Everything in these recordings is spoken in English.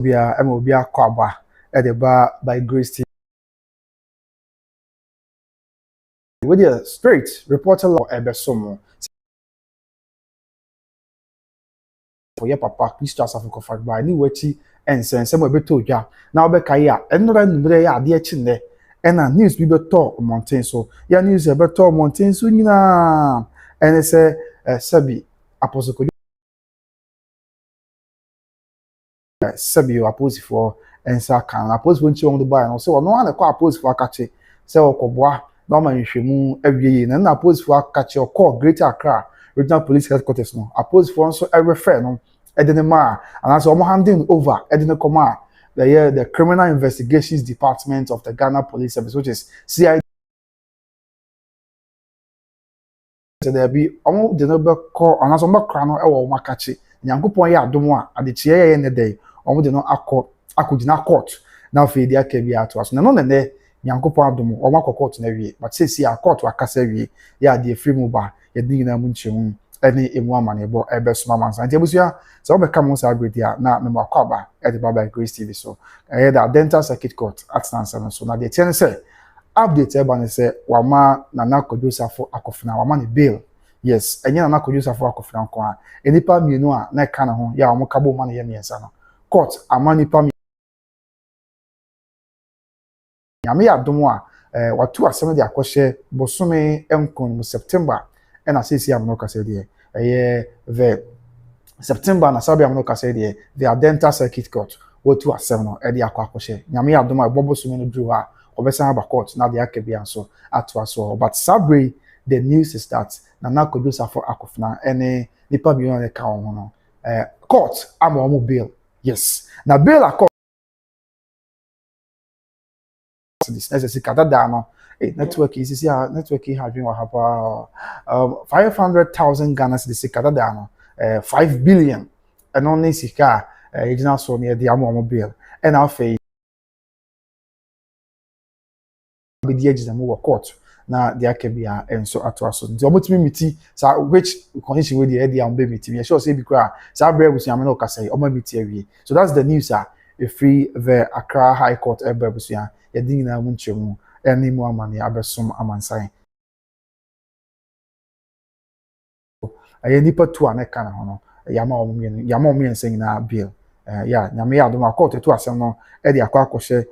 Bia Emobia Kwaba at the bar by Grace. With your straight reporter law Ebesomo. For your papa, please trust of Kofak by any wetty and send some of it to ya. Now Bekaya, and no number dear chin and a news be talk mountain so. Ya news a better mountain soon and it's a Sabi Apostle. Sabi oppose for and Sakan. Oppose when you on the buy and so no one oppose for a catchy. So Koboa, Norman Shimu every year, and oppose for a catch your call Greater Accra, Regional Police Headquarters. No, oppose for so every fair no, Edenema, and as I'm handing over Edenecoma, the Criminal Investigations Department of the Ghana Police Service, which is CID. There be almost the number call on as a macrano or Makachi, Yankupon ya Domoa at the chair in the day. Omo de no akogina court na fe dia ka bia to aso na no ne Nyankopon adom o makọ court na wie but say see a court akasa wie ya de free mu ba ye din na mu nchemu ene emu amane bo ebesoma mansa nti abusua so be come sa agree na me makọ ba e de baba Grace TV so da dental circuit court at Nansa so na de ten say update e ba ne say wama Nana Kwadwo Safo Akofena wama ne Bäil. Yes enye Nana Kwadwo Safo Akofena nko a enipa mienu a na ka na ho ya omo kabo ma na ye miensa no court amani pam nyame adom a watu asem de akɔhye bosome enkon mu September and asesi am no kase de the September na sabi am no kase de the dental circuit court watu asem no e de akɔhye nyame adom a bobosome no dru ha obesan ba court na de akabia so atu aso but sabre the news is that Nana Kwadwo Safo Akofena ene nipa bi no ka ho no court ama omo Bäil. Yes. Now Bäil a court this necessary katadano network is network has been 500,000 Ghana cedis katadano 5 billion and only sika regional so near the amo Bäil and our face be the edges and move court na the akebia and so atwaso the omotimi miti sa which condition we the edi am be miti we sure say be kra sa bre busu am no kasa o ma miti awie so that's the news a free the Accra High Court ebe busu ya yedin na mu nchemu eni mu amane abesom amansan aye nipa tu aneka na ho no yama o mu yensen na Bäil ya nyame ya do ma court tu asem no e de akɔhye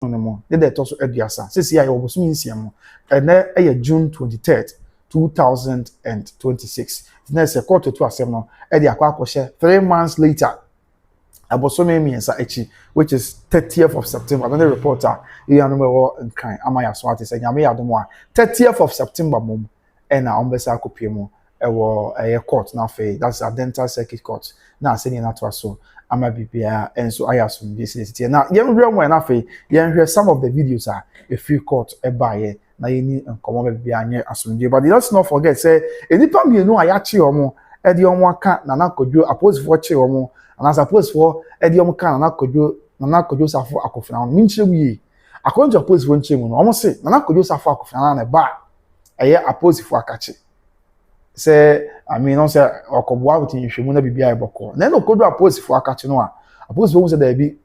no the also eduasa sisi ya obosu nsiam ene eye June 23rd 2026 next court to asem no e de akɔhye 3 months later abosome miensa echi which is 30th of September the reporter you know what in kind amaya so ati say nyame yadomo a 30th of September mom ena ombesa akopie ewo court na fe that's a dental circuit court na say na to aso ama bibia enso ayasum this city na yemhwe mo na fe yemhwe some of the videos are a free court ebaye na yeni nkomo bibia anye asumdie but let's not forget say enipa mienu ayache omo e de omo aka Nana Kwadwo oppose for che omo and as oppose for e de omo ka Nana Kwadwo Safo Akofena minchire wi akonjo oppose for nchire mu no omo say Nana Kwadwo Safo Akofena na ba eye oppose for akache say I mean on say okoboa wetin hwemu na bibia eboko na no Kwadwo oppose for akache no a oppose for say there be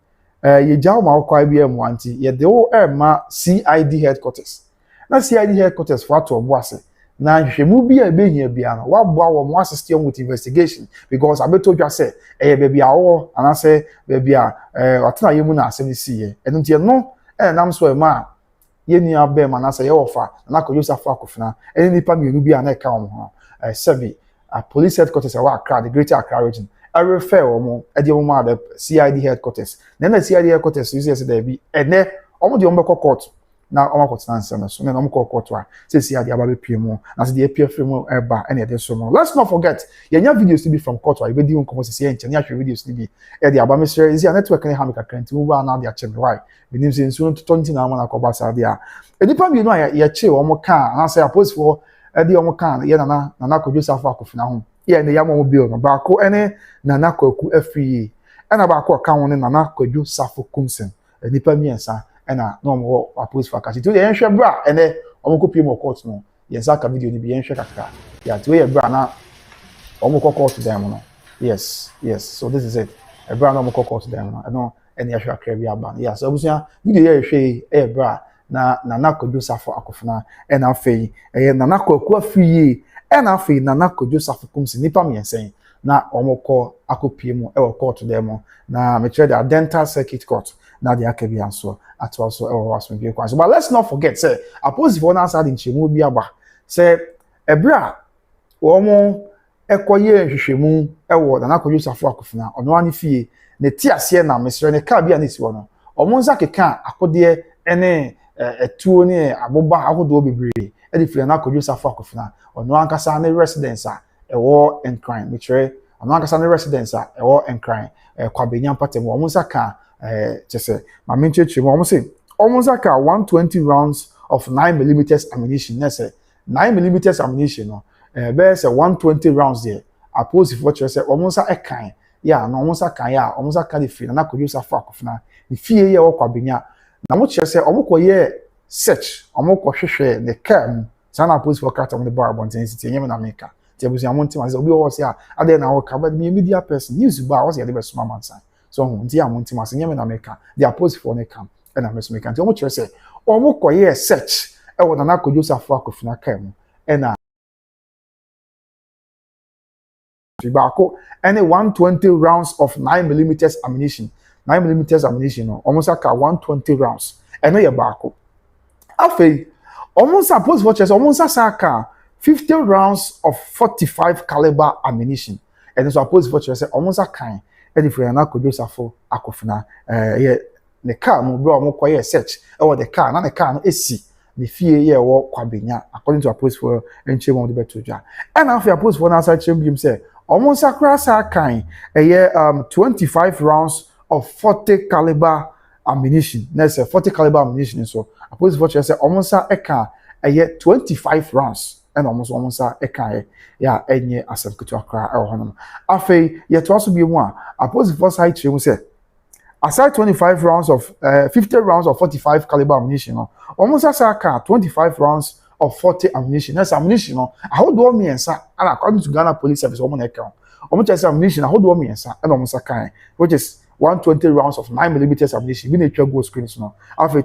ye jaw ma okwa bia mu anti ye de o ma CID headquarters na CID headquarters for ato oboase na hwemu bia ebehia bia no waboa wo mo assist with investigation because abeto dwa say baby awo and I say baby watena yemu na asem siye eno ntie no nam so ma ye ni abe ma na say ye ofa na Kwadwo Safo Akofena eni nipa mienu bia na ka ho Sabi police headquarters are Accra, the Greater Accra region. I refer omo e de omo the CID headquarters. Then the CID headquarters you say there be and there omo de omo court na omo court Nansa so na omo court wa say CID ababe pm na say the appear frame eba and there so no. Let's not forget yenya videos to be from court wa e be di nkomo say enche na videos to be e de abame share is your network na ha me kakra nti wo na de a check why benim say nso to 20 na na ko ba sa dia e dipa bi no ya che omo ka na say oppose for edi omo kan ye Nana Kwadwo Safo Akofena ho ye ne yamo Bäil no ba ko ene Nana Kwaku afie ena ba ko kan won Nana Kwadwo Safo kumsen nipa miensa ena no mo oppose for akachi to ye nhwe bra ene omo ko pie mo court no ye nsa ka video ni bi ye nhwe kakra ya to ye bra na omo ko court dem no Yes. So this is it. A brand no more court them. I know any actual career ban. Yeah. So abusia video here hwe bra na Kwadwo Safo Akofena and afei Nana Kwaku afie and afei Nana Kwadwo Safo kumsi nipa miensen na omoko akopie mu e court dem na me try the dental circuit court na the akabi anso at also e was me kwan. So but let's not forget say oppose for na side nchemu bi aba say ebra womo ekoye hwehwemu ewo Nana Kwadwo Safo Akofena ono ani fie ne ti ase na mesre ne ka bia ne si wono omo nza keka akode ene etuo ne aboba ahodo bebre e di fie Nana Kwadwo Safo Akofena ono ankasa ne residence a ewo encline metre ono ankasa ne residence a ewo encline kwabenya patem omo nza ka chese ma menchechi omo say omo nza ka 120 rounds of 9mm ammunition na say 9mm ammunition no say 120 rounds there oppose for chese omo nza ekan ya no omo nza kan ya omo nza ka di fie Nana Kwadwo Safo Akofena di fie ye wo kwabenya na mo chese omo koye search omo ko hwehwe ne kam sana police for cat on the bar bonten city nyem na meka ti abusi amonti ma obi wo se a ade na wo ka but me media person news ba wo se ade be suma mansan so hu nti amonti ma se nyem na meka the police for ne kam e na meso meka nti omo chere se omo koye search e wo Nana Kwadwo Safo Akofena kam e na Bako any 120 rounds of 9mm ammunition 9mm ammunition no almost like 120 rounds and no ye Bako afei almost suppose for chess almost saka 50 rounds of 45 caliber ammunition and so suppose for chess almost kind and if we Nana Kwadwo Safo Akofena ye ne car mo bro mo koye search e wo the car na the car no esi the fie ye wo kwabenya according to post for enche mo de betodwa and after post for na sa chembim say almost across our kind a year 25 rounds of 40 caliber ammunition. Let's say 40 caliber ammunition. So I suppose what you say almost a year 25 rounds and almost a car. Yeah, any as a to acquire our honor. Afe yet to also be one. I suppose first side you say aside 25 rounds of 50 rounds of 45 caliber ammunition. Almost as a car 25 rounds of 40 ammunition. That's ammunition. I hold one me and according to Ghana Police Service, woman account. Almost ammunition, I hold one me and almost a kind, which is 120 rounds of 9mm ammunition. We need to go screens now. After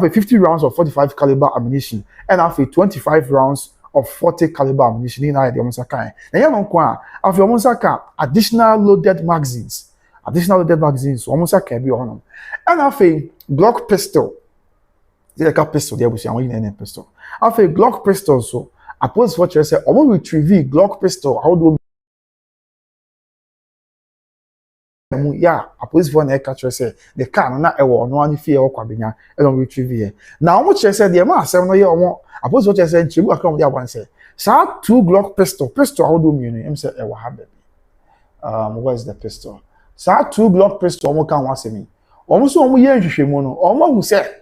50 rounds of 45 caliber ammunition, and after 25 rounds of 40 caliber ammunition, in the almost a kind. Now, you know, after almost a additional loaded magazines, almost a can be on them. And after Glock pistol. The car pistol there was any pistol. After Glock pistol, so I pose what you say, I want to retrieve Glock pistol. How do yeah, I pose for an catcher say the car not a war, no one fear or cabina, and don't retrieve here. Now, what you said, the amount 7 year or I pose what you said, Chibu come there one say, so 2 Glock pistol, how do you mean? Say, what happened? Where's the pistol? So 2 Glock pistol, almost can't watch me. Almost one year, you mono, almost who said.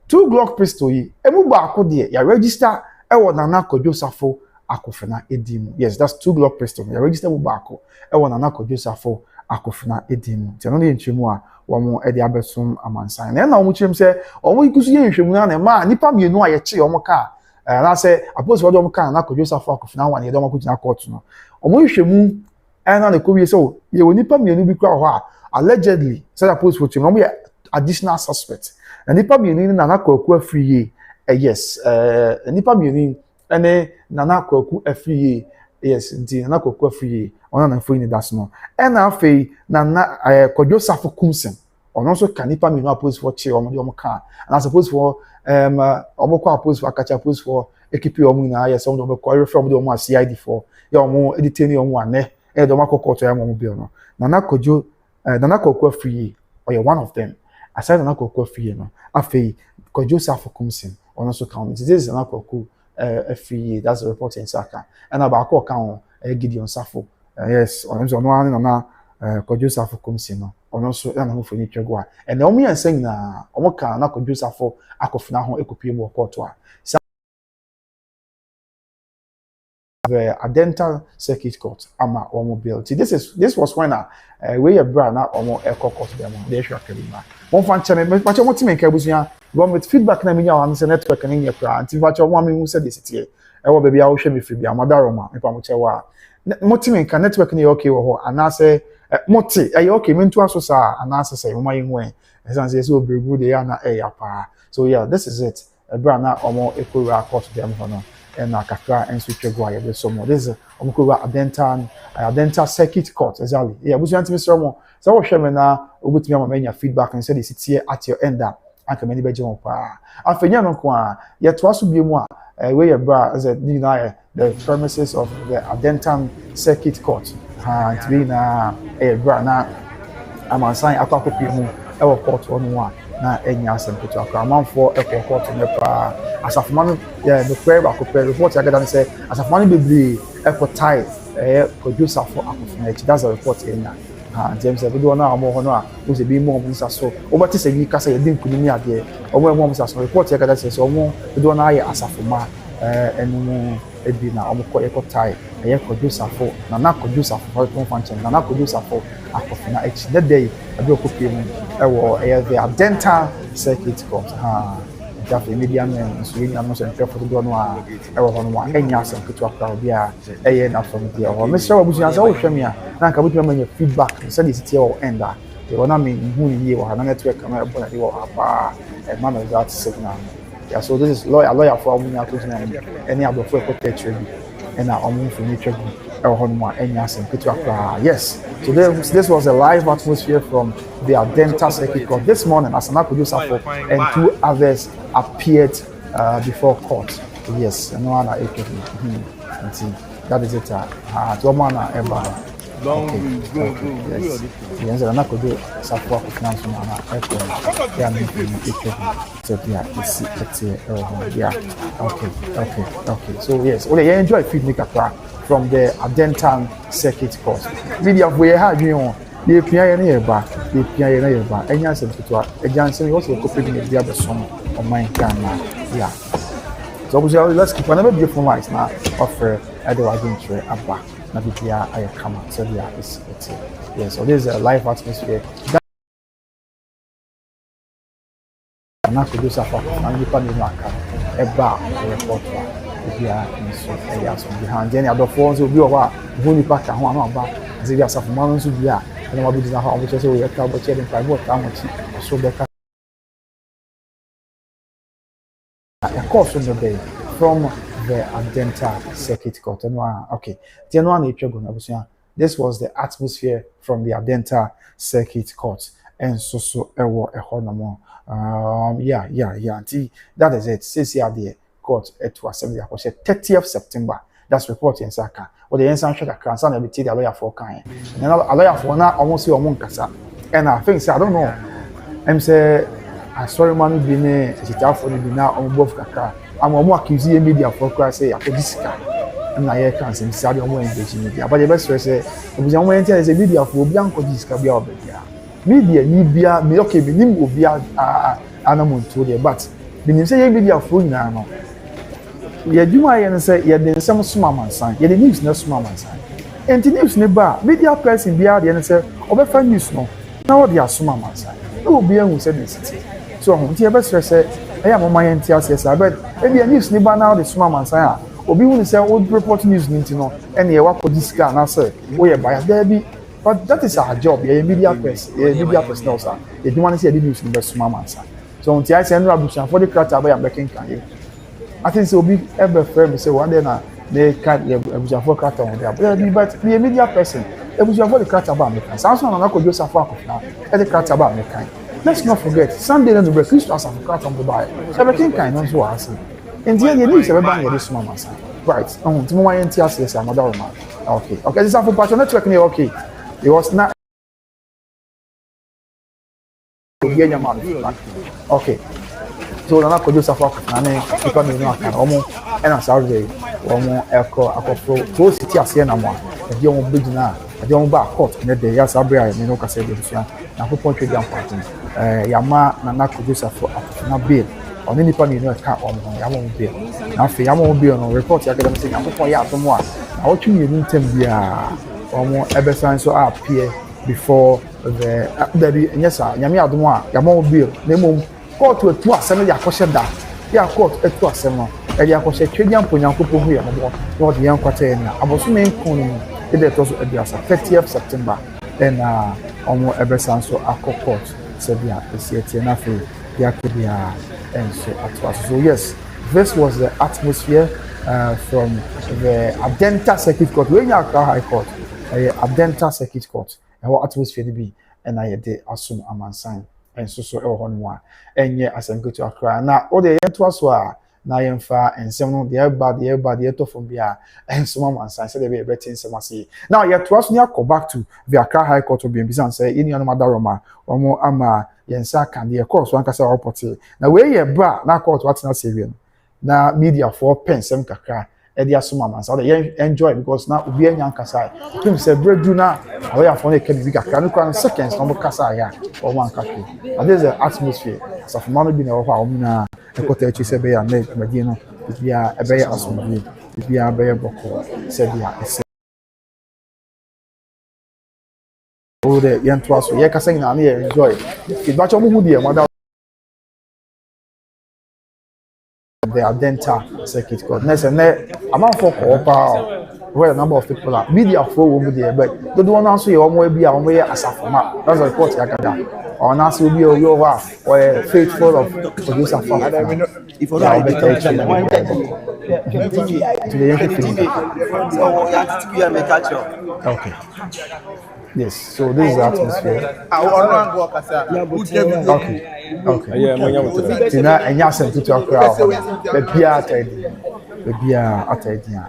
2 Glock pistol yi emu baako de ya register e wo Nana Kwadwo Safo Akofena edimu. Yes, that's 2 Glock pistol. Ya register mu baako e wo Nana Kwadwo Safo Akofena edimu. Ti no ne nchemu a wo mo e de abesom amansan. Na wo mo chim se wo mo ikusu ye nhwemu na ma nipa mienu a ye che wo mo ka na se apose wo do mo ka Nana Kwadwo Safo Akofena wan ye do mo kugina court no. Wo mo nhwemu e na le ko wie se o ye wo nipa mienu bi kra ho a allegedly say apose wo chim no mo ye additional suspect. And nipa mienu Nana Kwaku afrie yes nipa mienu ene Nana Kwaku afrie yes nti Nana Kwaku afrie ona na foi ni das no ena afei Nana Kwadwo Safo kumsen ono so ka nipa mienu apose for che omo de omo ka and suppose for omo kwa apose for akacha apose for ekipi omo na yes omo de ko refer omo de omo CID for ya omo editeni omo ane e de omo kokoto ya omo bi no Nana Kwaku afrie or one of them. Aside Nana Kwaku afie no afei Kwadwo Safo kumsin ono so count this is Nana Kwaku afie that's the report in Saka and about ko kan Gideon Safo yes ono so no an Nana Kwadwo Safo kumsin no ono so na ho foni twego a and omo yan san na omo kan na Kwadwo Safo Akofena ho ekopie mu court a a dental circuit court ama omo Bäil. This was when we bra na omo court dem dey sure kelima one fan channel but you want to make abusia go with feedback na me nya wan say network na nya pra anti fa cho mo me hu say dey sitie e wo bia wo hwe me fi bia madaroma me pa mo che wa moti me nka network ne okay wo ho anase moti okay me ntu aso sa anase say mama yenwe esan say so bebu de ya na pa so yeah this is it bra na omo ekura court dem ho no na kakra enso twego aye be so mo this is omo ko dental circuit court exactly yeah busu antimi so mo so wo hwe me na obutumi ama manya feedback and say the city at your end aka mani beje mo pa afenya no ko a ye to aso biemu a where your bra as a the premises of the Adjourns circuit court it's been bra na amansan akwakopi mu e court ono a na enya asem kutu akwa amanfo e court ne pa asafman the prayer akopɛ report agada ne say asafman bebre e ko tie Kwadwo Safo Akofena that's a report enya James we do na amo hono a wo se bi mo musa so obati se yi kasa ye din kunimi ade omo mo musa so report agada say so omo we do na ye asafoma enu ebi na omo ko tie Kwadwo Safo na Kwadwo Safo for function na Kwadwo Safo Akofena that day abi okopie mu wo the Adjourns circuit court Jaffy media men so you know so for the no a hono wa enya asem ketu akra bia na from there o Mr. Obusia so hwe me a na nka butu manya feedback so the city o enda e wona me hu ni ye wa na network na e bona di wa apa e man of that signal yeah so this is lawyer for amunya to na any abofo e ko tetre bi and na omu funi twegu e hono wa enya asem ketu akra yes so this was a live atmosphere from the Adjourns circuit court this morning as Kwadwo Safo and 2 others appeared before court. Yes, no one are that is it. To man ever. Yes. Yes, and Kwadwo Safo finance na so yeah, okay. So yes, you enjoy feedback from the Adjourns circuit court. Video we have you the PIA nearby, the PIA nearby, and yes, and Johnson also copied the other song on my camera. Yeah. So let's keep another beautiful life now. Offer Adjourns about Nabia I come out. So yeah, it's yeah. So there's a live atmosphere. Na Kwadwo Safo and you can mark eba report bia nso eya so behind any other phones will be over who pack ho na ba ze bia Safo man nso bia na wa bi dina ha obo so we ka bo chere pa bo ta mo chi so be ka a course on the day from the Adjourns circuit court okay the no na etwego na busia this was the atmosphere from the Adjourns circuit court and so ewo ehonomo yeah. That is it. Says here the court to assembly. 30th September. That's reporting Saka. Or the answer should have cancer and be the lawyer for kind. And a lawyer for now almost your monkasa. And I think I don't know. I'm say I saw man being a for the now on both kaka. I'm more accusing media for Christ say I could this guy. And I can't say Sadio more engaging media. But the best way say it was young man is a media for Bianco Discabia. Media ni bia me okay me nim obi anamonto there but me say media for na no ye djuma ye no say ye de nsem soma mansan ye de news na soma mansan enti news ne ba media person bia de no say obefa news no na wo de asoma mansan na obi ehun say the city so ho nti e be say eya mama ye nti asesa but e bia news ne ba na wo de soma mansan a obi hu say wo report news nti no ene ye wa kodisika na say wo ye ba ya bi. But that is our job. You're a media person. You're a media person, sir. If you want to see the news, you must smart man, sir. So until I send you a bush for the crowd, I'm making can I think so. Be ever firm. Say one day now they can't. You bush for crowd on there. But be a media person. You bush for the crowd about me. Samson and Kwadwo Safo Akofena. The crowd about me kind. Let's not forget. Sunday and the break. Christmas and crowd on the Bäil. Everything kind of so I say. In the end, you need everybody here. This smart man, sir. Right. Tomorrow I enter say I'm another man. Okay. This is for patron network. Okay. It was not okay. So na Kwadwo Safo na ne ipa me no aka omo e na Saturday omo eko akofo to city ase na mo e di omo begina e di omo ba court ne de ya Saturday me no ka se de bia na ko point di ampartin ya ma na Kwadwo Safo na Bäil oni nipa ni no ka omo ya mo Bäil na fe ya mo Bäil no report ya ga dem se ya ko ya to mo a na o tumi ni ntem bia omo ebesan so appear before the yes nyame adom a yamo Bäil na mom court to asem ya kwose da ya court to asem no e ya kwose twedian ponyankopo hu ya mo no de yan kwata ya na aboso me nkon no it was 30th September and almost every son so Akko court said yeah the nothing and so yes, this was the atmosphere from the Adenta Circuit Court. When you are High Court, Adenta Circuit Court, and what atmosphere to be, and I did assume a man sign, and so on one. And yeah, as I go to Accra now, all the end was na yemfa ensem no de everybody eto from bia ensem man sign say dey be better ensem say now you to us near go back to the Accra High Court of Bisan say any no madaroma omo ama yensa kan dey course one kasa report na we ye bra na court what na say we na media for pensem kakra e dey asoma man say dey enjoy because na obi anya kasa him say bredu na we are for na kebi kakra no kwan seconds no kasa ya o man kakra and this is the atmosphere so for man be na ho a na ekota echi se be ya na madi no bia ebe ya asomdwe bia be ya boko se bia ese o de yan to aso ye kasa ina na ye enjoy it ba cho mu hu de mother the Adenta Circuit Court next and amount for where a number of people are media for wo there but don't want answer your more bia omo ye asafoma that's the report yakada or now will be or faithful of Kwadwo Safo. If you okay. Yes, so this is the atmosphere. Okay. Yeah, Tina and Yasen to talk crowd. The Bia Atadia.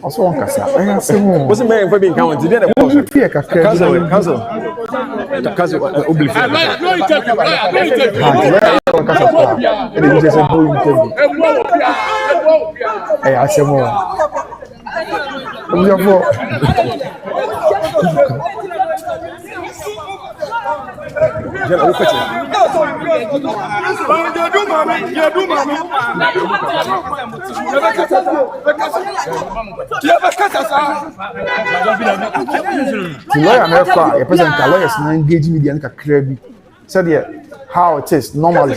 Also one kasa. I say mo. What's the man for being counted? Did the course? Council. Engage media and crazy. Said how it is normally.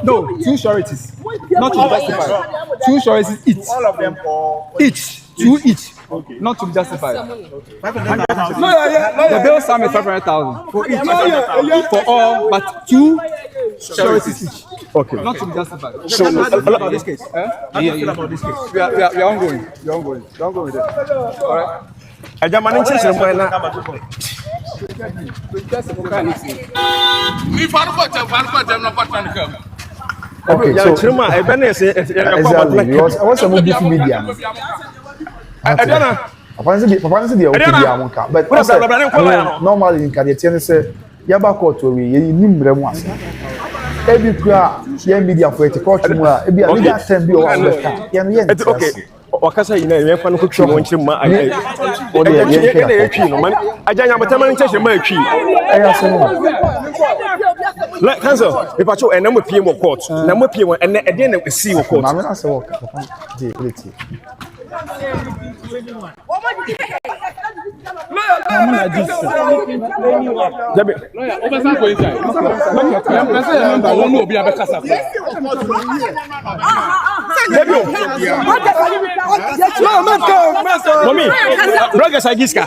No, 2 sureties. Not to justify. 2 sureties each. All of them each. 2 each. Okay. Not to be justified. 500,000. The bill sum is 500,000 for each. For all, but 2 sureties each. Okay. Not to be justified. So, about this case. How do you feel about this case? We are ongoing. We are ongoing. We are ongoing with it. All right. I just managed to say now. Okay, so exactly because I want some movie media. But normally in Canadian say yaba court we ye nimre mu ase. Ebi kura ye media for it court mu a ebi a media time bi o wa ye no ye. Okay. Wakasa ina ye fa no ko twi won kyerem ma ai o de ye twi no man ajanya matama nche kyerem ma twi aya so no like cancel if I show enam pie mo court na mo pie won ene ede na see wo court na me na say work dey quality Jabe obesan ko inside I'm say remember one obi abekasa Mommy, bloggers agiska.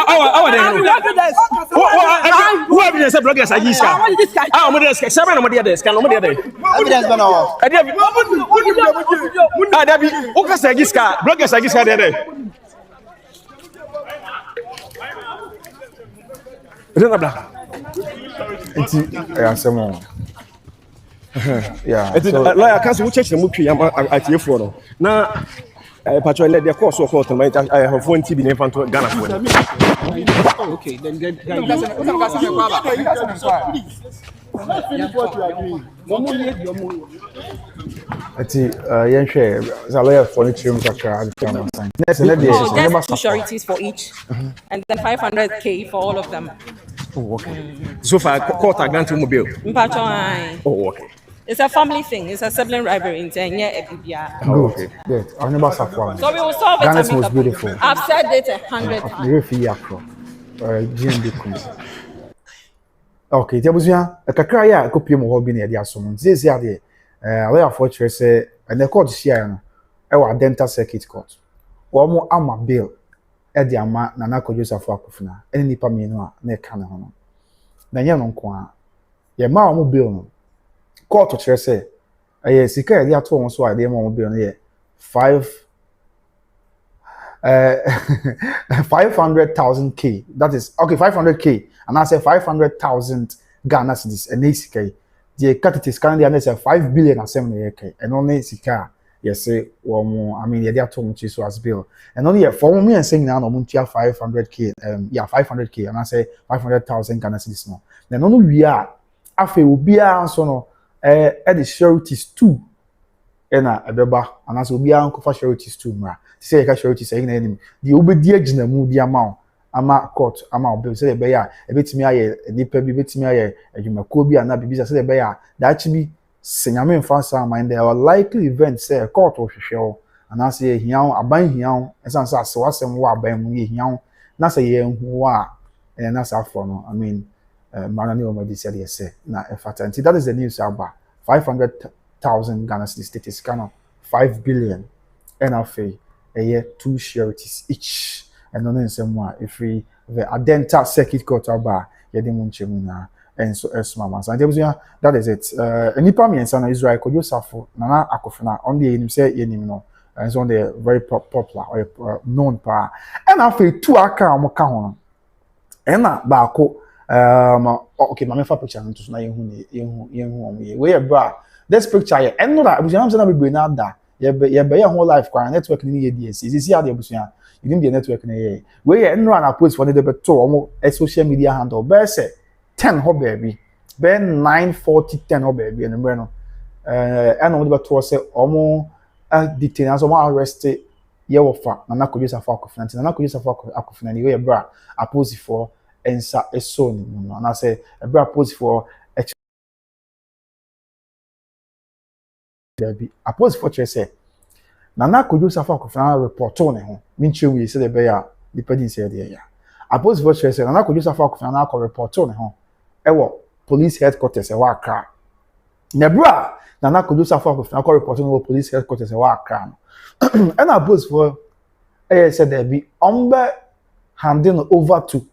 Our who evidence say bloggers agiska? Ah, mo desk. Seven no desk. No desk. Evidence bana o. Ah, Dabi, o ka say agiska. Bloggers agiska there. Rena bla. Enti asemo. Yeah. So lawyer counsel we check the mutwi am atiefo no. Na patrol let the course of court I have 1 TB in front of Ghana for. Okay, then lawyer for the just 2 sureties for each, and then 500K for all of them. Oh, okay. So far, court are granting mobile. Mpacho ai. Oh, okay. It's a family thing. It's a sibling rivalry. In yeah, Good. Good. I'll never suffer. so we will solve it. Ghana's and make most a beautiful. point. I've said it 100 times. Refi Akro. GMB Queens. Okay, there was a kakra ya kopie mo hobi na ye dia so no. Zezi ade lawyer for church say and the court share no e wa dental circuit court. Wo mo ama Bäil e di ama Nana Kwadwo Safo Akofena. Eni nipa mienu a na e ka ne ho no. Na nye no nko a ye ma wo Bäil no. Court church say sika ye dia to won so a de ma wo Bäil no ye 500,000 K. That is okay, 500K. And I say 500,000 Ghana cedis. And sika the cut is currently under 5 billion and 7K. And only sika yes say one more. I mean yeah, they are too much so as Bäil. And only for me and saying now no 500K. 500K. And I say 500,000 Ghana cedis no. Then only we are afe obi a so no at the sureties too. Ena ebeba anaso obi an kofa sureties too mra say you ka sureties say na enim the obedi agina mu di ama court ama Bäil say be ya ebetimi aye nipa bi betimi aye adwumako bi ana bibi say be ya daachi bi senyame mfa sa mind there are likely event say court o hwehwe o anaso ye hian aban hian esan say asewasem wo aban mu ye hian na say ye hu a na say afro no I mean manani o madi say yes na fatanti that is the news about 500,000 Ghana cedis status kind of 5 billion NFA a year 2 sureties each and on some if we the dental circuit court about Yedimunchemuna and so as mama and that is it nipa me and Israel Kwadwo Safo Nana Akofena on the him say yenim no and so on the very popular or known pa and after 2 aka mo ka ho and na ba ko okay mama fa picture nto so na yehu we bra this picture here and no that abusuam say na be na da ye be your whole life kwa network ni ye DS is see how the abusuam you didn't be a network na ye we ye no na post for the be to omo social media handle be say 10 ho baby be 940 10 ho baby and remember no and no be to say omo detain as omo arrest ye wo fa Nana Kwadwo Safo Akofena Nana Kwadwo Safo Akofena ni we bra apose for ensa eso ni no na say e bra apose for Debbie, oppose for say Nana Kwadwo Safo Akofena report on ho minche we say the be ya depending say there ya oppose for say Nana Kwadwo Safo Akofena na ko report on ho e wo police headquarters e wa Accra na bra Nana Kwadwo Safo Akofena ko report on police headquarters e wa Accra and oppose for say there be handing over to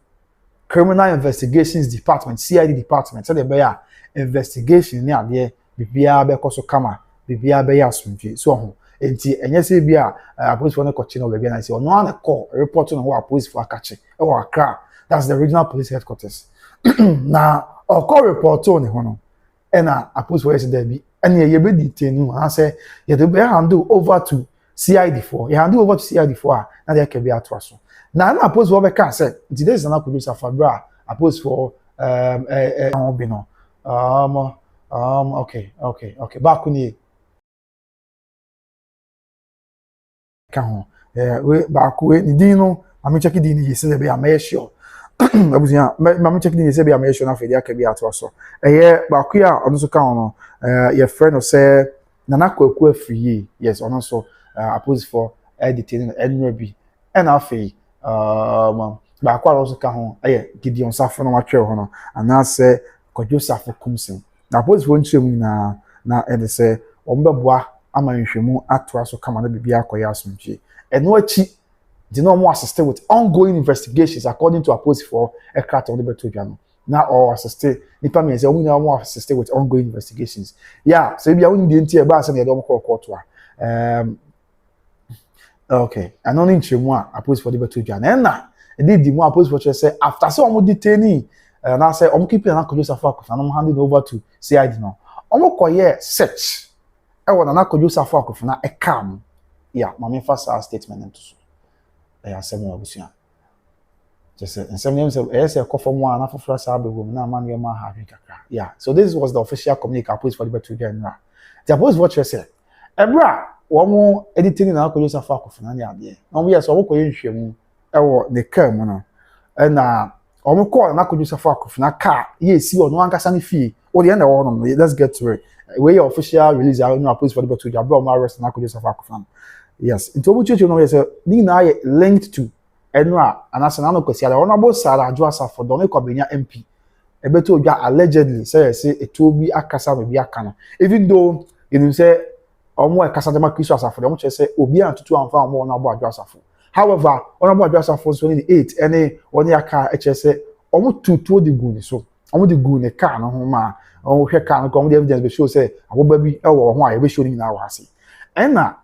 criminal investigations department CID department say the be ya investigation ni ade bibia be koso kama bibia be yasunje so ho enti enye se bia police for na ko chino be na say ono an call report on who police for akache e wa Accra that's the regional police headquarters na o call report on ho no e na police for say there be ene ye be detain no an say ye dey be handle over to CID for ye handle over to CID for na dey ke be atwa so na police for be kan say enti this is na police afabra police for be no okay back on kan we back we ni din no am check din ni say be am sure abusia am check din say be am sure na fe dia ka bi ato so back ya ono so kan no your friend say Nana Kwaku afiri yes ono so oppose for editing anywhere bi and afi back wa so kan ho Gideon Safo no watwe ho no ana say Kwadwo Safo kumsin na oppose for nchemu na say ombeboa amanhwemu atoa so kama na bibia akoya asomdwe eno achi di no mo assist with ongoing investigations according to oppose for ekrat on the beto no na or assist nipa me say we na mo assist with ongoing investigations yeah so bia woni die ntie e ba say na do ko court okay and only nchemu oppose for the beto na di mo oppose for say after so mo detain na say omo keep na Kwadwo Safo Akofena no hand it over to CID no omo koye search e wona Nana Kwadwo Safo Akofena e kam ya mama fa sa statement nto so asem abusuan just ensem nem say kofo mu ana foforo sa abegum na man yema ha kakra yeah so this was the official communique police for the better general the police what you say ebra wo mo editing Nana Kwadwo Safo Akofena ni ade no yes wo koye nhwemu e wo the kam no na Omo call na Kwadwo Safo Akofena car yes you no ankasa ne fie o de na wo no let's get to it we your official release I know police for the to job o arrest na Kwadwo Safo Akofena yes into omo cheche no yes ni na ye linked to enra anasa na no kwesi ala honorable Sara Adjourns for don ekobenya MP ebeto odwa allegedly say eto bi akasa no bi aka no even though you say omo akasa dem akristo asafo dem che say obi antutu anfa omo honorable Adjourns. However, honorable Adjourns for 28 any one year car HSA almost two the good so almost the good ne car no ma on hwe car no come the evidence be show say aboba bi e wo ho a be show ni na wa ase na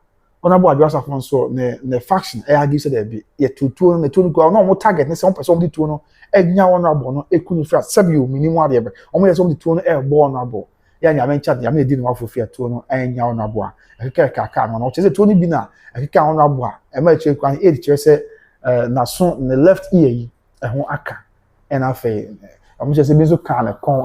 honorable Adjourns for so ne faction e agi say there be ye two ne two no no target ne say one person the two no enya honorable no ekunu fra sabi o minimum ade be omo ye so the two no e bo honorable ya nya men chat ya me di no afofia two no enya honorable a kaka no che say two ni bi na akika honorable a e ma che kwan e che say na so ne left ear yi e ho aka e na fe omo che say bi so kan kon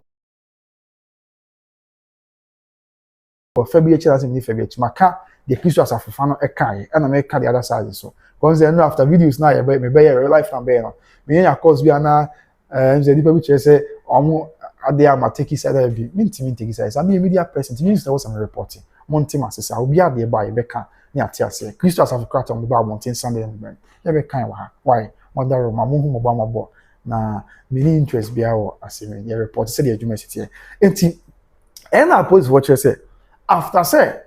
o fe bi che na ni fe bi che maka the Christo asafofa no e kai e na me ka the other side so because they know after videos na me be real life na be no me nya course bi ana nze di pe bi che say omo ade ama take side bi minti take side am media person news there was some reporting monti masesa obi ade ba e be ka ni ate ase Christo asafokrata on the ba monti Sunday night e be kan wa why mother ma mo hu mo ba mabo na many interest bia wo aseme ye report say the university enti na police watcher say after say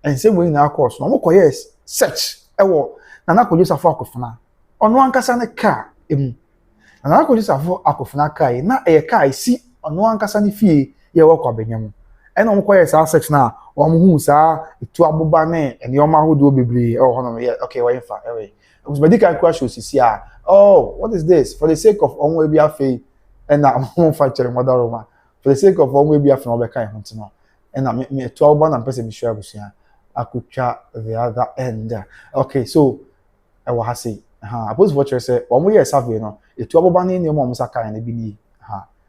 and say we na course no mo yes search e wo na Kwadwo Safo Akofena ono ankasa ne car emu na Kwadwo Safo Akofena car na e car si ono ankasa ne fie ye wo kwa benyam e na mo yes search na o mo hu sa etu aboba ne ene o ma hodo bebre e ho no okay why fa e we medical crash osisi a oh what is this for the sake of onwe bia fe and na mo fa chere mother Roma for the sake of onwe bia fe no be kan ho no and na me etu aboba na person be sure abusia akutwa the other end okay so I will say suppose what you say omo yes survey no etu aboba na ene mo saka na bi ni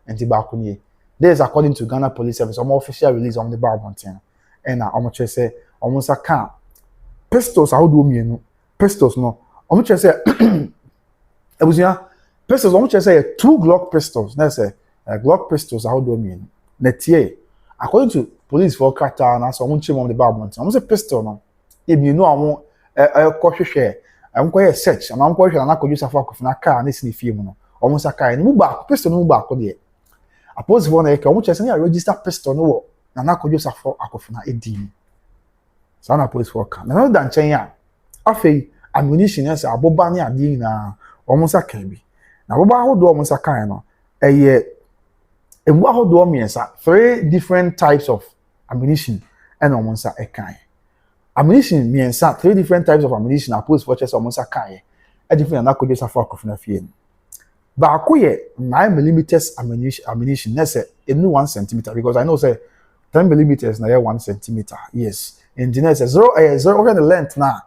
enti ba ko ni this is according to Ghana Police Service omo official release on the bar mountain and na omo che say omo saka pistols how do mienu pistols no omo che say abusia pistols omo che say two Glock pistols na say Glock pistols how do mienu na tie according to police for Qatar na so omo che mo the bar mountain omo say pistol no e mienu omo ko hwehwe am ko ye search am ko hwehwe na Kwadwo Safo Akofena car na si ne fie mu no omo saka ni mu ba pistol no mu ba ko de appose for na e ka omo che say na register pistol no wo na Kwadwo Safo Akofena edim sa na police for car na no dan chen ya afei ammunition yes aboba ne ade na omo saka bi na aboba ahodo omo saka no eye emu ahodo miensa 3 different types of ammunition and omo sa ekan ammunition miensa 3 different types of ammunition appose for chest omo saka e different na Kwadwo Safo Akofena fie ba ko ye 9mm ammunition na say enu 1 cm because I know say 10mm na 1 cm yes engineer say 0 over the length na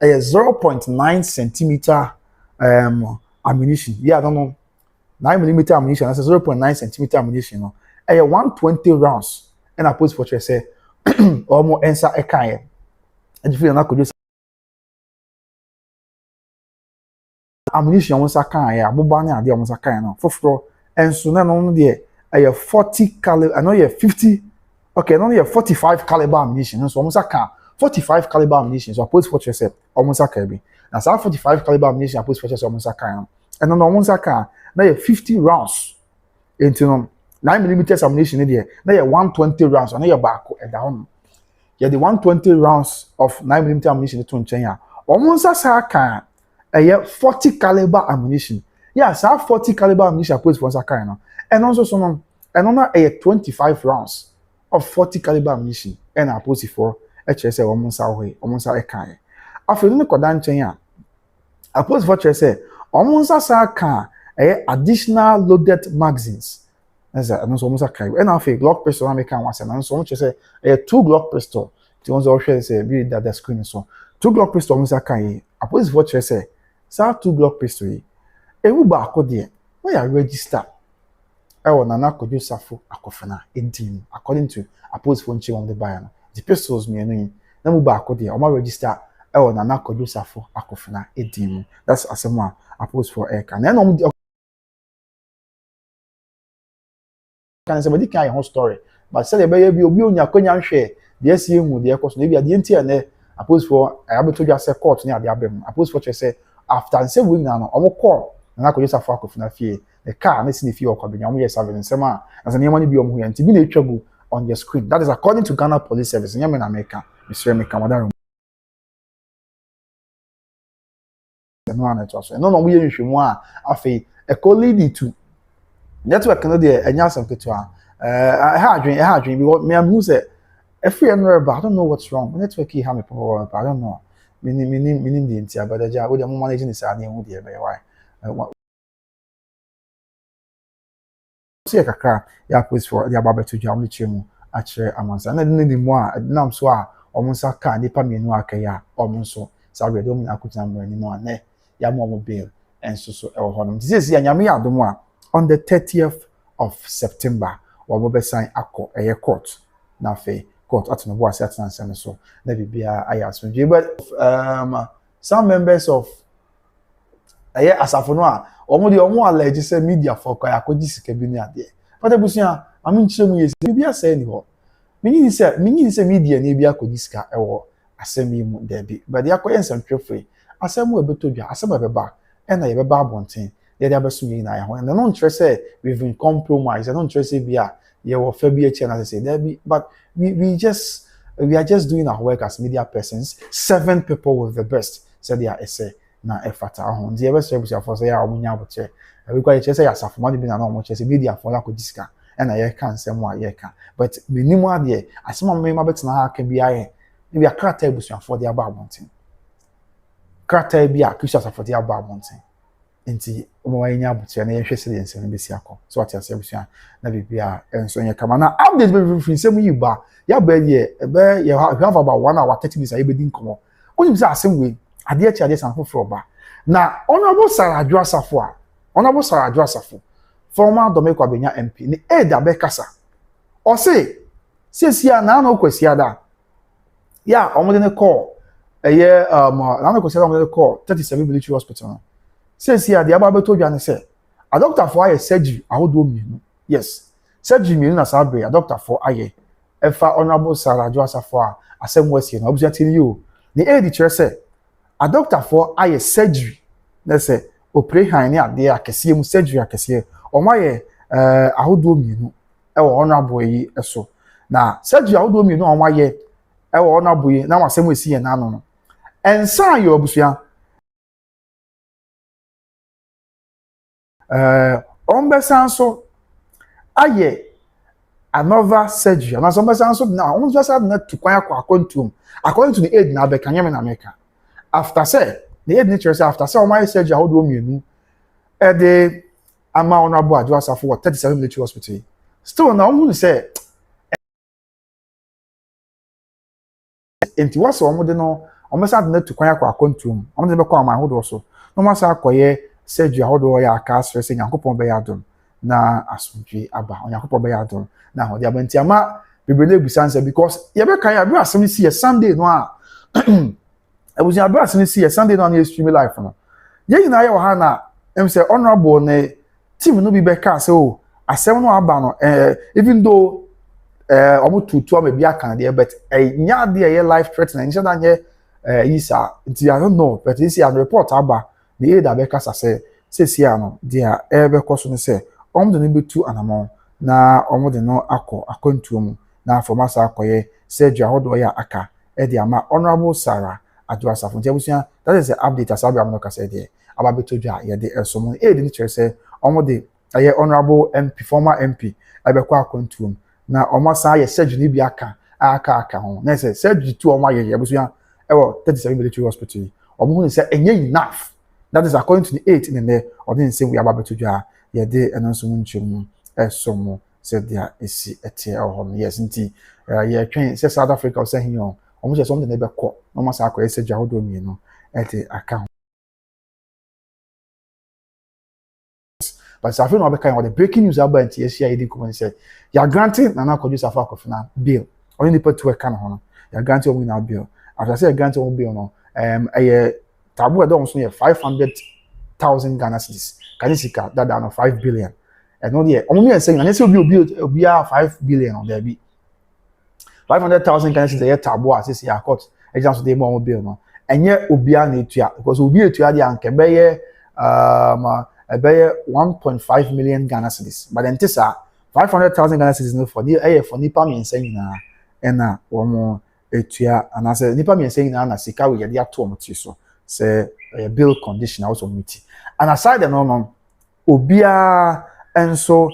0.9 centimeter ammunition yeah I don't know 9mm ammunition that's 0.9 centimeter ammunition no 120 rounds and I post for say almost answer a kind and if you na Kwadwo ammunition won saka ya aboba ne ade won saka no foforo enso na no de 40 caliber I know you 50 okay no you 45 caliber ammunition so won saka 45 caliber ammunition so post for yourself almost saka bi na sa 45 caliber ammunition post for yourself almost saka and no won saka na you 50 rounds into no 9mm ammunition there na you 120 rounds na you back and down you the 120 rounds of 9mm ammunition to nchen ya almost saka 40 caliber ammunition yeah so 40 caliber ammunition post for saka no and also so no and on 25 rounds of 40 caliber ammunition and I post for HSA almost ekan after no koda nchen ya I post for HSA almost saka additional loaded magazines as no so almost ekan and after Glock pistol na make one and so much say 2 Glock pistol the ones also say be that the screen so 2 Glock pistol almost ekan I post for HSA sa 2 Glock pistol e wu ba ko de we ya register na Kwadwo Safo Akofena edim according to appose for nchi on the buyer the pistols me no na mu ba ko de o ma register na Kwadwo Safo Akofena edim that's asema appose for air can na no can say but can whole story but say be bi obi onya kwanya nhwe de asie hu de ekoso na bia de ntia na appose for abeto dwa say court ni ade abem appose for say after say we na no omo call na Kwadwo Safo Akofena fie the car na sini fie okwabenya omo yes service nsema as na yemani bi omo hu yanti bi na etwagu on your screen. That is according to Ghana Police Service. In America, Mr. America, madam. No, we use more. Afi, a colleague to network. No, there. And yes, I'm good to I had dream. Because me, I'm say a free and but I don't know what's wrong. Network he have me power. I don't know. Meaning the entire, but the job with the managing is a new idea. Why? See kakra ya post for the ababa to jam lichemu a chere amansa na de mu a nam so a omonsa ka nipa mienu akaya omonso sabe do mu akutina mrani mu ane ya mo Bäil enso so e ho honom dizesi anyame ya adom a on the 30th of September wo be sign akọ eye court na fe court atno bo ase atena nsem so na bibia ayasonje but some members of eye asafo no a omo allege say media for kwa yakoji sika bi ni ade but ebusia am nchiremu yesi bibia say ni ho minyi say media ni bia akoji sika ewo asem yi mu debi but yakoye nsem twefre asem wo betodwa asem ebeba na ye beba abonten ye dey abesu yi na ya ho and no nchire say we've been compromised no nchire say bia ye wo fa bi eche na say debi but we are just doing our work as media persons 7 people with the best said they are essay na efata ho ndi ebe so ebusia for say ya omunya aboche we kwa che say asafo ma bi na no mo che say media for la ko disika na ye kan nsem a ye kan but minimu ade asema me ma betina ha ka bia ye bi akrata ebusia for the aba abonten krata bia Christian for the aba abonten nti mo wa nya aboche na ye hwese de nsem be si akọ so ati ase ebusia na bibia enso ye kama na update be free nsem yi ba ya ba ye ebe ye have about 1 hour 30 minutes ayi be din komo oni bi say asem we ade echi ade san foforo ba na honorable Adjourns Safo former Domeko Abenya MP ni Eda Bekasa o say sesia na na kwasi ada ya omode ne call eye na na kwasi ada omode call 37 military hospital sesia de aba beto dwa ne say a doctor for aye surgery ahodo mienu yes surgery mienu na sabre a doctor for aye efa honorable Adjourns Safo a asem wasi na obuja tiri yo ni e di chere say a doctor for aye surgery na say operation ni ade akese mu surgery akese omo aye ahodo mienu e wo honorable yi eso na surgery ahodo mienu omo aye e wo honorable yi na wasem wasi ye na no no ensa ye obusia ombesan so aye another surgery na ombesan so na on just had na tukwan akwa according to the aid na be kanyame na America after say the aid nature say after say omo surgery ahodo mienu e de ama honorable Adjourns Safo 37 military hospital still na omo say enti wase omo de no omo say na tukwan akwa omo de be kwa ama ahodo so no ma say akoye surgery ahodo ya aka stress Nyankopon be ya adom na asomdwe aba Nyankopon be ya adom na ho de abanti ama bibele busanse because ye be kan ya be asem si ye Sunday no a ebusia be asem si ye Sunday no na stream live no ye nyina ye wo ha na em say honorable ne team no bi be ka say o asem no aba no even though omo tutu am bia kan de but nya de ye life threatening nje da nye isa nti I don't know but this is report aba the aid abeka say sia no dia ebe koso ne say de ne betu anamon na de no akwantuom na formasa akoye surgery ahodo ya aka de ama honorable Adjourns Safo ntia that is the update as abia no ka say there aba betodwa ye de esomo aid ni chere say de aye honorable MP former MP ebekwa akwantuom na sa ye surgery ni bi aka ho na say surgery tu ye abusia ewo 37 military hospital hu say enye enough. That is according to the 8 in there or didn't say we are about to jar ye de anonso munchum esomo said there is a tear or yes nti ye twen say South Africa say here omo say something na be ko no ma sa akọ say jahodo mi no ete account but Safo no be kind of the breaking news about nti Asia yedi come say ya granting na Kwadwo Safo Akofena Bäil only people to work kan ho no ya granting omo na Bäil after say granting omo Bäil no tabu don so 500,000 Ghana cedis kanisika that down 5 billion and no there omo me saying na say obi 5 billion on there be 500,000 Ghana cedis the tabo as ya court exam so dey more bill no enye obi na etua because obi etua dey anke be 1.5 million Ghana cedis but then tisa 500,000 Ghana cedis no for for nipa me saying na ena omo etua and as nipa me saying na sika we dey ato omo ti so say bill condition also meet and aside the no obia enso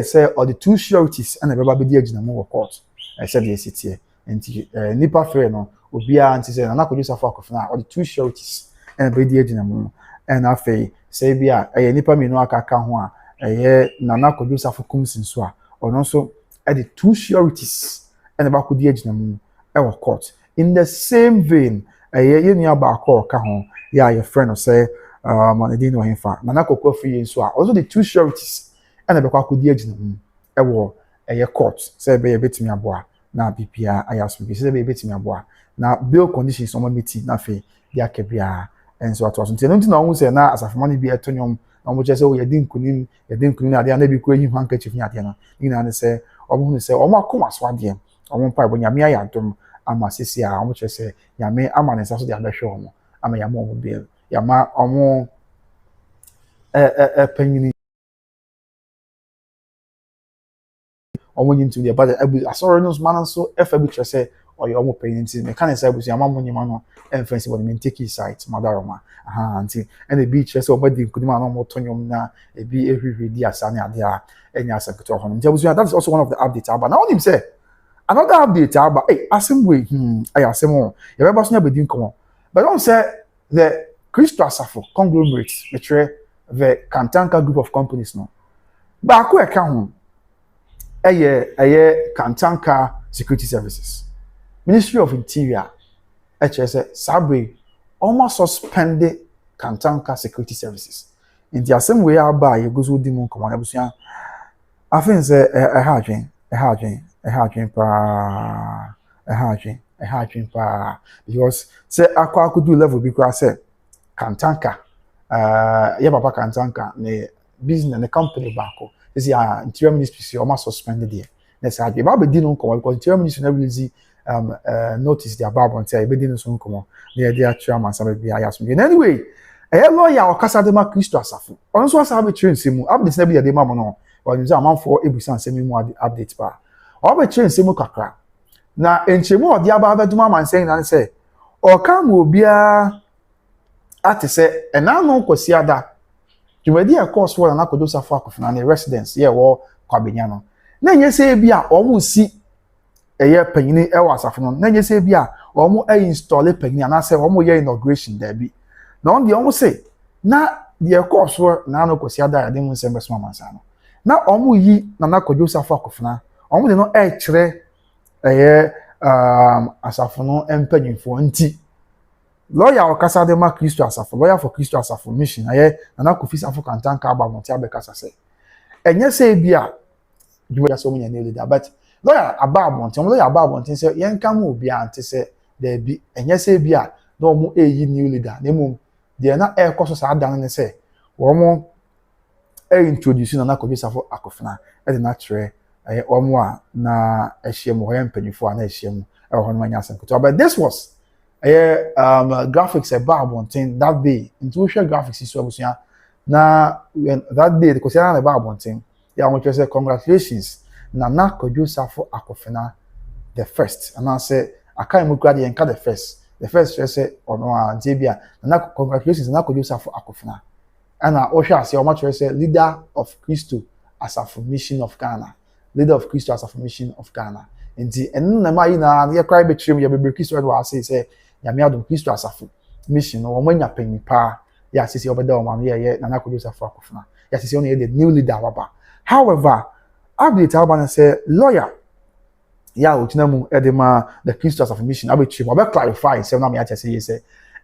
say all the two sureties and the baba be dey agina mo court I said yes it here enti nipa fair no obia anti say na Kwadwo Safo Akofena all the two sureties and be dey agina mo and afei say bia nipa me no akaka ho a na Kwadwo Safo kumsin so a ono so the two sureties and ba kodi agina mo e court in the same vein ye nua ba ko ka ho ya your friend say man dey no himfa na kokwa free so a also the two sureties and be kwa kodi agina mo e court say be betimi aboa na bibia ayaso bi say be betimi aboa na bill conditions on meeting na fe dia kebia enso ato aso nti na won say na asafo ni bi etonyom na mo che say o ye din kunim ade na bi ko yi handkerchief ni ade na ni na say omo hu say omo akoma so ade omo pa bo nyame ayadom ama sisi a omo che say nyame ama ne saso de abehwe omo ama yama omo bill yama omo panyini omo nyintu de but asoro no man so efa bi che say oyo omo panyini me kan say busu yama mo nyima no enfensi bo me take site madaroma anti and the beach say omo di nkudima no mo tonyom na ebi ehwehwe di asane ade a enya asakuto ho nti busu that is also one of the updates about now him say another update about assembly asemo you remember so na be din komo but don't say the Kwadwo Safo conglomerate which the Kantanka group of companies no ba ko e ka ho Kantanka Security Services Ministry of Interior HS Sabre almost suspended Kantanka Security Services in the same way aba you go so di mo komo abusia afin say pa because say akwa do level because say Kantanka ya papa Kantanka ne business ne company bako this ya interior ministry say almost suspended there let's say ba be di no komo because interior ministry never release notice their babo until e be di no so komo they chairman sabe bi ayasum anyway lawyer okasa de ma Kwadwo Safo on so asa be train simu update na bi de ma mo no or you say amanfo ebusan semi mu update ba or be train simu kakra na enchemu odi aba abeduma man saying na say o ka mo bia ate say ena no kwasi ada jumadi e course wo na Kwadwo Safo Akofena na residence ye wo kwabenya no na nye say bia o mu si eye panyini e wa asafo no na nye say bia o mu install panyini na say o mu ye inauguration there bi na on the o mu say na the course wo na no kwasi ada ya de mu sembe so mansa no na o mu yi na Kwadwo Safo Akofena o mu de no e kire asafo no empanyinfo nti lawyer okasa de ma Kwadwo Safo lawyer for Kwadwo Safo mission na Kwadwo Safo Kantanka aba monti abekasa se enye se bia juwa so munya ne leader but lawyer aba monti lawyer aba monti se yenka mu obi ante se there be enye se bia na omo eyi new leader na mum de na koso sa adan ne se wo mo introduce na Kwadwo Safo Akofena de na kire omo a na ehiem ho empanyinfo na ehiem ho no manya asankuto but this was graphics about one thing that day into share graphics is so na when that day the question about one thing yeah I want to say congratulations na Kwadwo Safo Akofena the first and I say akai mu grade enka the first say ono antibia na congratulations na Kwadwo Safo Akofena and I osha say o ma say leader of Christo as a formation of Ghana leader of Christo as a formation of Ghana nti enu na mai na ye cry betrim ye be Christo do say nyame adom Kwadwo Safo mission no omanya panyi pa ya sisi obeda o ma ye na Kwadwo Safo Akofena ya sisi on ye the new leader waba however update alban say lawyer ya otinamu edema the Kwadwo Safo mission abetrim obe clarify say na me ya say yes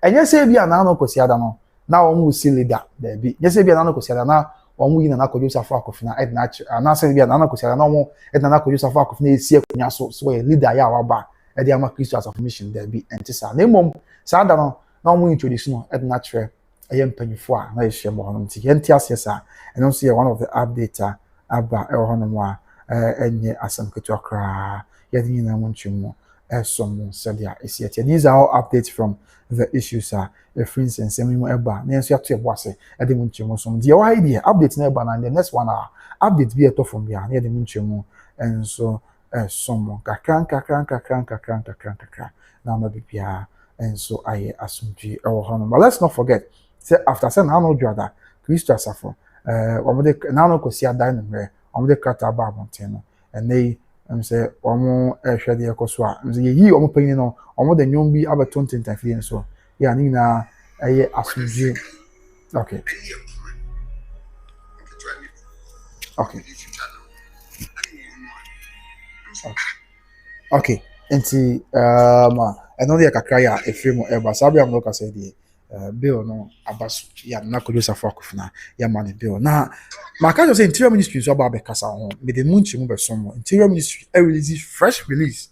enye say bia na no kwesi ada no na o mu si leader there be nye say bia na no kwesi ada na o mu yi na Kwadwo Safo Akofena edna na say bia na no kwesi ada na o mu edna Kwadwo Safo Akofena esi akunya so ye leader ya waba e dey ama Kwadwo Safo mission there be entisa na mom sa da no na mo introduce no edna kire mpanyifo a na yɛhyɛ mo honom nti yɛnte ase sa ɛno nso yɛ one of the update aba ɛwɔ honom a ɛnyɛ asɛm ketewa koraa yɛde nyinaa mu nkyɛmu ɛsom mo sɛdeɛ ɛsi ɛte these are all updates from the issues free nsɛnsɛm mu ɛba na nso ato ɛbo ase ɛde mu nkyɛmu som deɛ wɔ ha deɛ update na ɛba na the next one update bi ɛtɔ fam bia na yɛde mu nkyɛmu ɛnso ɛsom mo kakra na ma bibia ɛnso ayɛ asomdwe ɛwɔ honom but let's not forget say after say na no dwada Kwadwo Safo wɔde na no kɔsi adan no mmerɛ wɔde krata ba abɔnten no ɛnɛ say wɔn ɛhwɛ deɛ ɛkɔ so a yɛyi wɔn panyin no wɔn de nnwom bi abɛto ntentafie nso yɛ ne nyinaa ɛyɛ asomdwe okay nti ɛno deɛ kakra yɛ efiri mu ɛba saa bia mo ka sɛ deɛ Bäil no abaso ya na Kwadwo Safo Akofena ya man Bäil na maka just say interior ministry so about bekasa ho me de munchi mu besom interior ministry release fresh release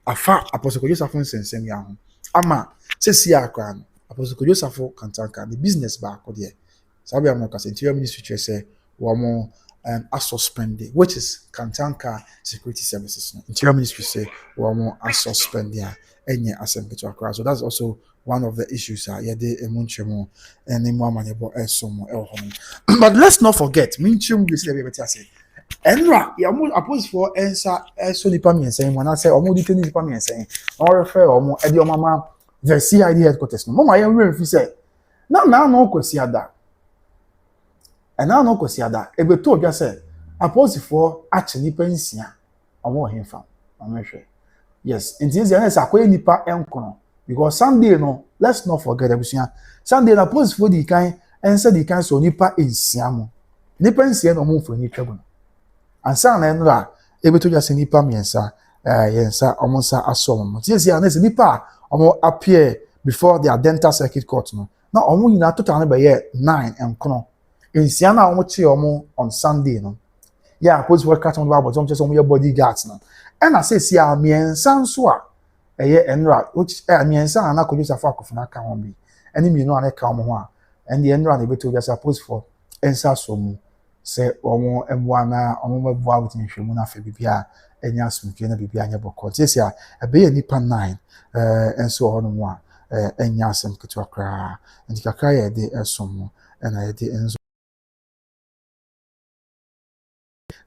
afa apostle Kwadwo Safo nsensem ya ho ama sesi akwa no apostle Kwadwo Safo kantanka the business ba akode sabi am ka say interior ministry che say wo mo suspend which is kantanka security services interior ministry say wo mo suspend ya enye assembly to akwa so that's also one of the issues yede emunchemu eni mu amanebo esomo elhom but let's not forget minchemu we say better say enra ya mu apostle for ensa eso nipa miensen mo na say omo di teni nipa miensen or refer omo edi omama the CID headquarters no mama yan we fi say na no kwasi ada no kwasi ada ebeto odwa say apostle for ache nipa nsia omo hemfa omo hwe yes intizi na say akoye nipa enkono because Sunday no let's not forget abusia Sunday na post for the kind and said the kind so nipa ensiamo nipa ensia no mo for ni twabo and san na enra ebeto just nipa miensa yensa omonsa aso mo tie sia na se nipa omo appear before the dental circuit court no na omo nyina total na be ye 9 enkono ensia na omo che omo on Sunday no yeah post for cat on the bible so omo ye bodyguards no and I say sia miensa nso a eye enra which miensa na Kwadwo Safo Akofena ka ho bi eni mienu an ka ho a and the enra na beto just suppose for ensa so mu say omo emwa na omo mabua with nhwemu na fa bibia enya asumdwe na bibia anya bokọ tiesia ebe ye nipa 9 enso ho no mu a enya asem keto akra ndikakra ye de esom na ye de enzo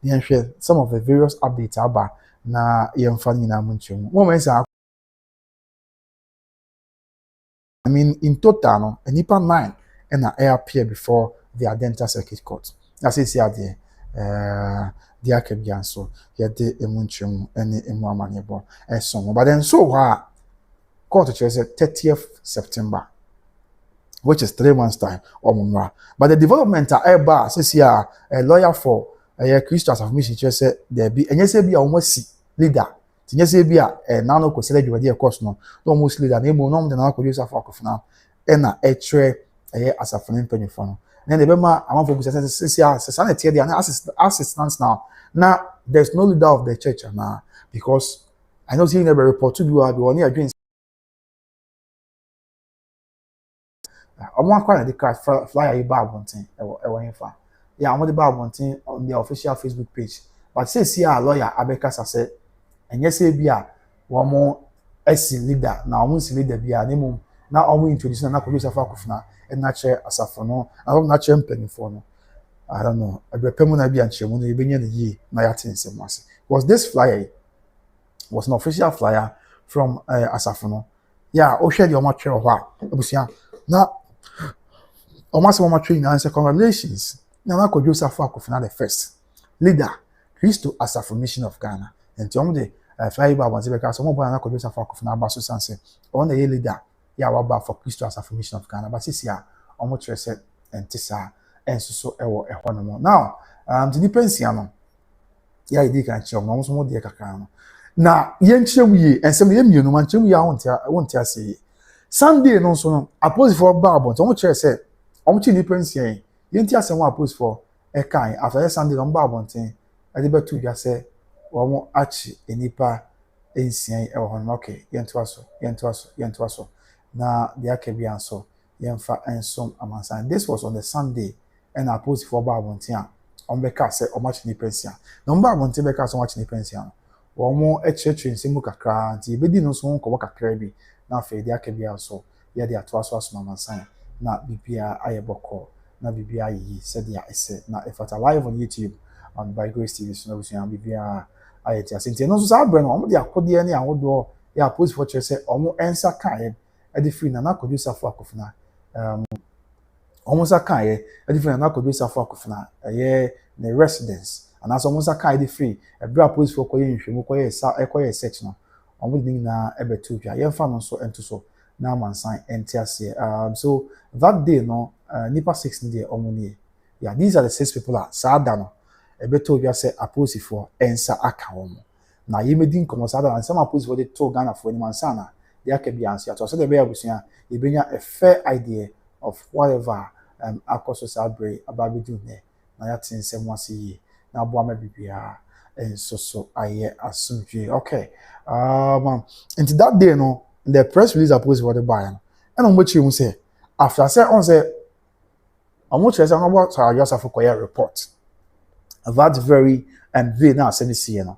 the some of the various updates aba na yemfa nyina mu nchemu mo mensa I mean, in total, no, a nipa 9 and I appear before the dental circuit court. That's it, here, the Akabian, so here the emunchum and the emuamanebo and so on. But then, so court says 30th September, which is 3 months' time or more. But the development are bar says here a lawyer for a Christian of Mission just said there be and yes, be almost see leader. Tinye se bia na no kwesele dwade course no almost leader na emo no de na Kwadwo Safo Akofena na etre asafo mpanyefo no na de be ma amafo bu se na tie dia na assistants now there's no leader of the church now because I know seeing the report to do one Adjourns omo akwa na de card flyer ba abonten ewo hemfa yeah omo de ba abonten on their official Facebook page but say lawyer Abeka say and yes, be a woman as leader now, once leader be a name now only introducing na Kwadwo Safo Akofena and natural asafono. I don't natural penny for no. I don't know. I be permanent be and chemu no be the ye na yatin se was. Was this flyer was an official flyer from asafono. Yeah, o share the omatwe ho a. Ebusia na omase omatwe na say congratulations. Na Kwadwo Safo Akofena the first leader Christo Asafo Mission of Ghana. And to the fly Bible and because some boy na Kwadwo Safo Akofena baso sanse on the leader ya waba for Christo as affirmation of Ghana but sisi a omo trese entisa enso so ewo ehwo no mo now the depends no ya idi kan che omo so mo de kakra no na ye nkyerem yi ensem ye mienu man nkyerem ya wonte ase Sunday no so no apostles for Bible omo trese omo chi depends ye nti ase won apostles for e kan after Sunday no Bible nten e de betu ya se omo achi enipa ensian e ho no okay yentoaso na de akabia so yɛmfa nsom amansan. This was on the Sunday and I post for Babontia on Becca said or much nipensia. Number one Tibeka so much nipensia. Or more a church in Simuka cranty, but didn't so walk a crabby. Now fade the Akabia so. Yeah, they are twas mamansan. Not BPI Ayaboko. Na bibia yi said ya ese na if at live on YouTube by Grace TV so na bibia ayeti asenti no so sa bre no omo de akode ne ahodo ya post for church say omo ensa kan e de free na Kwadwo Safo Akofena omo sa kan e de free na Kwadwo Safo Akofena ye ne residence and as omo sa kan e de free e bra post for koye nhwemu koye search no omo de na ebetu twa ye fa no so ento so na mansan entiase so that day no nipa 6 ni de omuni yeah these are the 6 people are sada no ebeto bia say aposifo ensa aka omo na yemedi nkomo sada na some aposifo de to Ghana for ni mansan na de aka bia ansia to so de be abusia ebenya a fair idea of whatever akoso sabre ababedu ne na ya tin sem wase yi na abo ama bibia so aye asumdwe okay into that day no the press release aposifo de buy no and on which you say after say on say much as I'm about to just have a report. That very day now send this year now.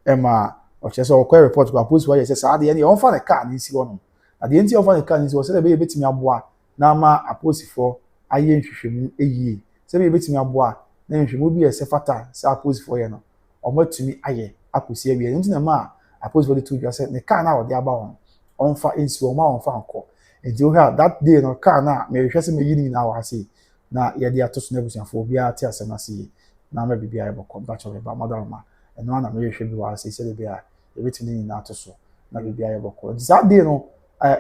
Emma or just a report to post where you say at the end you find a car in see one. At the end you find a car in was said a bit me aboa. Now ma aposi for aye nhwehwemu eyi. Say be bit me aboa. Na nhwehwemu bi ese fata say aposi for you no. Omo tumi aye aposi e bi. Nti na ma aposi for the two just said the car now dey aba on. On fa insi o ma on fa anko. And you have that day no car na me hwese me yini na wa say na yɛde atoso na busuafo bia ate asɛm ase na ma bibia yɛbɔkɔ mpakyɛ ba madama ɛno na me yɛhwɛ bi wa ase sɛ bia yɛbɛtumi na atoso na bibia yɛbɔkɔ that day no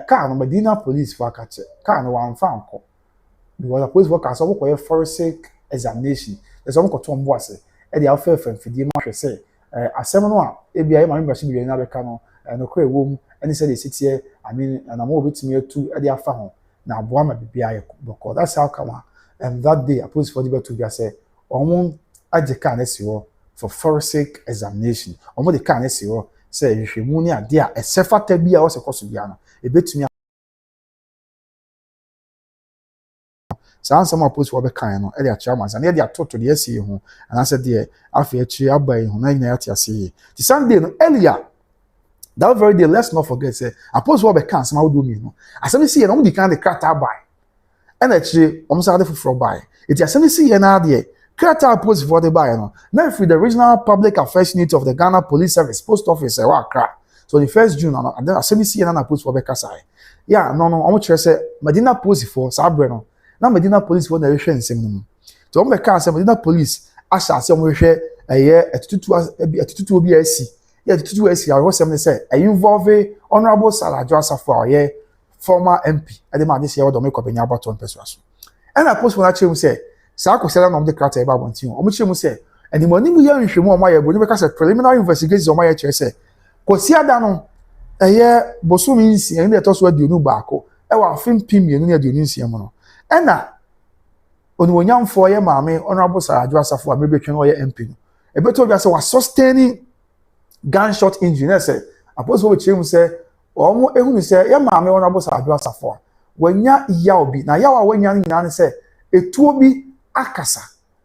car no Medina police for akache car no wan fa anko because the police workers so kɔ forensic examination there's some kɔtɔ mbo ase ɛde afɛ fɛmfidie ma hwɛ sɛ asɛm no a ebia yɛ ma membership bi na bɛka no no kɔ ewom ɛne sɛ de sitie na mo obetumi atu ɛde afa ho na aboa ma bibia yɛbɔkɔ that's how come that day, I put for the better to say, "Omo aje kan esiwo for forensic examination. Omo the kan esiwo say you ni ade a esefata bi a o se koso bia no. Ebetumi some post for be kan no e dey chairman and e dey atoto de esi ho and I said there afi achi abai ho na ina yati ase. The Sunday no earlier that very day let's not forget say I post for be kan some do me no. Asem see no the kan the character buy. And actually, I'm sorry for buy. It's a sensi and idea. Crata post for the buy. Now, if the regional public affairs unit of the Ghana Police Service Post Office, so the 1st June, and then a sensi and post for Bekasai. Yeah, no, I'm sure say Medina Post for Sabreno. Now, Medina Police for the Russian Seminum. So, I'm the Medina Police, I shall say, we share a year at 2 BSC. Yeah, 2 SC, I was say, I involve Honorable Adjourns for a year. Former MP, I demand this year to make up in about 1 person. And I post when I say, Sako Selan of the Carter about 1 team. Omuchimu say, and the money we are in Shimo Maya, because a preliminary investigation on my chair say, Kosia Dano, a year Bosumins, and let us what you know Bako, our film pim you near Dunisiamono. And now, on young 4 year mammy, Honorable Adjourns Safo, maybe can lawyer MP. A better gas was sustaining gunshot injury. I said, I post what Chim say. Omo ehunu se ya maame Honorable Adjourns Safo wanya yaw bi na yaw a wanya nyina ne se etuo bi akasa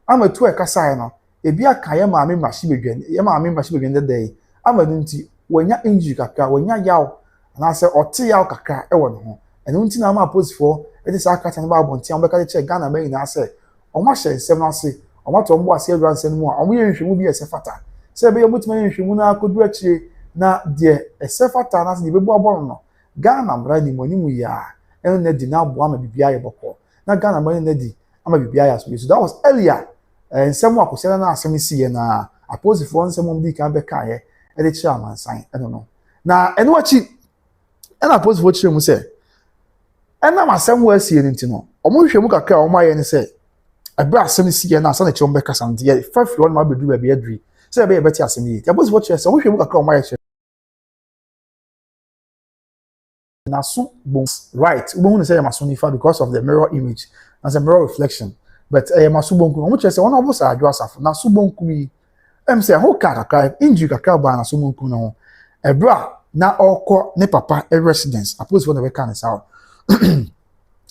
ama etuo ekasa no ebi aka ya maame mashi bedwen dey ama nti wanya injury kakra wanya yaw na se ote yaw kakra e wo ne ho eno nti na ma aposifo e dey sa akata ne ba abonti am beka che Ghana ma nyina se omo hye nsem na se omo to mbo ase adwan nsem mu a omo ye nhwemu bi ese fata se be ye mutuma ye nhwemu na akodu akire na de esefata na se bebu aboro no Ghana mra ni monimu ya eno na di na abo ama bibia ye boko na Ghana mra na di ama bibia ya so that was earlier nsem akosela na asem siye na aposifo nsem mdi kan be kan ye e de chairman sign I don't know na eno achi ena aposifo chire mu se ena masem wa siye nti no omo hwemu kakra omo aye ne se abra asem siye na asa na chombe kasa nti fa fi won ma bedu ba be adri se be beti asem yi aposifo chire se omo hwemu kakra omo aye Nasu bon right we want to say Masonifa because of the mirror image as a mirror reflection but Masu bonku omo che say one of us Adjourns Safo Nasu bonku mi say ho kakra injury kakra ba Nasu bonku no ebra na okọ ne papa a residence suppose for the can is out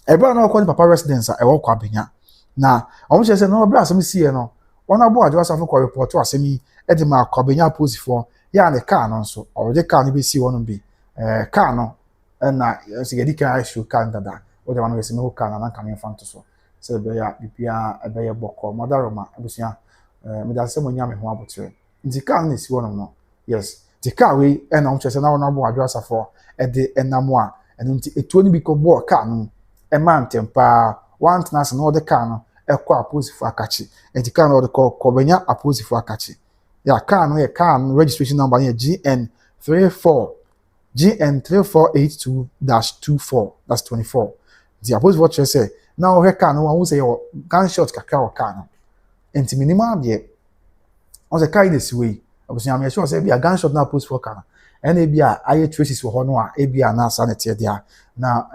ebe na ọkọ ni papa residence a ẹwọ kwa benya na ọmọ kyerɛ sɛ no ɔbɛrɛ asɛm sie no wɔn abo Adjourns Safo kɔ report asɛm yi ɛde ma kwa benya aposifoɔ yɛ ne car no nso ɔde car no bɛsi wɔn bi car no ɛna ɛsɛ yɛdi kan ahyew car no dada wɔde ma no yɛsɛ mehu car no na nkame fa nto so sɛ ɛbɛyɛ bibia ɛbɛyɛ bɔkɔ mɔdaroma abusua mede asɛm ɔnya me ho abotire nti car no esi wɔn no yes the car wei ɛna ɔmo kyerɛ sɛ na wɔn abo Adjourns Safo ɛde ɛnam a ɛno nti etuo no bi kɔ bɔɔ car no ɛma ntɛm paa wantena ase na ɔde car no ɛkɔ aposifoɔ akakye nti car no ɔde kɔ benya aposifoɔ akakye ya car no yɛ car no registration number yɛ GN3482-24 that's 24 the aposifoɔ kyerɛ sɛ na ɔhwɛ car no wɔn sɛ yɛ gunshot kakra wɔ car no nti minimum adeɛ ɔn sɛ car yi na esi wei abusua mi ɛhyɛ ɔsɛ ebi a gunshot na aposifoɔ car no ɛna ebi a ayɛ traces wɔ hɔ no a ebi a na asa na teɛ deɛ na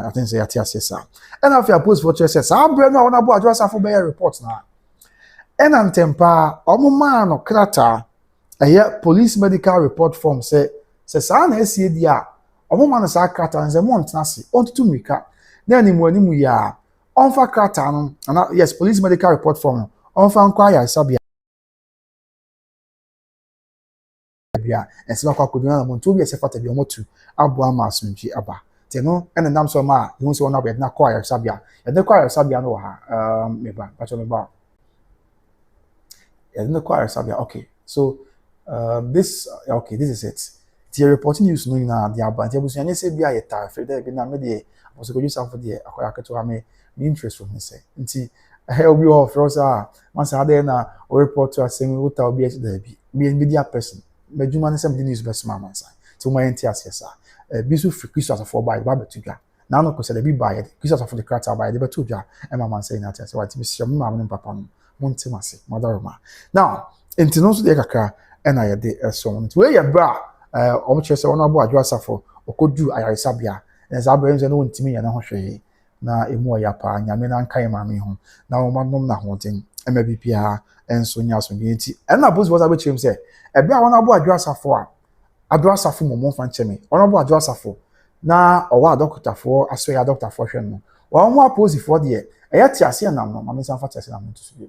I think sɛ yɛate aseɛ saa ɛna afei aposifoɔ kyerɛ sɛ saa abirɛ no a wɔn abo Adjourns Safo bɛyɛ report na ɛna ntɛmpa ɔmo maa no krataa ɛyɛ police medical report form sɛ saa na esie di a ɔmo maa no saa krataa nsɛ mo ntena ase ɔntutu mirika na animu yɛ a ɔnfa krataa no ana yes police medical report form no ɔnfa nkɔ ayaresabea bia ɛsɛ akɔ akɔdu na mo nto bi ɛsɛ fata bi ɔmo tu aboa ma asomdwe aba te no ɛna nam so ma yɛn nso wɔn abɛ na kɔ ayaresabea yɛde kɔ ayaresabea no wɔ ha meba patro meba yɛde no kɔ ayaresabea okay so this is it the reporting news no na the aba nti abusua nye sɛ bi ayɛ ta afɛ dɛ bi na me de also Kwadwo Safo de akɔ aketewa me interest from sɛ nti obi wɔ frosa a man sɛ ade na o report to asɛm wuta obi ɛkyɛ da bi media person medwuma ne sɛ me news bɛsɛ ma mansa nti mo yɛ nti asɛ sa bi so free Kristo asafo ba ba betu dwa na no ko sɛ da bi ba yɛ Kristo asafo de krata ba yɛ de betu dwa e ma mansa ina asɛ wa ti bi sɛ mo ma mo papa no mo nti mase madaroma now nti no so de kakra e na yɛ de ɛso nti we yɛ bra ɔmo kyerɛ sɛ wɔn abo Adjourns Safo okodu ayaresabea na za abɛn sɛ no ntimi yɛ na ho hwɛ na emu ɔya pa nyame na nkan ma me ho na wɔn manom na ho den ɛma bibia ɛnso nya so bi nti ɛna boss boss abɛkyerɛm sɛ ɛbɛ a wɔn abo Adjourns Safo a Adjourns Safo mo fa nkyɛme wɔn abo Adjourns Safo na ɔwɔ adɔkotafoɔ aso yɛ adɔkotafoɔ hwɛ no wɔn mo aposifoɔ deɛ ɛyɛ te ase nam no mame san fa te ase nam to so bi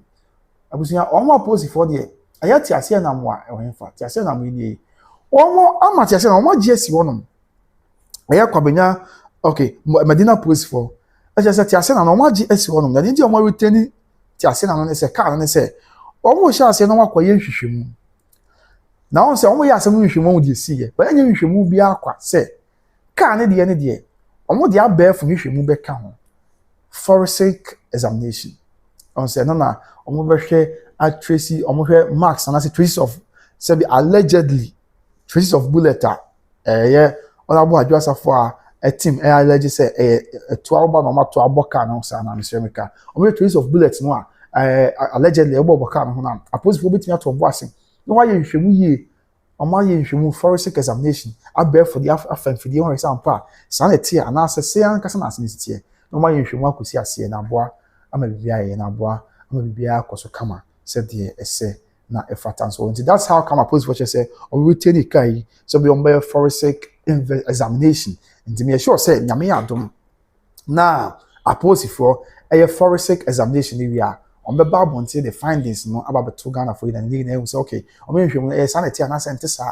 abusua wɔn mo aposifoɔ deɛ ɛyɛ te ase nam a ɛwɔ fa te ase nam yi wɔn mo ama te ase nam wɔn agye asi wɔnom ɛyɛ kwabenya okay Medina aposifoɔ ɛkyɛ sɛ te ase nam wɔn agye asi wɔnom na deɛ wɔn reteni te ase nam no sɛ car no sɛ wɔn mo hyɛ ase na wɔn akɔyɛ nhwehwɛmu na wɔn sɛ wɔn yɛ asɛm nhwehwɛmu wɔn de si yɛ wɔn nyɛ nhwehwɛmu bi akwa sɛ car ne deɛ wɔn de abɛɛfo nhwehwɛmu bɛka ho forensic examination on sɛ no na wɔn bɛhwɛ atracy wɔn hwɛ marks and as traces of sɛbi allegedly traces of bullet a ɛyɛ wɔn abo Adjourns Safo a team allege sɛ ɛto aba na wɔn ato abɔ car no saa na mesrɛ ka wɔn traces of bullet no a allegedly ɛbɔ car no ho na aposifoɔ betumi ato ɔbo ase na wɔayɛ nhwehwɛmu yie wɔn ayɛ nhwehwɛmu forensic examination abɛɛfo de afɛnfidie wɔn example a saa na ɛte a anaasɛ sɛ ankasa na ase ne teɛ na wɔn ayɛ nhwehwɛmu akɔsi aseɛ na aboa ama biribi ayɛ na aboa ama biribi akɔ so kama sɛdeɛ ɛsɛ na ɛfata nso nti that's how kama aposifoɔ kyerɛ sɛ wɔn retain ne car yi sɛ wɔn bɛyɛ forensic examination nti me sure sɛ nyame yɛ adom na aposifoɔ ɛyɛ forensic examination ne wie a on the Bible until the findings no about the Ghana for you and they say okay I mean sanity and sanity say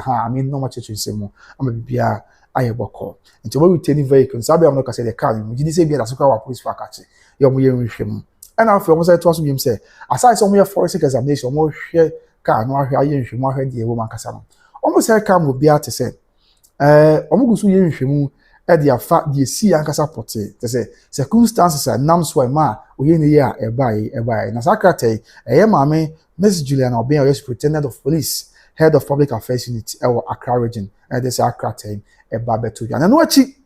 I mean no much to say more I'm a bibia ayeboko nti we retain vehicles sabi am no ka say the car we did say be that so our police for catch you mo yen hwem and now for say to aso bim say aside some your forensic examination mo hwe car no ahwe ayen hwem ahwe de wo man kasa no almost say car mo bia te say omo gusu yen hwem e de afa de si ankasa pote te say circumstances are nam so ma oye ne ya ebai na sakratay eye maame Miss Juliana Obin Superintendent of Police Head of Public Affairs Unit ewo Accra region and this sakratay eba beto ya na no achi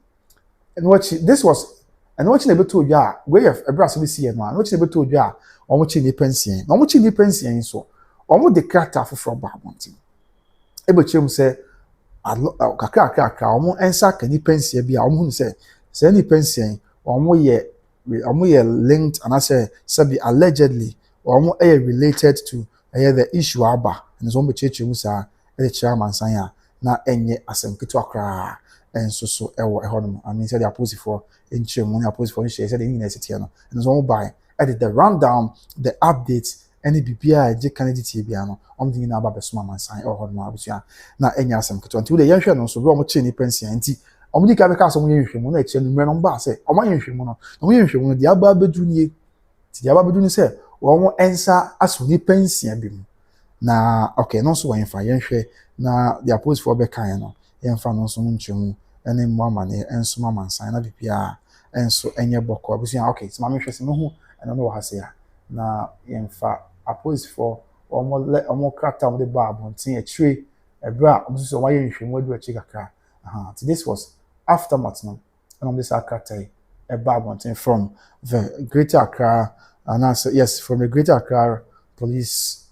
this was and what na beto ya we have ebra so be see no what na beto ya omo chi ni pension na omo chi ni pension so omo de krata foforo ba abonti ebe chem say kakra omo ensa ka ni pension bia omo hu say ni pension omo ye linked and I say allegedly omo related to the issue aba and so be cheche musa the chairman sanya na enye asem ketu akra and so I mean said the opposite for in Chimon opposite for she said in university and so by edit the rundown the updates any BPI J candidate biano the na aba besoma man sign or hodma abusua na enya asem keto until the yehwe no so bro mo che ni pension nti omudi ka be ka so mo yehwemu na eche numero no ba se omo yehwemu no omo yehwemu no dia ba bedu nie ti dia ba bedu ni se wo ensa aso ni pension bi mu na okay no so wan fa yehwe na the opposite for be kan no yemfa no so nchemu ene mo amane enso man sign na bibia enso enye boko abusua okay so ma me hwese no hu eno no ha se ya na yemfa opposite for omo krata mo de ba abontin etire ebra omo so wa yehwemu adu achi kakra so this was aftermath no and this krata ba abontin from the Greater Accra and answer yes from the Greater Accra police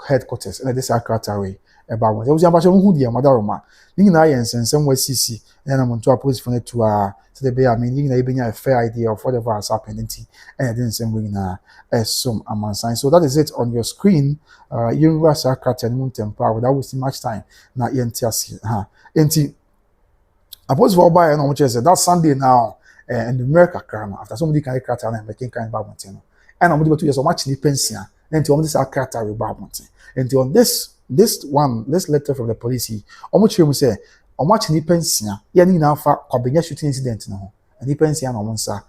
headquarters and this krata way about what was about who the madaroma ning na yensensem wasisi and am to police for to so the be I mean ning na be a fair idea of whatever has happened and then same way na some amount sign so that is it on your screen you rush krata and temper without wasting much time na yentiasi enti suppose for buy no much say that Sunday now and the America crana after somebody can krata na making kind badminton and am to so much ni pension then to this krata we badminton and on this letter from the police omo mu say omo ni pension ya ni na fa kwabenya shooting incident no and ni pension no monsa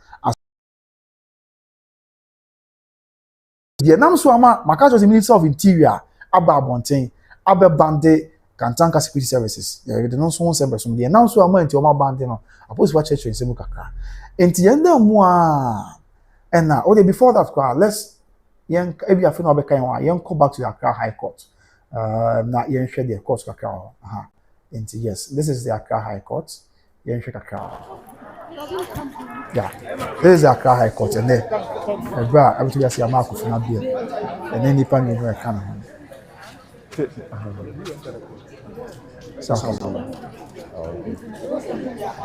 the nam so ama maka just the Minister of Interior aba abonten aba bande Kantanka Security Services the no so sember so the nam so ama enti omo bande no suppose wa church nsemu kakra enti yenda mu a and now before that let's yen ebi afi na obeka yen yen go back to the Accra High Court na yen share the court kakra enti yes this is the Accra High Court yen share kakra yeah this is the Accra High Court and then bra everything you see am Akofena Bäil and then nipa ni no kan ho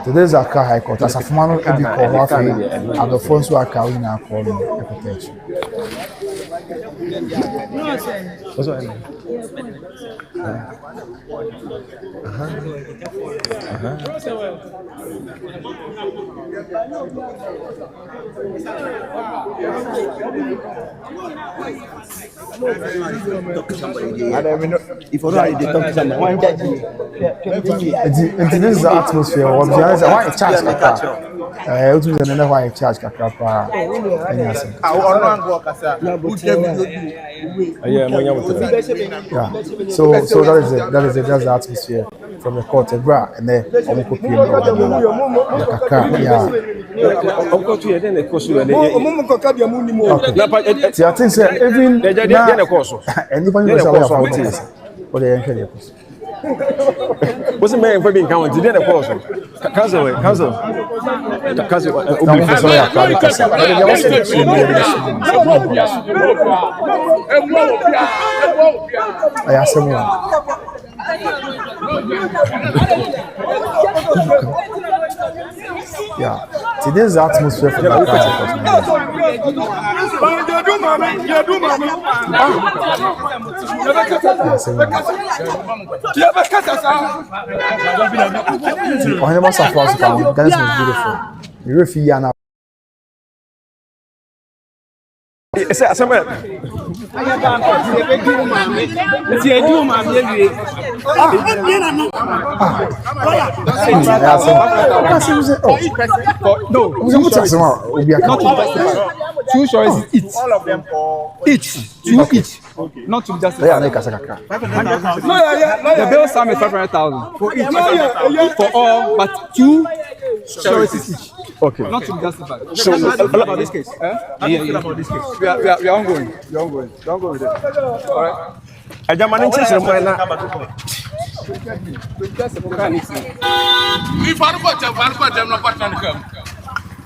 today is Accra High Court as afumano ebi ko wa fe and the phones were carrying na call no protection what's that if you already talk to someone one judge and this is the atmosphere of the answer why charge kakra what is the why charge kakra pa yeah so that is the atmosphere from the court and then omo copy the kakra yeah I think say even anybody was aware of this or the entry what's the man for being counted did the course council yeah today's atmosphere for the Two choices each. All of them for each. Two each. Okay. Not to just. Yeah, no, the bill sum is 500,000 for each. For all, but two choices each. Okay. Not to justify. So about this case. About this case. We are ongoing. We are ongoing. We are ongoing with it. All right. I just managed to say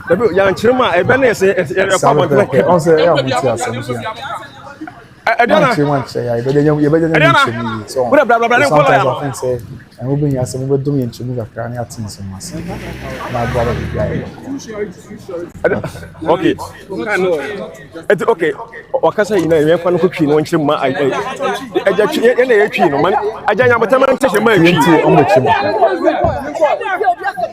Dabi yan chirma e ben say e pa mo te on say e am ti asem so Adjourns chirma che ya e be dem ye be dem chimi so bla bla bla ne ko ya I think say and we been asem we do yin chimi kakra ne atin so mas na brother bi ya Okay. Okay. Wakasa ina yɛn fa no ko twi no nkyem ma agya twi yɛn na yɛ twi no man agya nya bata man tɛhye ma twi ɔmo kyem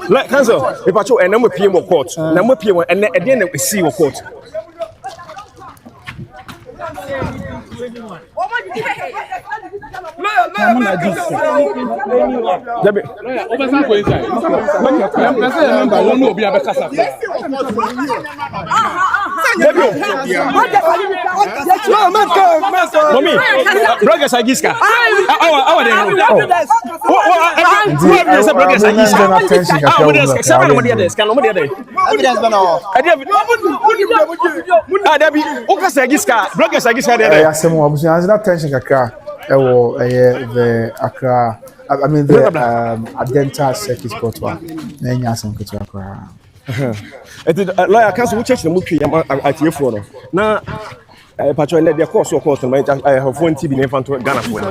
like cancel if I show and I'm pay mo court na mo pay and then na see wo court I'm not just. the Accra, I mean the Adjourns circuit court one. Nenya some court Accra. Lawyer counsel which the movie at your phone. Now patrol let the course of course I have one TV name to Ghana for.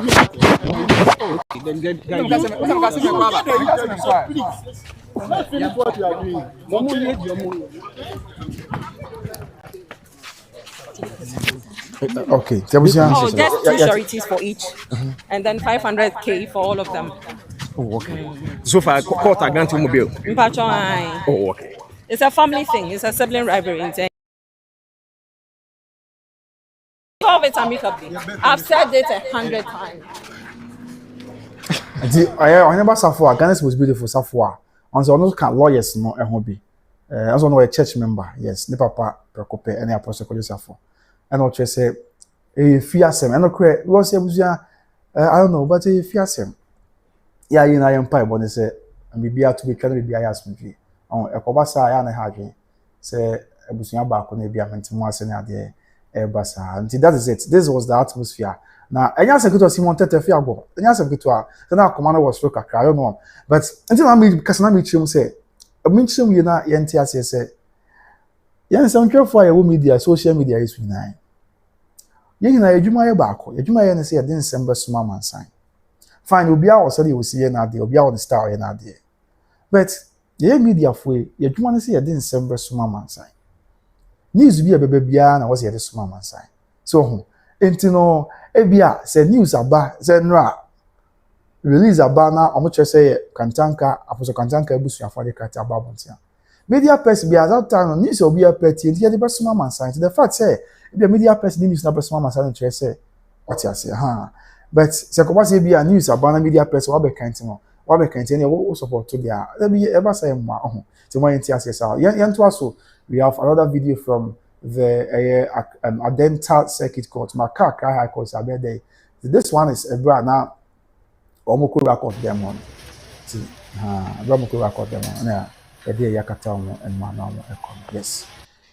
Okay, just 2 sureties for each, and then 500K for all of them. Oh, okay. So far, court are granting mobile. Oh, okay. It's a family thing. It's a sibling rivalry. Solve it amicably. I've said it 100 times. I remember Safo. Ghana was beautiful Safo. And so no can lawyers no a hobby. Also no a church member. Yes, ne papa preoccupé any apostle Kwadwo Safo. And what you say, fearsome. I know correct. We say I don't know, but fearsome. Yeah, you know I am pie. But they say maybe I to be can be biased with you. On a kobasa ya na hagi. Say ebusunya ba ko na bia mentimo ase na de basa. And that is it. This was the atmosphere. Now, enya sekito Simon Tete fiabo. Enya sekito a na commander was stroke akra. I don't know. But until I me because na me chim say mention you na yenti ase say yan some for your media, social media is with nine. Yen na adwuma ye baako. Adwuma ye ne say den December suma mansan. Fine, obi a osari we see na de, obi a on star ye na de. But ye media for ye adwuma ne say den December suma mansan. News bi bebe bia na was ye de suma mansan. So enti no ebia say news aba say nra release aba na omo che say kantanka afoso kantanka ebusu afade kata aba bontia. Media person be as that time news will be a petty and the person man sign. The fact say the media person news na person man sign to say what you say but se ko say be a news about media person what be kind no what be kind any what support to there be ever say ma so when you say so so we have another video from the Adjourns circuit court Makaka high court abede. This one is a bra now omo ko record them on omo ko record them on yeah. Yakata and Manamo. Yes.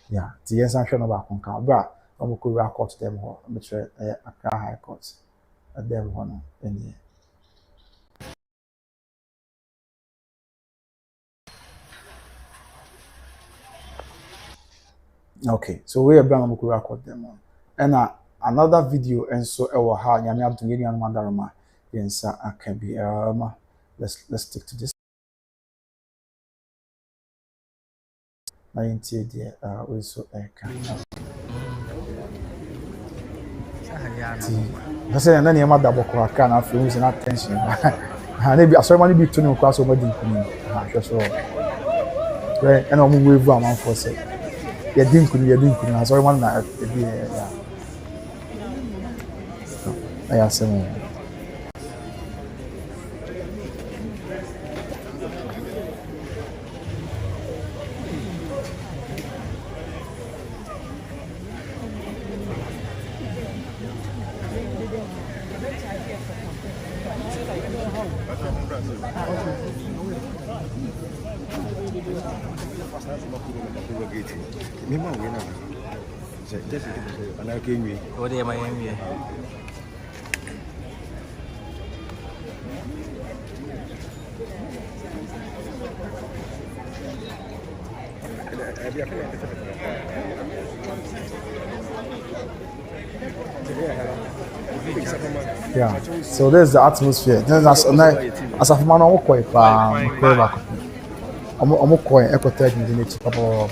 Yeah. The yes, I'm sure about Conca. Bra, I'm going to record them all. I'm sure a high court at them one in the okay, so we are going to record them on. And another video, and so our hard Yamia to Union Mandarama. Yes, I can be. Let's stick to this. 90 there we so I say na na double ko aka na afi use na attention ha na bi asori mani bi to no kwa so madi nkuni ha hwe so we na omu wevu am for say ya din nkuni asori mani na bi ya ya semo yeah, so there's the atmosphere. Then as a man, Omo coin equated in the papa.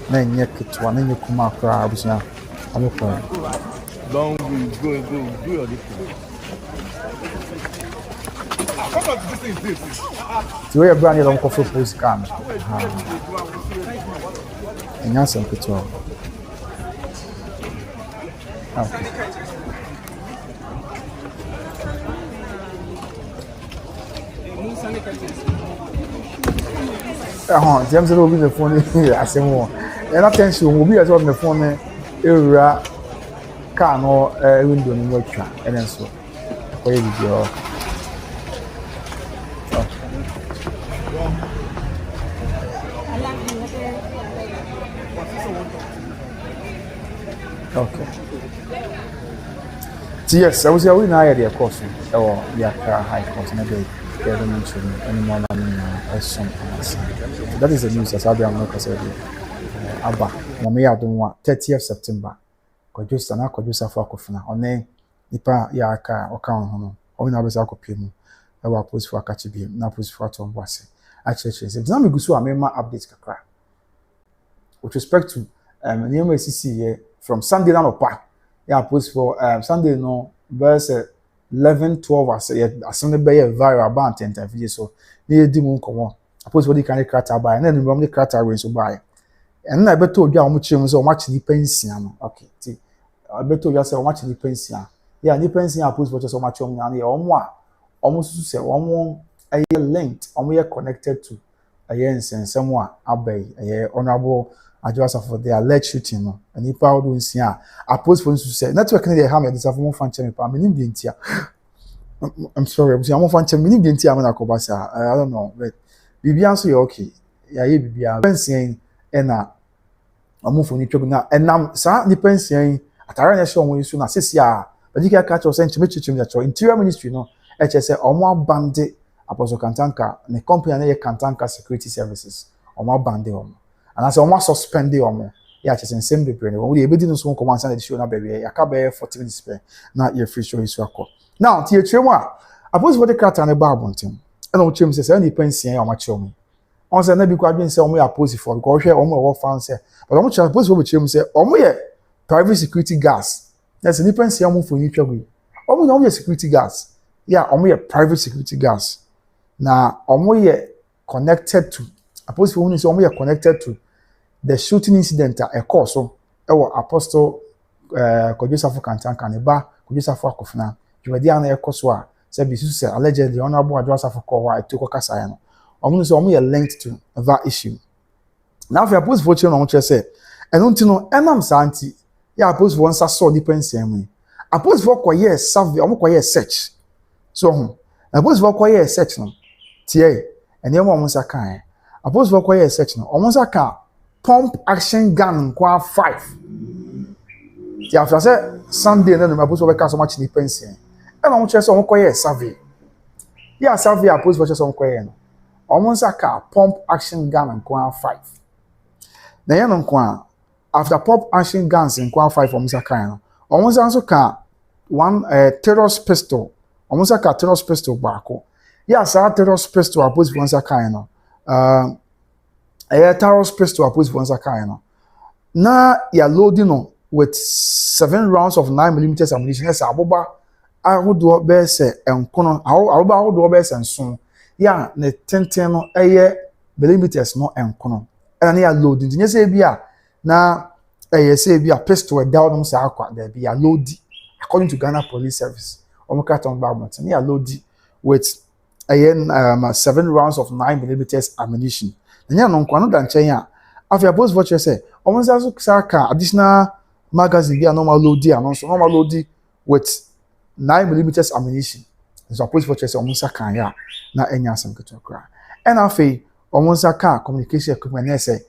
Na nye kitwa na nye kuma kra abusua. Omo coin. Don't go your this. The way brand you coffee post can. And that's some kitwa. Okay. James will be the phone here. I say more. And attention will be as on the phone. Area can or window in work. And then so. Where you go? Okay. Yes, I was here. We know the course. Or the high court. Maybe. That is the news as I'll be on record. Abba, Mamma Donwa, 30th September. Kwadwo Safo Akofena. One nipa ya aka oka hono. O na besa akopiem. E wa post for akachi bi na post for atom wase. Acheche se. Na me gusu amema update kakra. With respect to name CC from Sunday na opa. Ya post for Sunday no verse 11-12 as the be viral about 10 video so they di mu nkomo suppose what can character buy and then we the character we so buy and na beto odwa omo chire so match ni pensia no okay ti beto odwa say match ni pensia yeah ni pensia suppose what so match omo na omo a omo susu say omo aye linked omo ye connected to aye nsensem a abai aye honorable Adjourns for the alleged shooting no and if I do nsia suppose for susu say network na dey ham this for fan chemi pa me nim dey ntia I'm sorry I'm fan chemi nim dey ntia na kobasa I don't know but Bibian so okay ya ye bibia pension na omufo ni twego na enam sa ni pension atare na show won su na sesi a badika catch us enchimechim ya interior ministry no say omo abande apostle kantanka ne company na ye kantanka security services omo abande omo and as omo suspend omo ya chese nsem bebre ne we ebedi no so nko mansa na show na bebe ya ka be 40 minutes pe na ye free show isu akọ now tie twemu a apostle for the character na ba abonten and o chem say ni pension o ma cheomi on say na bi kwa dwen say omo ya post for because hwe omo wo fan say but omo chem post for chem say omo ye private security guards that's ni pension omo for ni twego omo na omo ye security guards yeah omo ye private security guards na omo ye connected to apostle for say omo ye connected to the shooting incident a course so apostle Kwadwo Safo kantanka ne ba Kwadwo Safo Akofena jumadi ana ekoso a say bisu say allegedly honorable Adjourns for call why to kokasa ya no omo say omo ye linked to that issue now for apostle for no che say eno ntino enam santi ya apostle for nsa so nipa nsem apostle for koye survey omo koye search so apostle for koye search no tie ene omo nsa kan apostle for koye search no omo nsa kan pump action gun kwa 5 ti after say Sunday na no apostle for ka so much ni pension e na omo che say omo koye survey ya survey apostle for che say omo koye no omo nsa ka pump action gun kwa 5 na ye no kwa after pump action guns kwa 5 omo nsa kan no omo nsa so ka one terrorist pistol omo nsa ka terrorist pistol baako ya sa terrorist pistol apostle for nsa kan no terrorist pistol apostle for nsa kan no na ya loading no with 7 rounds of 9mm ammunition esa aboba ahodo be se enkono aboba ahodo be se nson ya ne tenten no millimeters no enkono na ya loading nye se bia na se bia pistol down no sa akwa there bia loading according to Ghana Police Service omokaton babot na ya loading with 7 rounds of 9mm ammunition nya no nkwa no da nchen a afia post voucher say omonza so saka additional magazine bia normal load anonso normal load with 9mm ammunition so post voucher say omonza kan ya na enya asem keto kra and afei omonza ka communication equipment na say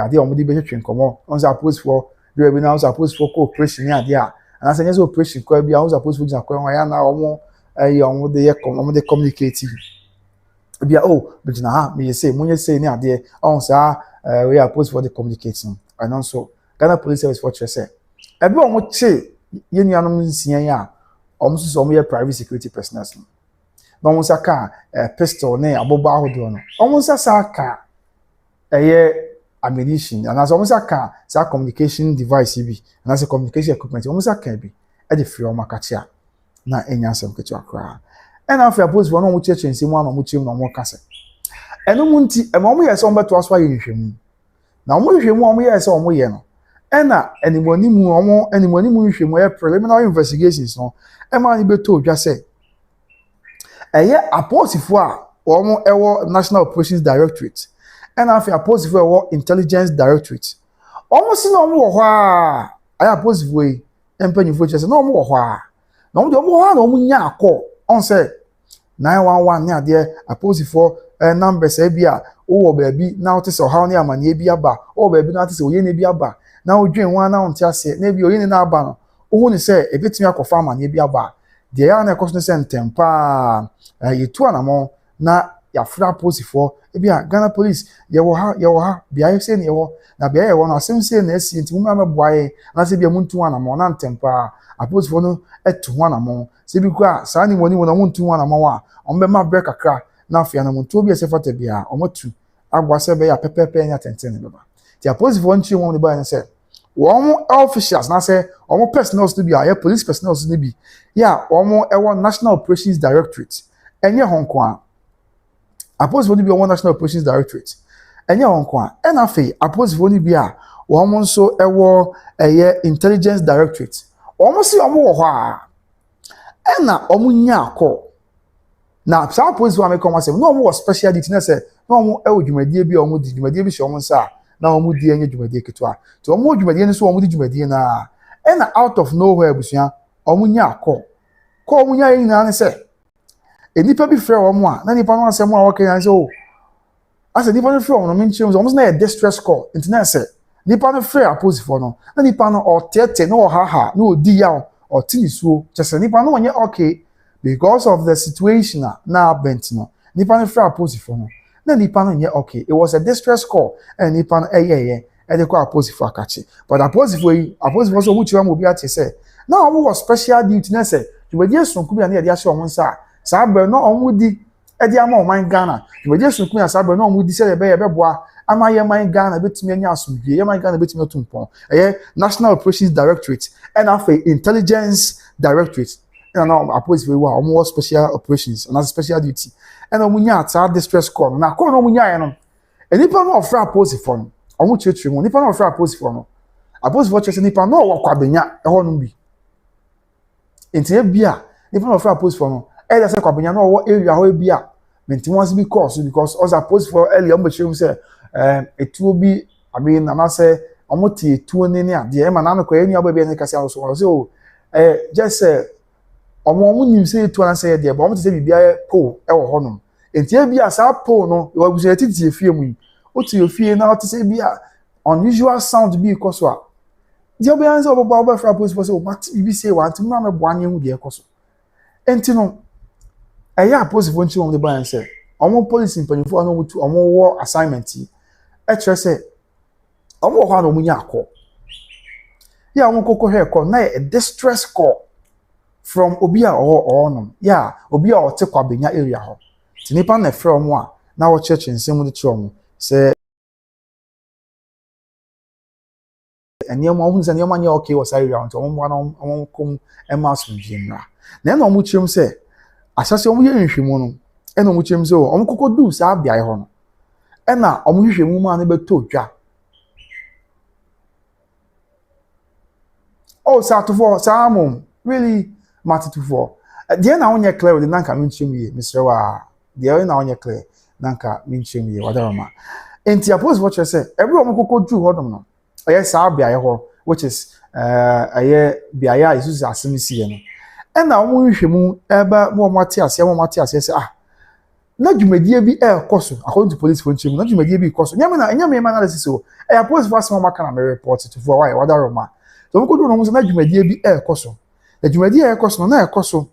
ade omodi be hwetwe nkomo onza post for the webinar onza post for cooperation ya ade a and say yes operation kwa bia onza post for gina kwa ya na omo omode ye omode communicative bia bigina ha me say munye say ni ade on sa we are post for the communicating and also Ghana Police Service for say ebe omo che ye nuanom nsia ya omo so omo ye private security personnel na ɔmo nsa ka pistol ne aboba ahodoɔ no ɔmo nsa sa ka ammunition and as ɔmo nsa ka sa communication device bi and as communication equipment ɔmo nsa ka bi de free ɔmo akakyia na enya asɛm ketewa koraa ɛna afei apolisifoɔ no ɔmo kyerɛkyerɛ nsɛm a na ɔmo kyerɛ mu na ɔmo kasa ɛno mu nti ɛma ɔmo yɛ sɛ ɔmo bɛtoa so ayɛ nhwehwɛmu na ɔmo nhwehwɛmu a ɔmo yɛ sɛ ɔmo yɛ no ɛna animonimu nhwehwɛmu ɛyɛ preliminary investigations no ɛma ne bɛtɔ odwa sɛ ɛyɛ apolisifoɔ a ɔmo ɛwɔ national operations directorate ɛna afei apolisifoɔ ɛwɔ intelligence directorate ɔmo si na ɔmo wɔ hɔ a ɛyɛ apolisifoɔ yi mpanyinfoɔ kyerɛ sɛ na ɔmo wɔ hɔ a na ɔmo wɔ hɔ a na ɔmo nya akɔ ɔn sɛ 911 ne adeɛ apolisifoɔ numbers bi a wowɔ baabi na wote sɛ ɔhaw ne amanneɛ bi aba wowɔ baabi na wote sɛ oyɛ ne bi aba na wodwen ho na wonte aseɛ na bi oyɛ ne na aba no wohu ne sɛ ebetumi akɔfa amanneɛ bi aba deɛ yɛ na ɛkɔ so ne sɛ ntɛm paa yɛtu anamɔ na yɛafra apolisifoɔ ebi a Ghana police yɛwɔ ha beaeɛ sɛ ne yɛwɔ na beaeɛ yɛwɔ no asɛm sɛ na asi nti mo mɛboa yɛ anaasɛ bi a muntu anamɔ na ntɛm paa apolisifoɔ no ɛtu ho anamɔ sɛ bi kɔ a saa ne wɔni wɔn a muntu ho anamɔ a ɔmo bɛma brɛ kakra na afei anamontuo bi a ɛsɛ fata bia ɔmo tu agboa sɛ bɛyɛ pɛpɛɛpɛ ne atɛntɛn ne bɛba nti apolisifoɔ nkyerɛ wɔn de baa ne sɛ wɔn officials na sɛ wɔn personnels no bi a yɛ police personnels no bi yɛ a wɔn ɛwɔ national operations directorate ɛnyɛ hɔn ko a apolisifoɔ no bi wɔn national operations directorate ɛnyɛ hɔn ko a ɛna afei apolisifoɔ no bi a wɔn nso ɛwɔ ɛyɛ intelligence directorate wɔn si wɔn wɔ hɔ a ɛna wɔn nya akɔ na saa apolisifoɔ a mɛka wɔn asɛm na wɔn wɔ special duty na sɛ na wɔn ɛwɔ dwumadie bi a wɔn di dwumadie bi hyɛ wɔn nsa a na wɔn di ɛnyɛ dwumadie ketewa nti wɔn wɔ dwumadie no so wɔn di dwumadie na ɛna out of nowhere abusua wɔn nya akɔ kɔ wɔn nya yɛ nyinaa ne sɛ nipa bi frɛ wɔn a na nipa no asɛm a wɔka yɛn sɛ o asɛ nipa no frɛ wɔn no menkyerɛ wɔn sɛ na yɛ distress call nti na sɛ nipa no frɛ apolisifoɔ no na nipa no ɔtɛɛtɛɛ na ɔhaha na ɔdi yaw ɔte ne suo kyɛ sɛ nipa no wɔnyɛ okay because of the situation na bent no nipa no frɛ apolisifoɔ no na nipa no nyɛ okay it was a distress call and nipa no ɛyɛ ɛde kɔ apolisifoɔ akakye but apolisifoɔ so ɔmo kyerɛ mo obi ate sɛ na ɔmo wɔ special duty na sɛ dwumadie sonko bi a na yɛde ahyɛ ɔmo nsa a saa abɛrɛ na ɔmo di ɛde ama ɔman Ghana dwumadie sonko bi a saa abɛrɛ na ɔmo di sɛ ɛbɛboa ama yɛ man Ghana betumi anya asomdwie yɛ man Ghana betumi atu mpɔn ɛyɛ national operations directorate ɛna afei intelligence directorate ɛna na apolisifoɔ yi wɔ a ɔmo wɔ special operations ɛna special duty ɛna ɔmo nya ataa distress call na call na ɔmo nya yɛ no nipa no ɔfrɛ apolisifoɔ no ɔmo kyerɛkyerɛ mu nipa no ɔfrɛ apolisifoɔ no apolisifoɔ kyerɛ sɛ nipa no ɔwɔ kwabenya ɛhɔ nom bi nti ebi a nipa no ɔfrɛ apolisifoɔ no ɛyɛ sɛ kwabenya no ɔwɔ area hɔ ebi a mɛnti wɔn bi kɔɔ so because ɔsɛ apolisifoɔ ɛli ɔmo bɛkyerɛ mu sɛ etuo bi abi nanasɛ ɔmo te etuo ne adeɛ ɛma n'ano kɔ ɛni aba bi ɛni kasi ahosuo ɔsɛ o just ɔmo nim sɛ etuo na sɛ ɛdeɛ bɔ ɔmo te sɛ biribi ayɛ pole ɛwɔ hɔ nom nti ebi a saa pole no ɛwɔ abusua titi efie mu yi o te efie na ɔte sɛ ebi a unusual sound bi kɔ so a deɛ ɔbɛyɛ sɛ ɔbɛfra apolisifoɔ sɛ ɔmo bibi sɛ wɔn ati mu na mɛboa ne ehu deɛ ɛkɔ so nti no ɛyɛ apolisifoɔ nkyɛn wɔn de ba yɛn sɛ ɔmo police mpanyinfoɔ na ɔmo wɔ assignment yi ɛkyerɛ sɛ ɔmo wɔ hɔ a na ɔmo nya akɔ yɛ a ɔmo kɔkɔ hɛ kɔ na yɛ a distress call from obi a ɔwɔ nom yɛ a obi a ɔte kwabenya area hɔ ti nipa na ɛfrɛ ɔmo a na wɔkyerɛkyerɛ nsɛm mu de kyerɛ ɔmo sɛ nneɛma ɔmo sɛ nneɛma nyɛ okay wɔ saa area nti ɔmo na ɔmo kɔm ɛma asomdwie mmra na ɛna ɔmo kyerɛm sɛ ahyɛsɛ ɔmo yɛ nhwehwɛmu no ɛna ɔmo kyerɛm sɛ ɔmo kɔkɔ du saa beaeɛ hɔ no ɛna ɔmo hwehwɛmu mu a ne bɛtɔ dwa saa atofoɔ saa mom really matitufoɔ deɛ na wonyɛ clear wɔ de nanka menkyerɛm yie mesrɛ wɔ a deɛ na wonyɛ clear nanka menkyerɛm yie wadaroma enti apolisifoɔ kyerɛ sɛ ɛberɛ ɔmo kɔkɔ du hɔ nom no ɛyɛ saa beaeɛ hɔ which is ɛyɛ beaeɛ a yesu sɛ asɛm si yɛ no ɛna ɔmo nhwehwɛmu ɛba mo ɔmo ate aseɛ sɛ na dwumadie bi ɛkɔ so according to police for nkyɛn mu na dwumadie bi kɔ so nyame ma analysis o ɛyɛ apolisifoɔ asɛm ɔmo aka na me report to for why wadaroma so ɔmo kɔdu ɔmo sɛ na dwumadie bi ɛkɔ so na dwumadie ɛkɔ so na ɛkɔ so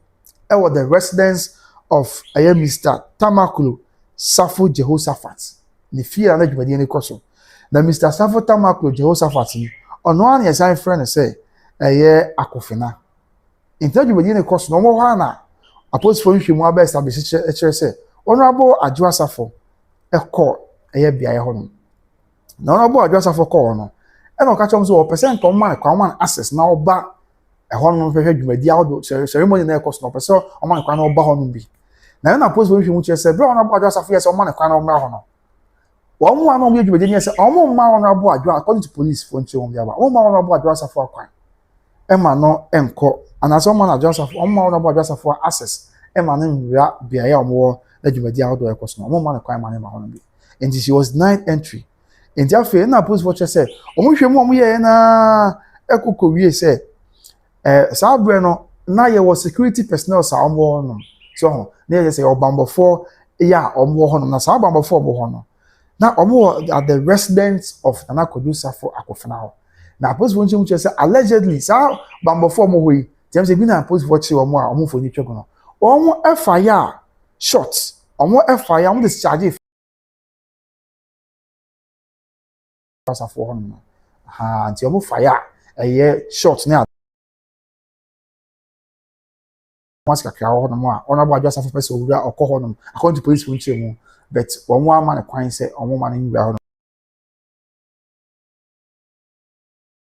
ɛwɔ the residence of Mr. Tamaklo Safo Jehoshaphat ne fie na dwumadie ne kɔ so na Mr. Safo Tamaklo Jehoshaphat ni ɔno a na yɛsan frɛ no sɛ Akofena nti dwumadie ne kɔ so na ɔmo hɔ ana apostle nhwe mu aba establish chere say honorable Adjourns Safo ekọ eye bia ye hono na honorable Adjourns Safo kọ no e na ka chom so percent on man kwa man access na oba e hono hwehwe dwumadi awodo ceremony na ekọ so no percent on man kwa na oba hono bi na na apostle nhwe mu chere say bro honorable Adjourns Safo yes on man kwa na omra hono one man on dwumadi ni say omo man honorable Adjourns according to police for nche won bia ba omo man honorable Adjourns Safo akwan e ma no enko anaso man Adjourns Safo omo man honorable Adjourns Safo access e ma no nwura bia ya omo adwumadi awodo ekọ so no omo man kwa ma hono bi and she was denied entry and therefore na post watcher say omo hwe mu omo ye na ekoko wie say saa bre no na ye was security personnel sa omo no so na ye say obambofo ya omo ho no na saa obambofo omo ho no na omo at the residence of Kwadwo Safo Akofena ho na post watcher say allegedly saa obambofo omo ho yi dem say bi na post watcher omo a omo fo ni twego no omo fire shot omo fire omo discharge Safo ho no ha nti omo fire eye shot na maska kra ho no a honorable Adjourns Safo person owura okọ no according to police for nche mu but omo ama ne kwan say omo ma ne nwura ho no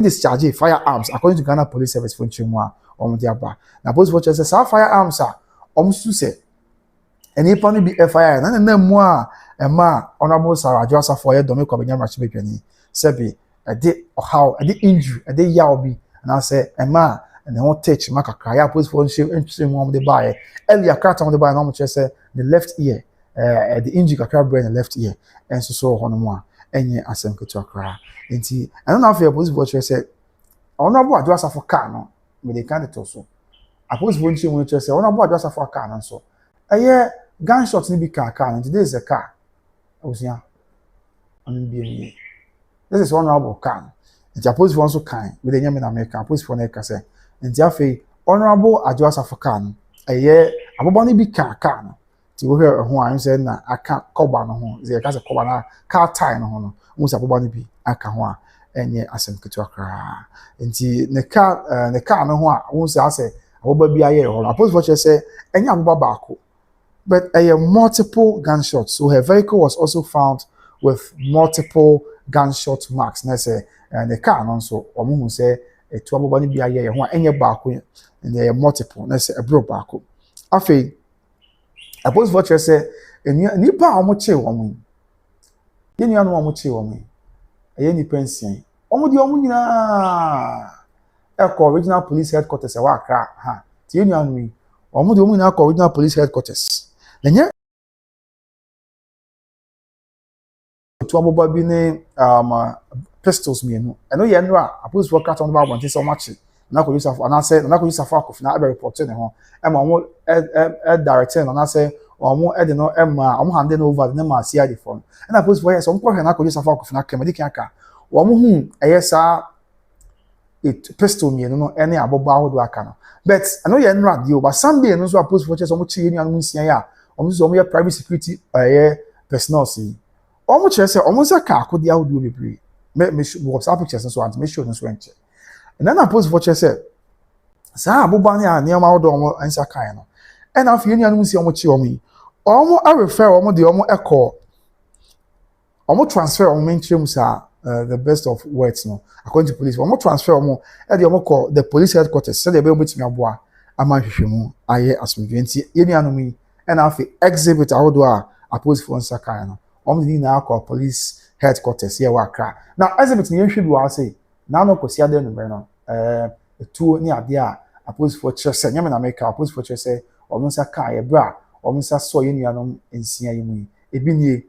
discharge firearms according to Ghana Police Service for nche mu a omo dia ba na police watcher say sa firearms a omo su say enipa no bi fire na mu a ema honorable Adjourns Safo ye domi kwa benyam rachi betwani sebi ade how ade injury ade yaw bi na say ema and won touch makakra ya police for entry mu de buy earlier cat on the buy no mo say the left ear the injury kakra brain the left ear and so hono mu a enye asem keto akra enti and na afia police for say honorable Adjourns Safo car no me dey kan to so a police for entry mu say honorable Adjourns Safo car no so eye gunshot ni bi car no today is a car osia bi this is honorable car the police for also kan we dey nyame na America police for na ka say nti afei honorable Adjourns Safo car no eye abobo ni bi car no ti wo hwe ho an say na aka koba no ho ze ka say koba na car tie no ho no mu say abobo ni bi aka ho a enye asem ketu akra nti ne car no ho a wo say ase abobo bi aye ho police for say enye abobo baako but multiple gunshots so her vehicle was also found with multiple gunshot marks na say the car no so omo hu say etu abobo ni bia ye ho a enye baako and multiple na say ebro baako afei a police watcher say nipa omo che omo ye nua no omo che omo eye nipa nsian omo di omo nyina original police headquarters e wa Accra ha ti ye nua no omo di omo nyina original police headquarters lenye to abobo bi ne pistols mienu eno ye nra a police worker on ba want so much na Kwadwo Safo and say na Kwadwo Safo Akofena e be report ne ho e ma omo director na say omo e de no e ma omo hand over na ma sia the phone and a police voice omo kwa na Kwadwo Safo Akofena kemedi aka omo hu eye it pistol mienu no ene abobo ahodo aka no but eno ye nra di o ba Sunday no so a police voice omo chi enu anu nsia ya omo so omo ye private security personnel si omo chere say omo za ka akodi ahodo bebre me WhatsApp pictures so and make sure no so enche and then I post for say sa abobani a ne ma wodo omo ansa kan no and afi enu anu si omo chi omo yi omo a refer omo de omo echo omo transfer omo enchim sa the best of words no according to police omo transfer omo e de omo call the police headquarters say they be obetimi aboa ama hwehwemu aye asomdwe nti enu anu mi and afi exhibit awodo a post for ansa kan no omo ni na call police headquarters here wa Accra now exhibit ni hwe bi wa say na no kosi ade no no etuo ni ade a police for church say nyame na America police for church say omo sa ka ye bra omo sa so ye nuanom ensia yi mu ebi nie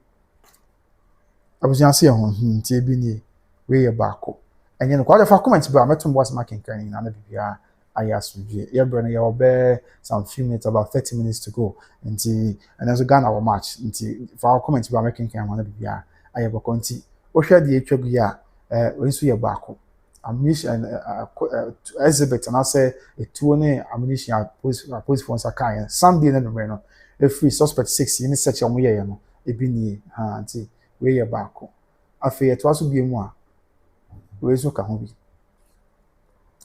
abusia se ho nti ebi nie we ye baako enye no kwa fa comment bra metum boss marking kan na na bibia ayasudie ye bra no ye obe some few minutes about 30 minutes to go nti and also Ghana our match nti fa comment bra marking kan na bibia ayebako nti o hwe de etwagu ya we nso ye baako ammunition exhibit and I say etuo ne ammunition police for Sakai Sunday na no no e free suspect 6 in search omo ye no ebi nie ha nti we ye baako afi eto aso bi mu a we nso ka ho bi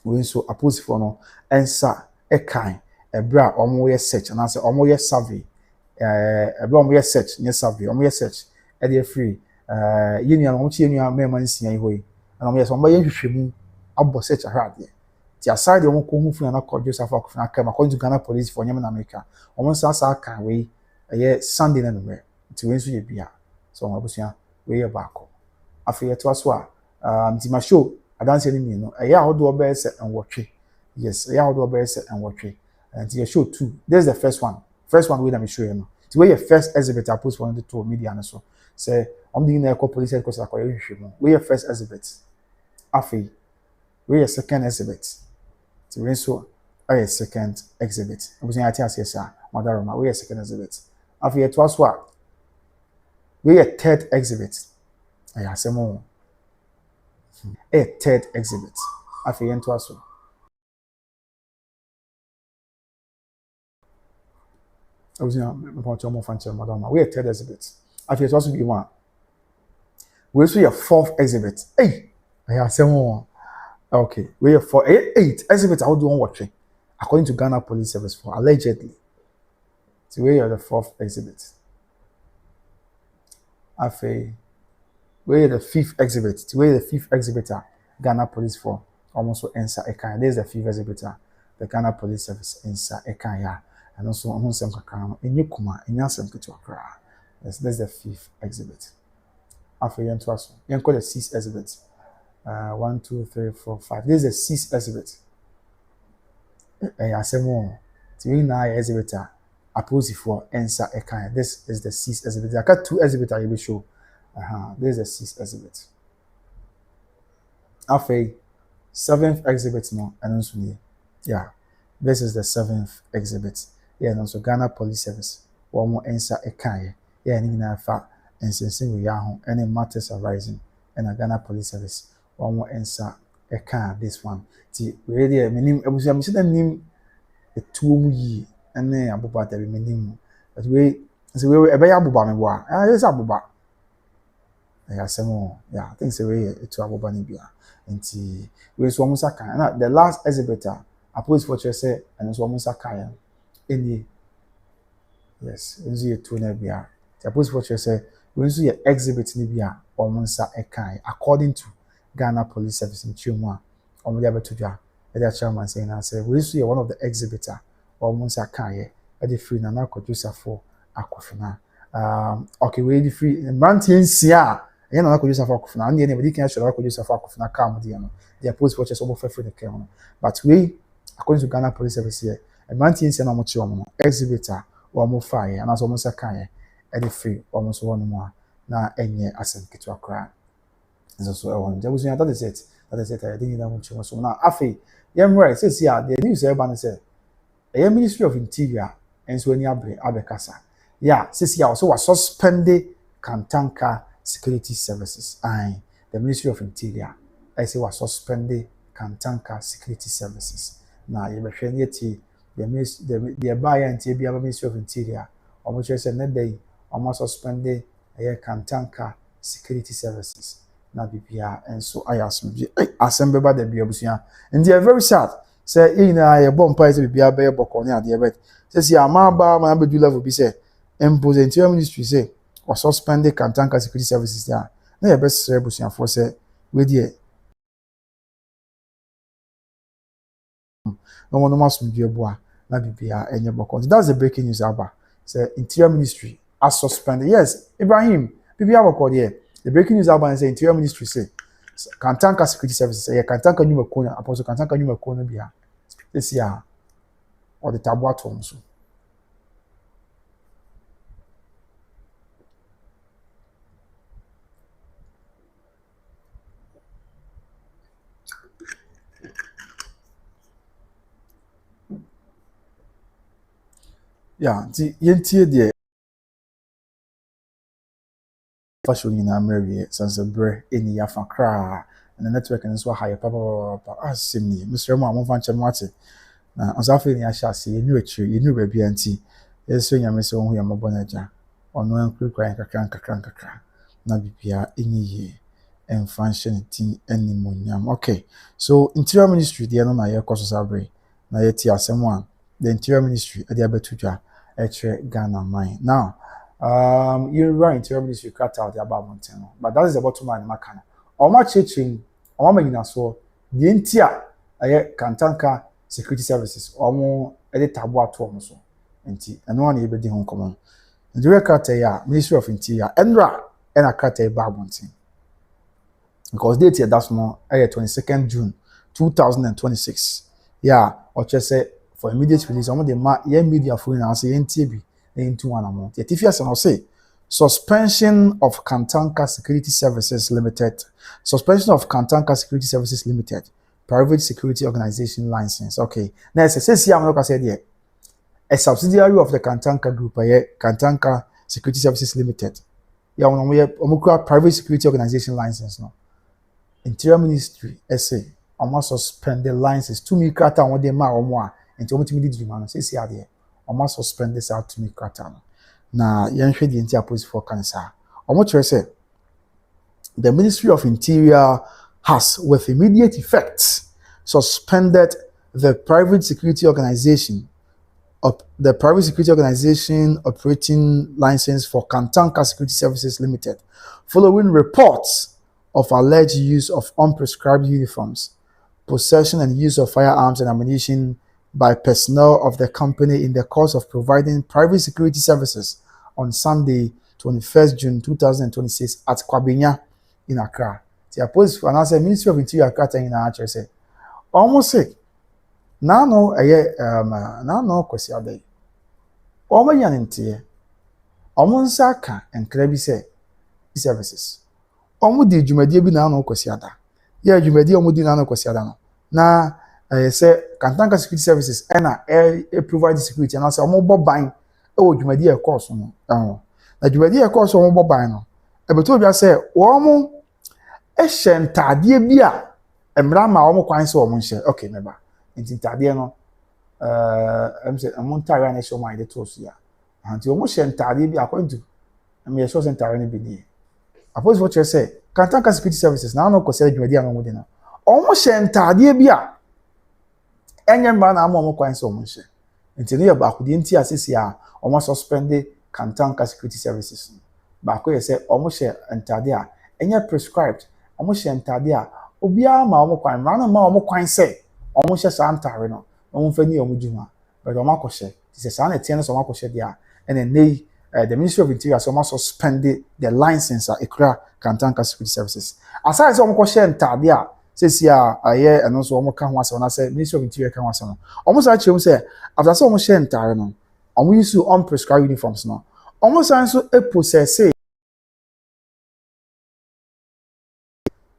we nso a police for no ensa e kan ebra omo ye search and say omo ye survey ebra omo ye search nye survey omo ye search e dey free yenu omo chi yenu mema nsia yi hoyi and omo ye so omo ye hwehwemu abo search ahade ti aside omo ko hufu na Kwadwo Safo Akofena kama according to Ghana police for nyame na America omo sa kan we ye Sunday na no ti we nso ye bia so omo abusua we ye baako afi ye to aso a ti ma show adanse ni mi no ye ahodo obe se enwotwe yes ye ahodo obe se enwotwe and you show two. There's the first one. First one we let me show you. The way your first exhibit I post for the two media and so say I'm doing a police headquarters acquire you. We your first exhibit. Afi. We your second exhibit. So so a second exhibit. I was saying I tell you sir, Madaroma, we your second exhibit. Afi it was what? We your third exhibit. I say more. A third exhibit. Afi it was so. I was madam. We third exhibit. After it also be one. We also your fourth exhibit. Hey, I have seven more. Okay, we have eight exhibits. I will do one watching according to Ghana Police Service for allegedly. So we are the fourth exhibit. After we are the fifth exhibit. So we are the fifth exhibitor. Ghana Police for almost answer a kind. There's the fifth exhibitor. The Ghana Police Service answer a kind. And also on some kakano in Yukuma in Yansem Kitwakra. That's the fifth exhibit. After Yantuaso, Yanko the sixth exhibit. 1, 2, 3, 4, 5. This is the sixth exhibit. I say more. Tina exhibitor. Oppose for answer a kind. This is the sixth exhibit. I got two exhibits I will show. This is the sixth exhibit. After seventh exhibit no, and also yeah. This is the seventh exhibit. Yeah, and also Ghana Police Service. One more answer a kind. Yeah, and in fact, and since we are any matters arising, and a Ghana Police Service. One more answer a kind. This one. See, we really meaning. I was saying the name a 2 year and then about the meaning. But we a bay abuba me wa. Yes, abuba. Yeah, some more. Yeah, I think it's a way to abuba nibia. And see, we saw Musaka. And the last exhibitor. I post what you say, and it's almost a kaya. Any yes, it's a two nebia. I post what you say, we see your exhibit nibia, almost a kaya, according to Ghana Police Service in Chumwa, or we have to jar. The chairman saying, I say, we see one of the exhibitor, almost a kaya, at the free Nana Kwadwo Safo Akofena. Okay, we the free Mountain Sia, and Nana Kwadwo Safo Akofena, and anybody can show Kwadwo Safo Akofena come with you. They post what you almost for the camera. But we according to Ghana Police Service here, a mountain is an exhibitor or more fire, and as almost a kind, and free almost one more. Now, any assent to a cry. Is also a one. That was that is it. That is it. I didn't know what you was so now. Afi, young right says here, the news everybody said, a Ministry of Interior, and so any Abekasa. Yeah, says here also was suspended Kantanka Security Services. Aye, the Ministry of Interior, I say was suspended Kantanka Security Services. Now, you mentioned the buyer and TB Ministry of Interior, or which is a day almost suspended a Kantanka Security Services. Now, BPR, and so I asked me, assemble by the Biabusia. And they are very sad. Say, in a bomb price of BPR Bäil Bokonia, the abet. Says, yeah, my bar, my abbey level be said, impose Interior Ministry say, or suspended Kantanka Security Services there. They are best Rebusian for say, with ye. No one must be a boy, not BPR, and your book. That's the breaking news. Abba say Interior Ministry has suspended. Yes, Ibrahim, BPR record here. The breaking news. Abba and say Interior Ministry say Kantanka Security Services say Kantanka New Makona, Apostle Kantanka New Makona Bia. This year or the Tabwa Tomso. Yeah, the yentie there. Fashion in America, since the bread in the Yafa cra and the network and so high papa as me, Mr. Mamma Van Chamati. Now, as I feel I shall see, you knew it, you knew baby auntie. Yes, when you're Miss Own, you're my bonaja, or no one could crank a crank. Now, BPR in a year and function any money. Okay, so Interior Ministry, the other year courses are brave. Now, yet, someone. the Interior Ministry at the Abetuja Ghana mine. Now, you run Interior Ministry cut out the about mountain, but that is the bottom line. Makana. Or much changing, or my so the Intia Kantanka Security Services, or more edit tabua to almost. And one able to home common. The direct Ministry of Interior, Enra, and a cut a bar mountain. Because date here that's more 22nd June 2026. Yeah, or just say for immediate release, I'm the media for now say NTB into 1 amount. Yet if you say suspension of Kantanka Security Services Limited, suspension of Kantanka Security Services Limited, private security organization license. Okay, now it says here, I'm not say there. A subsidiary of the Kantanka Group, Kantanka Security Services Limited. Yeah, we private security organization license now. Interior Ministry essay almost suspend the licenses to me kata on the ma or more into what me did man say see there almost suspend this out to me kata na yen hwe the interior police for cancer almost say the Ministry of Interior has with immediate effect suspended the private security organization operating license for Kantanka Security Services Limited following reports of alleged use of unprescribed uniforms, possession and use of firearms and ammunition by personnel of the company in the course of providing private security services on Sunday, 21st June 2026 at Kwabenya in Accra. The police for another Ministry of Interior Accra in Accra say, almost say, no question day. Almost yanentie, almost saka and krebi say services. Omudi dwumadie bi na kwasi ada ya dwumadie omudi na kwasi ada no na say Kantanka Security Services na provide security na say omobo ban e dwumadie e course no na dwumadie e course omobo ban no e beto bia say wo mo hye ntade bi a emra ma wo kwan say wo hye okay meba ntade no em say am ntare na show my the toast ya anti wo hye ntade bi according to am ye show ntare na bi ni Suppose what you say, Kantanka Security Services, now no consider Jumedia no Mudina. Almost ntade bia. Enye mba na amo kwan so mo hye. Nti ne ba ko de nti asese a almost suspend Kantanka Security Services. Ba ko ye say almost ntade a enye prescribed, almost ntade a obia ma omo kwan, na ma omo kwan say almost sa ntare no. Omo fani omo djuma. But omo akoshe. Ti say sa na tie no so omo akoshe dia. And then the Ministry of Interior has almost suspended the license at Accra Kantanka Security Services. Aside from question tadia, says here, and also almost can once when I say Ministry of Interior can once on. Almost actually say after so much entire no, and we used to unprescribed uniforms now. Almost also a process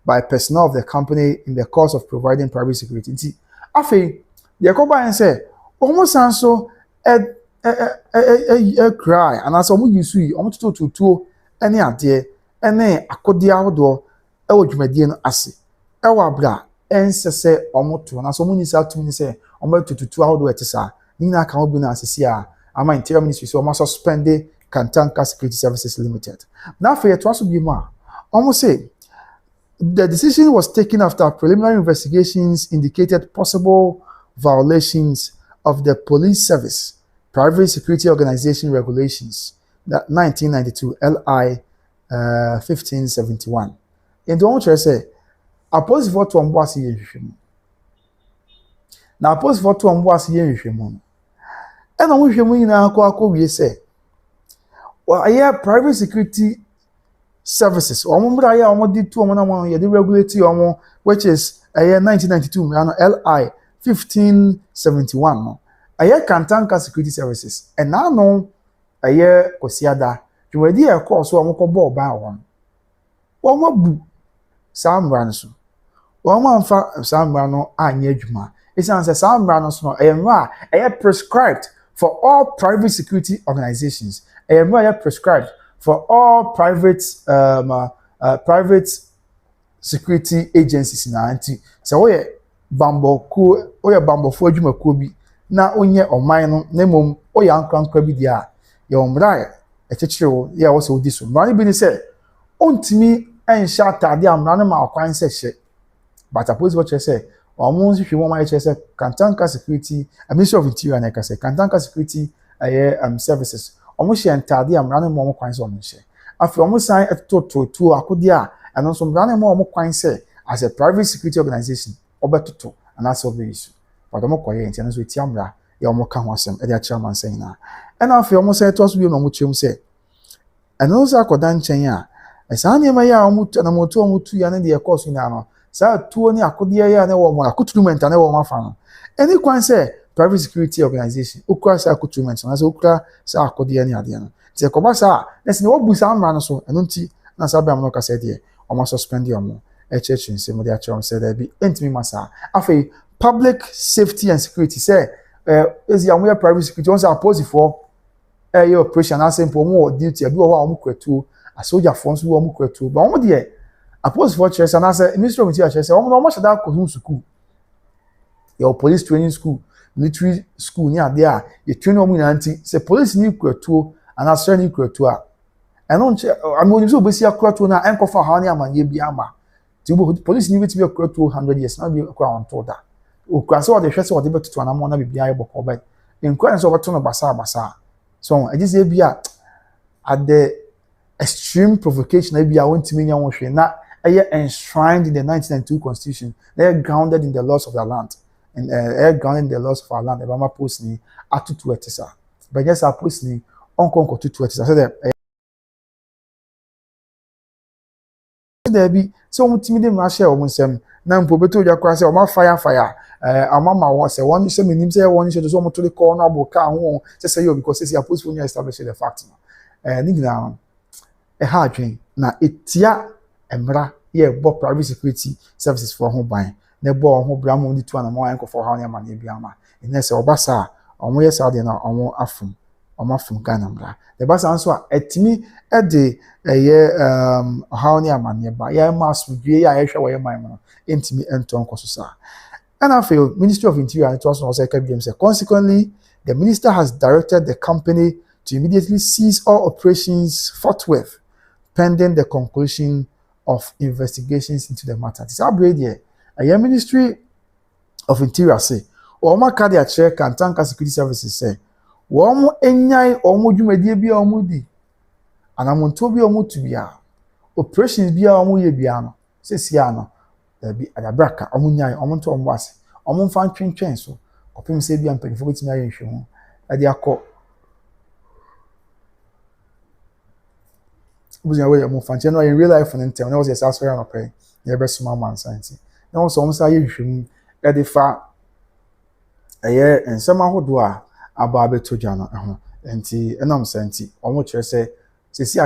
by personnel of the company in the course of providing private security. Afi, the company say almost also a cry and as omo use yi omo to ene ade ene akodi ahodo e wo dwumadie no ase e wa bra ensese omo to na so omo ni sa to ni se omo to ahodo etisa ni na kan obi na asese a ama Interior Ministry so omo suspend Kantanka Security Services Limited. Now for to aso bi mu a omo say the decision was taken after preliminary investigations indicated possible violations of the police service Private Security Organization Regulations, that 1992 LI 1571. In the one say, oppose vote to Mbwasi Yehwemu. Now oppose vote to Mbwasi Yehwemu. And on which you na we say, well, I have private security services. Or did two the regulatory which is 1992 LI 1571. Aye Kantanka Security Services and now no aye Kosiada Jumadi a course so amoko ball ban one. One more bu Sam Branson. One man fa Sam Brano anye juma. It's answer Sam Branos no aye prescribed for all private security organizations. Aye prescribed for all private security agencies na anti. So oye bambo fo adwuma ko bi na onye oman no na mom oya ankrankra bi dia ye omra echechirewo ya wo so diso mani bi ni se ontimi enhya tade amra na ma akwan se hye but suppose what you say almost if you want my say Kantanka security Ministry of Interior na say Kantanka security services almost share entade am ran mo kwan so mo share afi almost sign to akodi a and also ran mo kwan say as a private security organization obetoto and that's obvious issue but mo koye enti na so tiamra ya mo ka ho asem e dia chairman saying na and afi almost say to so bi no mo chem say and also akoda nchen a esa na ma ya omutu na motu omutu ya na de course ni ano sa tuo ni akodi ya na wo mo accoutrement na wo ma fa no any kwan say private security organization ukura sa accoutrement na so ukura sa akodi ya ni ade no te ko ba sa na se wo bu sa amra no so eno nti na sa ba mo ka say de o ma suspend yo mo church say mo de achom say there be entimi masa afei public safety and security say is ya mo private security on say oppose for your operation na say mo duty abi wo wa mo kwatu a soldier force wo mo kwatu ba wo de oppose for church na say ministry of interior say wo no shada ko school your police training school military school ni ade a you train wo na anti say police ni kwatu and as ni kwatu a eno nche amoni so obesi akwatu na enkofa ha ni amanye bi ama ti police ni wit bi kwatu 100 years na bi kwa on to da o kwase o de hwese o de betutu na mo na bi bia yeboko ba enkwa so beto no basa so I just say bia at the extreme provocation bia wontimi nya wo hwe na enshrined in the 1992 constitution they are grounded in the laws of the land and grounded in the laws of our land e ba ma post ni atutu etisa but just a post ni onkonko tutu etisa so that there be so wontimi de ma share wo nsem na mpo beto dwa kwa say o ma fire amama won say one say menim say one say so mo to the corner aboka ho say you because say post when you establish the fact ni gina ha adwen na etia emra ye bo private security services for ho ban na bo ho bra mo ni tu na mo anko for ha na ma na bia ma ene say obasa omo yes ade na omo afum Ghana mra the basa anso a etimi e de ha na ma na ba ya mass due ya hwe wo ye man no entimi enton koso sa. And I feel Ministry of Interior and it was also consequently, the minister has directed the company to immediately cease all operations forthwith, pending the conclusion of investigations into the matter. This is a Ministry of Interior say, "Oma cardiac check and tanker security services say, "Womu enyai omu jumedie bi omu di, anamonto bi omu tubia, operations bi omu ye biano, say siano." Be adabraka omunyai omonto omwase omumfa ntwentwen so kopim se bia mpanifo betimi aye nhwemu ade akọ bunya we omumfa nche no in real life no ntem na was yes asori na pay ye be suma man santi na wo so omsa aye nhwemu ade fa eye ensema hodo a aba beto gya no ho enti enam santi omo kire se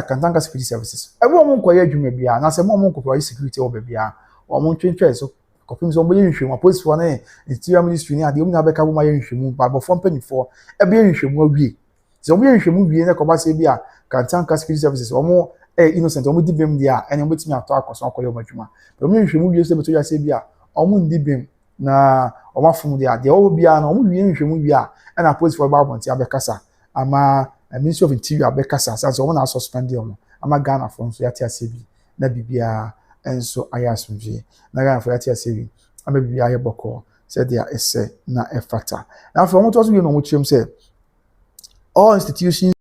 Kantanka security services ebe omo nkoye adwuma bia na se mo nkopo security oba bia omo twentwe so kopim so omoye nhwemu police for na interior ministry ni ade omo na beka bo maye nhwemu ba bo fom penifo ebe ye nhwemu awie so omo ye nhwemu wie na ko ba se bia Kantanka security services omo innocent omo dibem dia ene omo timi ato akoso akoye omo adwuma omo ye nhwemu wie so beto ya se bia omo ndibem na omo afum dia de owo bia na omo wie nhwemu wie a na police for ba bonti abekasa ama Ministry of Interior abekasa so omo na suspend omo ama Ghana for so yati asebi na bibia enso ayasumje na Ghana for yati asebi ama bibia ayeboko said dia ese na efata na for omo to so bi no mo chiem say all institutions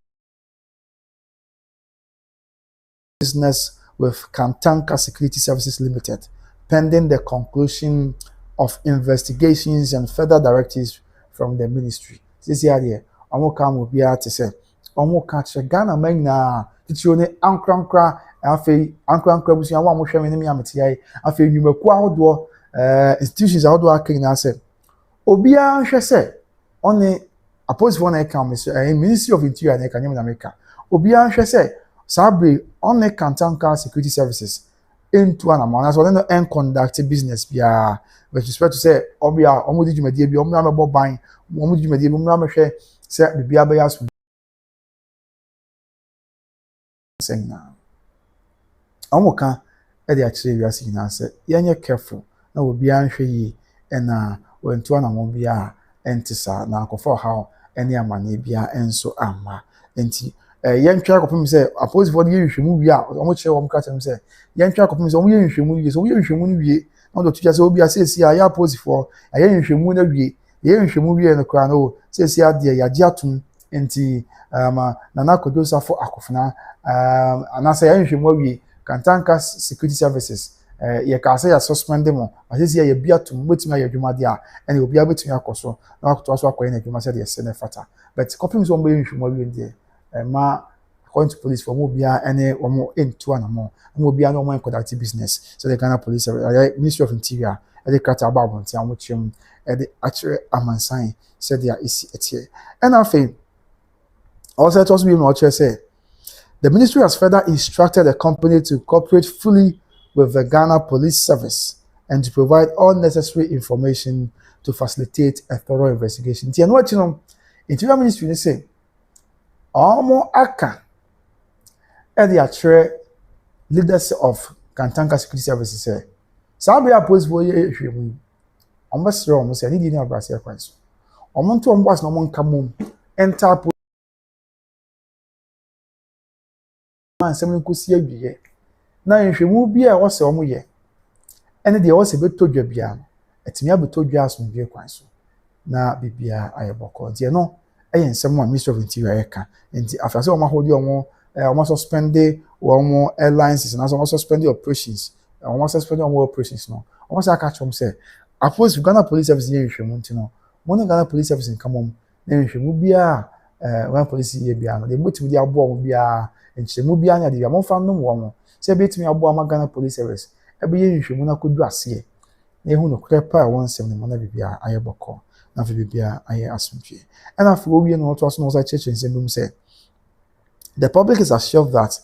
business with Kantanka Security Services Limited pending the conclusion of investigations and further directives from the ministry. This year, omo ka mo bia te say omo ka che Ghana man na titio ne ankrankra afei ankrankra busia wa mo hwe me ne amete yae afei nyumaku ahodo institutions ahodo akin na say obia hwe say one opposite for na ka Ministry of Interior na ka nyem na meka obia hwe say sabre on Kantanka Security Services into an amount as well no en conduct business bia with respect to say obia omodi dwumadie bi omra mebo ban omodi dwumadie bi omra mehwe say bibia be yaso senna omoka e dey akire wiase nyina say yenye careful na obia nhwe yi na wentu anamon bia entisa na akofo ha ene amane bia enso ama enti yentwa kopim say opposite for the nhwemu wi a omo kire wo mka tem say yentwa kopim say omo ye nhwemu wi so wo ye nhwemu ni wi na do tuja se obi asesi a ya pose for aye nhwemu na wie ye nhwemu wie no kra no sesi ade ya gye atum enti Nana Kwadwo Safo Akofena anasa ya nhwemu wie Kantanka Security Services ye ka say ya suspend them asesi ya bi atum betumi ya adwuma de a ene obi abetumi akoso na akoto aso akoye na adwuma se de se ne fata but copying so mbe nhwemu wie de ma according to police for mobia any omo into anamo mobia no more conduct business so the Ghana police Ministry of Interior the crata about on tiam whichum the actual amansan said there is etie and after also it was be no say the ministry has further instructed the company to cooperate fully with the Ghana Police Service and to provide all necessary information to facilitate a thorough investigation. Tie no what you know Interior Ministry say omo aka the actual leaders of Kantanka Security Services say, "Sabi a police boy ehwemu. Omo sere omo say ni di na abrase kwan so. Omo nto omo bas na omo nka mom enter police man sem nkosi awie. Na ehwemu bi a wo se omo ye. Ene de wo se beto dwa bia no. Etimi abeto dwa asomdwe kwan so. Na bibia ayeboko. Die no eye nsem a Ministry of Interior eka. Enti afase omo ahodi omo almost suspended one airlines and also suspended operations. Almost suspended one operations no. Almost I catch them say, I suppose Ghana Police Service here in Shemuntu no. One Ghana Police Service in Kamom. Then Shemu bia one police here bia no. They put me the abo bia and Shemu bia nya the amon fan no one. Say bet me abo ama Ghana Police Service. Every year in Shemu na could do asiye. Ne hu no krepa 170 mana bibia ayeboko. Na fi bibia aye asumtwe. And after we no to aso no say church and say the public is assured that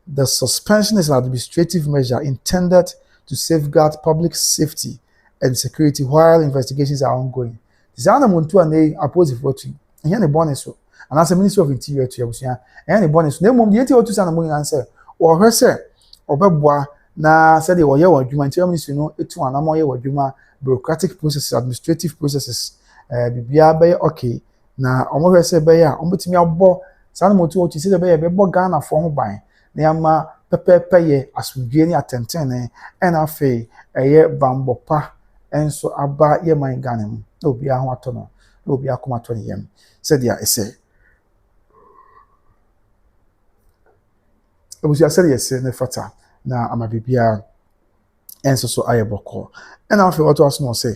the suspension is an administrative measure intended to safeguard public safety and security while investigations are ongoing. Zana muntu ane oppose vote. Here the bonus so. And as a Minister of Interior to Yabusia, and the bonus. No mum the otu sana mo answer. Or her say obeboa na said they were here wadwuma Interior Ministry no etu anamo ye wadwuma bureaucratic processes, administrative processes. Bibia be okay. Na omo her say be ya ombetimi abo San motu o ti se be bo Ghana for ho ban na ama pepepe ye asudwe ni atenten na afi eye bambopa enso aba ye man Ghana mu na obi a ho ato no na obi akoma to ne yam said dia ese obusia said yes ne fata na amabibia enso so ayeboko and afi what was no say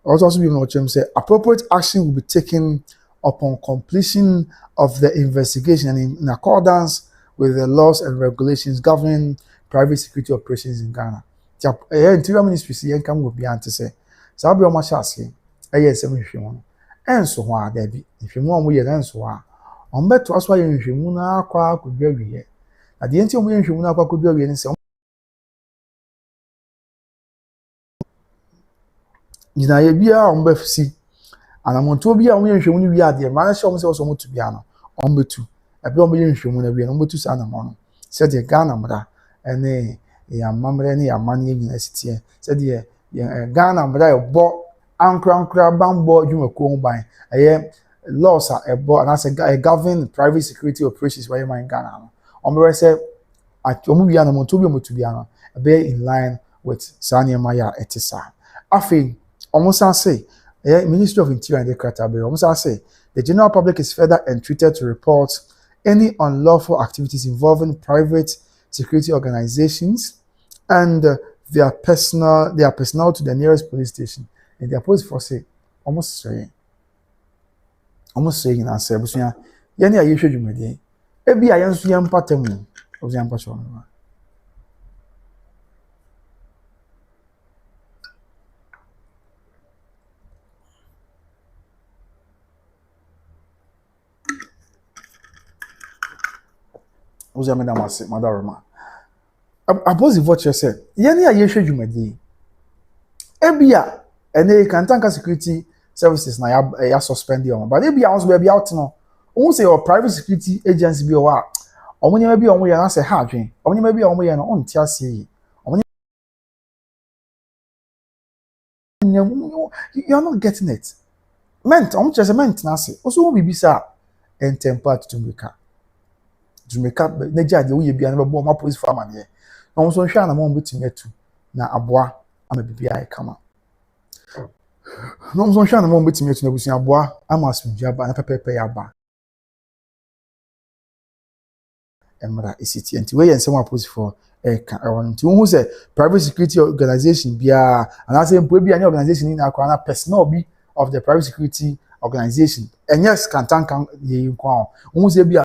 also be no chem say appropriate action will be taken upon completion of the investigation and in accordance with the laws and regulations governing private security operations in Ghana. The Interior Ministry see come will be to say, Sabi o mashasi, yes, and so why there be if you want we and so on bet to us why you muna qua could be here. At the end of you muna could be and say, Jina bia on befsi. And I'm on to be a woman showing you are the man show himself so to be an on betu. A blow million showing a number to Sanamon. Said the Ghana mother and a mamma any a money university. Said the Ghana mother bought uncrown crab bambo you were cool by a laws are a board and as a govern private security operations where you mind Ghana. On the rest, at Omubiana Montubi Mutubiana, a bay in line with Sanya Maya etisa. I think almost I say. Ministry of Interior and the Kratabe almost say the general public is further entreated to report any unlawful activities involving private security organizations and their personnel to the nearest police station. And their police force say almost saying and answer busunya yani aye hwedwumade ebi ayenso yam patamu oziam pacho no oziam da mase madaroma abozi voice say yani aye hwedwumade ebi a ene Kantanka Security Services na ya suspend you but ebi a also be out no who say your private security agency bi o wa omunyema bi omo ye na say ha adwen omunyema bi omo ye no on tiase yi you are not getting it meant omo chese meant na say also wo bibisa entempa to Jamaica na jade wo ye bia na bo ma police farmer ne no so hwa na mo betime atu na aboa ama bibia e kama no so hwa na mo betimi etu na busia aboa ama asumdua aba na pepepe ya aba emra isiti enti we yen sem approach for ka won nti wo say private security organization bia and I say mpo bia any organization ni na akwa na personal bi of the private security organization and yes kan ye nkwa wo say bia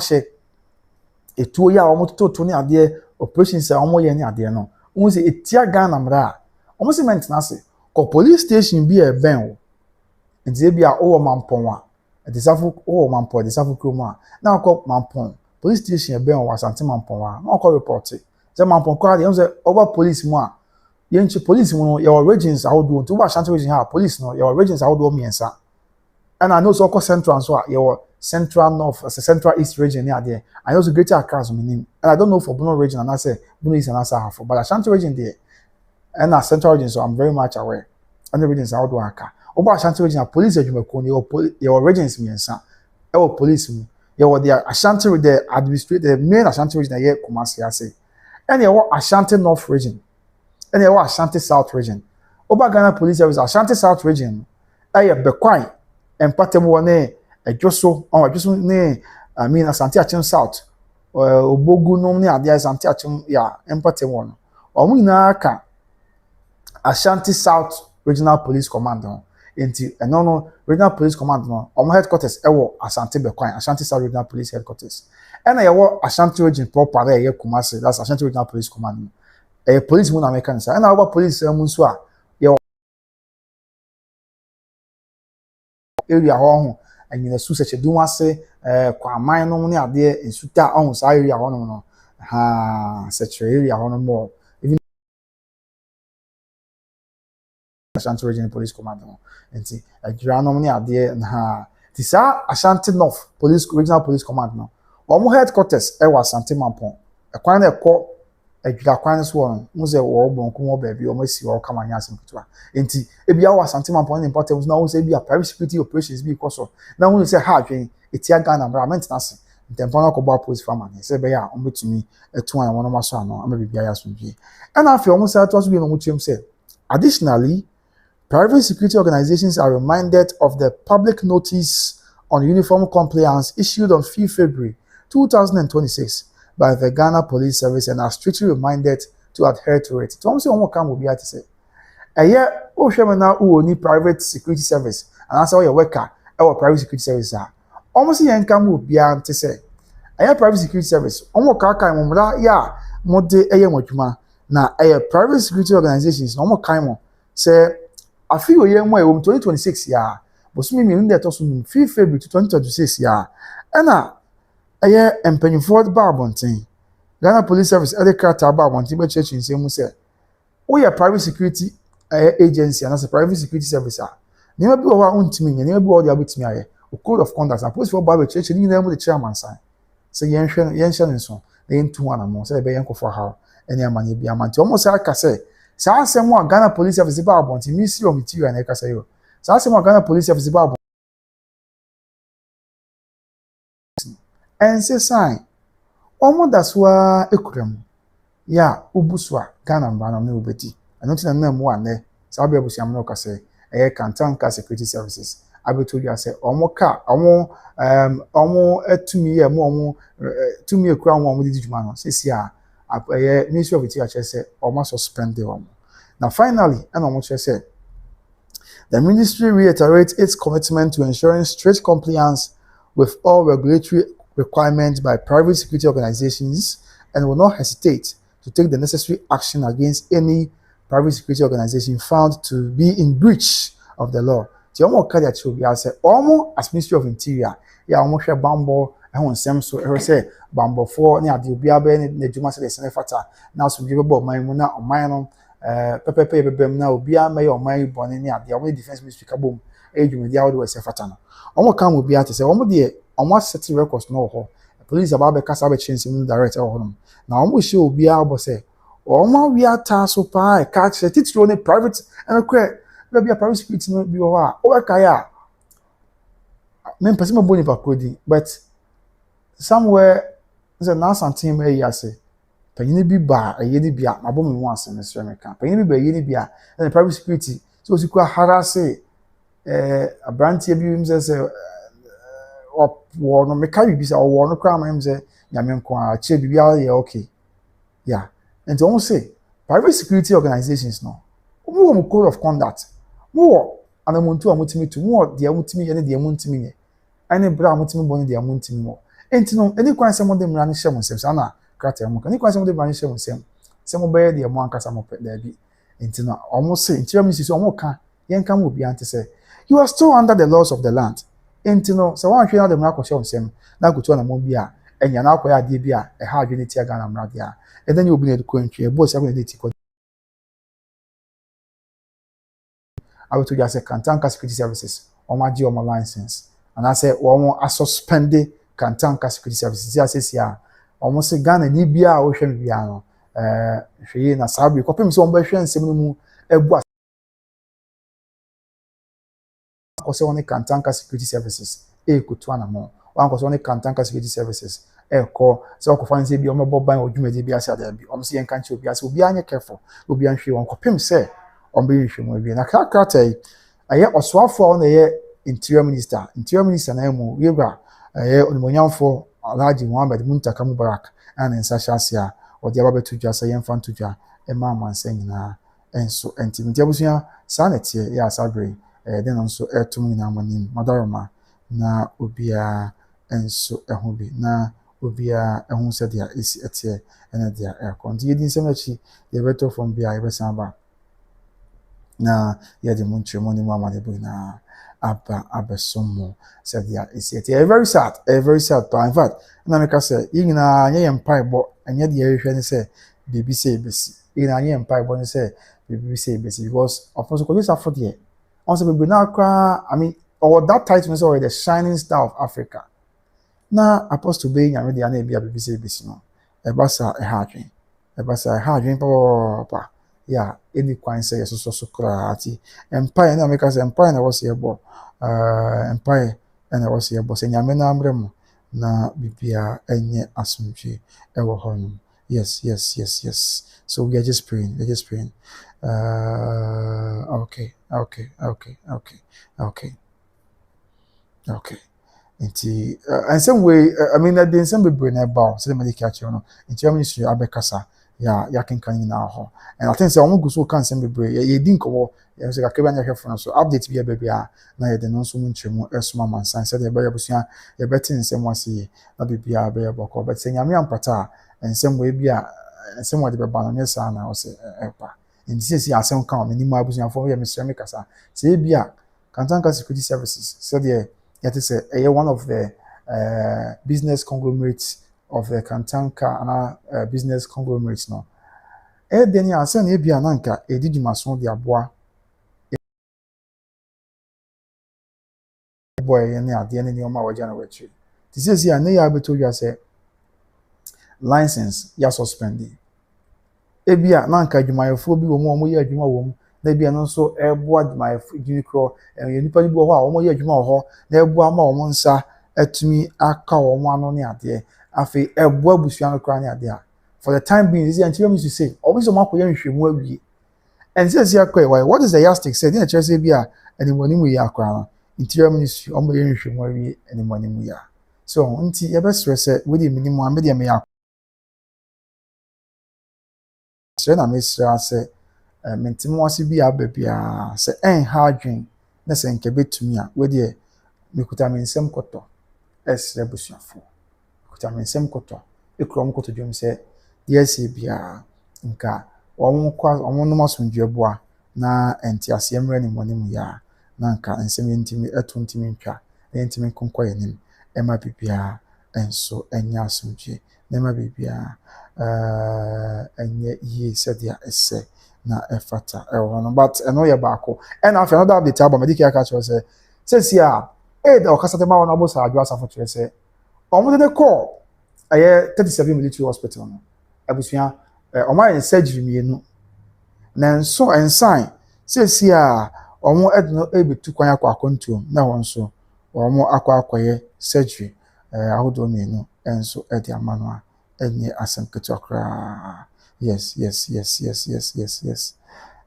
she etuo ya omo toto ni ade operations a omo ye ni ade no wo say etia Ghana mra omo say maintenance ko police station bi e ben wo nti bia o mampon a desafo o mampon desafo kroma na ko mampon police station e ben wo asante mampon a na ko report say mampon ko ade say over police mu a yenchi police mu no your regions ahodo nti wo asante region ha police no your regions ahodo miensa and I know so called central so your central north as a central east region near there. I know the greater Accra as my name. And I don't know for Bono region and I say Bono East and I say half. But Ashanti region there and a central region, so I'm very much aware. And the regions out do Aka. Over Ashanti region, police your regions means your police your the Ashanti the administrative the main Ashanti region here Kumasi I say. And your Ashanti North region. And your Ashanti South region. Over Ghana police service Ashanti South region. I Bekwai and Patemone Adjourns Adjourns ne I mean Asante Achim South Obogu no ne ade Asante Achim ya empate one omu na aka Ashanti South Regional Police Command no enti no Regional Police Command no omu headquarters ewo Asante Bekwan Ashanti South Regional Police Headquarters and ewo Ashanti Region proper there Kumasi that's Ashanti Regional Police Command police mu na American side and our police mu so a area ho and you know such a do wase kwa man no ne ade ensuta on sa area ho no ha such area ho no more even Ashanti Regional Police Command no enti adwira no ne ade ha ti sa Ashanti North Police Regional Police Command no omo headquarters e wa Asante Mampon ekwan na ekọ adwira kwan so no mu ze wo bonko mo ba bi omo si wo kama nya asempetwa enti ebia wa Asante Mampon ne important na wo se bia private security operations bi koso na wo se ha adwen etia Ghana bra maintenance ntempo na ko ba police farmer ne se be ya omo betumi etu an wono maso ano ama bibia ya so bi and afi omo se to so bi no mu chem se additionally private security organizations are reminded of the public notice on uniform compliance issued on 5 February 2026 by the Ghana Police Service and are strictly reminded to adhere to it. To say one can will be to say. O shemana who need private security service and answer your worker our private security service are. Almost the income will be to say. Private security service. Omo kaka mumra ya mode mwajuma na private security organizations no mo kaimo say I feel ye mo 2026 ya. Bosumi mi nde to so 5 February 2026 ya. Ena empanyinfo ba abonten Ghana Police Service edekata ba abonten be church nsem mu say we are private security agency and as a private security service never be over untimi never be all the abutimi aye code of conduct and police for ba church ni na mu the chairman sign say yenhwe nso na yentu ana mo say be yenkofo ha ene amanye bi amante omo say aka say sa asem a Ghana Police Service ba abonten ministry of material na eka say yo sa asem a Ghana Police Service ba and say sign omo daswa ekurem ya ubuswa Ghana mbana na obeti anoti na mu ane sabe abusiam na okase kantanka security services abeto dia say omo ka omo etumi ye omo tumi ekura omo didi juma no sesi a ministry of interior say omo suspend them. Now finally and omo say the ministry reiterates its commitment to ensuring strict compliance with all regulatory requirements by private security organizations and will not hesitate to take the necessary action against any private security organization found to be in breach of the law. The Omo Kadia Chubia said, Omo as Ministry of Interior, ya Omo share Bambo, and one Sam so say Bambo for near the Ubiabe, the Juma said the Senefata, now some give about my muna or mine Pepe Bem now, Bia May or my Bonnia, the only defense ministry kaboom, age with the outdoor Sefatana. Omo come will be at to say, Omo dear. Almost setting records no ho. Police about the Casabe change in direct home. Now almost show be able say, Oma we are tasso pie, catch a teacher on a private and a crack. Maybe a private security not be or kaya. Men Passima Boniva coding, but somewhere there's a nice team a say. panyin bi ba ɛyɛ ni bia mabɔ me mu asɛm sɛ me ka panyin bi ba ɛyɛ ni bia na private security so osiku harase abrantie bi sɛ wɔ no meka bi sɛ ɔwɔ no kra ma sɛ nyame nko a kyerɛ bi yɛ okay yeah and wɔn say private security organizations no mo code of conduct mo anamuntu a motimi tu mo deɛ motimi yɛ ne deɛ montimi yɛ ɛne bra a motimi bɔ ne deɛ montimi mo enti no any kwan sɛ mo de mmara ne hyɛ mo nsɛm saa na krataa mo ka any kwan sɛ mo de mmara ne hyɛ mo nsɛm sɛ mo bɛyɛ deɛ mo ankasa mo pɛ daabi enti no ɔmo se nkyerɛ mo sisi ɔmo ka yɛnka mo obi ante sɛ you are still under the laws of the land enti no sɛ wɔn ahwɛ na de mmara kɔhyɛ wo nsɛm na akoto na mo bi a ɛnya na akɔyɛ adeɛ bi a ɛha adwene ne tia Ghana mmara deɛ a ɛdɛ ne obi na ɛde kɔ ntwi ɛbɔ sɛ ɛbɔ ne ti kɔ to just say Kantanka Security Services or my geo license. And I say, or suspended Kantanka Security Services. I say, yeah, almost a gun and Ibia Ocean Piano. She na Sabi, copy some version, seminal, a boss. Also, only Kantanka Security Services, a Kutuana more. One was only Kantanka Security Services. Call so find say be on my bob or you may be as there be. Seeing country be as will be careful, will be unsure on copy say. On being sure will be na krakrate aye oswafo na ye interior minister na emu yebra aye onimonyamfo Alhaji Muhammad Muntaka Mubarak and nsahyasia odi ababetu dwa say yemfa ntodwa ema amansa nyina enso entimiti abusia sanetie ya sabre den nso etum nyina amanim madaroma na obia enso eho bi na obia eho se dia esi etie ene dia konti yedi nsem achi ye beto from bia yebesan ba na yɛ de mu nkyerɛmu ne mu amadebo na abesomo said yeah it's yet very sad but in fact na me ka sɛ yi nyinaa nyɛ yɛ mpaebɔ ɛnyɛ de yɛhwehwɛ ne sɛ biribi sɛ ebesi yi nyinaa nyɛ mpaebɔ ne sɛ biribi sɛ ebesi because of course Kwadwo Safo deɛ ɔn sɛ bebree na akora I mean or that title ne sɛ ɔyɛ the shining star of Africa na apostle bɛyi nyame deɛ na ebi a biribi sɛ ebesi no ɛba sa ɛha adwen papa yeah any kwan say yes so krati empire na make us empire na was here bo empire na was here bo say nyame na amrem na bibia enye asumtwe e wo honum yes so we are just praying okay nti and some way I mean that in some bebre na ba so the medical catch no nti ministry abekasa ya can na ho and I think say omo guso kan sem bebre ye din ko ye say kakeba nya hwefo no so update bi baby a na ye de no so munchemu esoma mansan say de be yabusua ye betin nsem wase na bibia be yaboko but say nyame ampata nsem we bi a nsem we de be ba no nye sa na o say epa nti say asem kan me ni mu abusua fo ye mesreme kasa say bi a Kantanka Security Services say de yet is one of the business conglomerates of the Kantanka and business conglomerates no. Then ya say na bia nanka edidwumaso de aboa boy ne ade ne nyoma waja na wachi. Ti say ya na ya beto ya say license ya suspended. Ebia nanka adwumayefo bi wo mu omo ye adwuma wo mu na bia no so eboa adwumayefo ginikro nipa ni bi wo ho a omo ye adwuma wo ho na eboa ma omo nsa atumi aka omo ano ne ade afi eboa busua no kra ne ade a for the time being this anti me to say always omo akoye nhwemu awie and say why what is the yardstick say na say bia animoni mu ya akra no interior ministry omo ye nhwemu awie animoni mu ya so nti ye be stress we dey minimum amede me ya sɛ na mesra sɛ mentimo wase bi ababia sɛ ha adwen na sɛ nke betumi a we de mekuta mensem kɔtɔ esre busuafo mekuta mensem kɔtɔ ekrom kɔtɔ dwom sɛ deɛ bia nka wɔn no masomdwe boa na enti ase mmerɛ ne monim ya na nka nsɛm yentimi atontimi ntwa yentimi konkɔ yanim ema bibia enso enya asomdwe na ema bibia enye ye said ya ese na efata no but eno ye baako and after another update about medical catch say says ya the okasate ma wona bosa Kwadwo Safo kire say omo de call 37 military hospital no abusua omo ayen surgery mienu na nso ensign says ya omo edno ebetu kwan akwakontuom na won so omo akwakoye surgery ahodo mienu enso edi amano Any asem ketokra. Yes.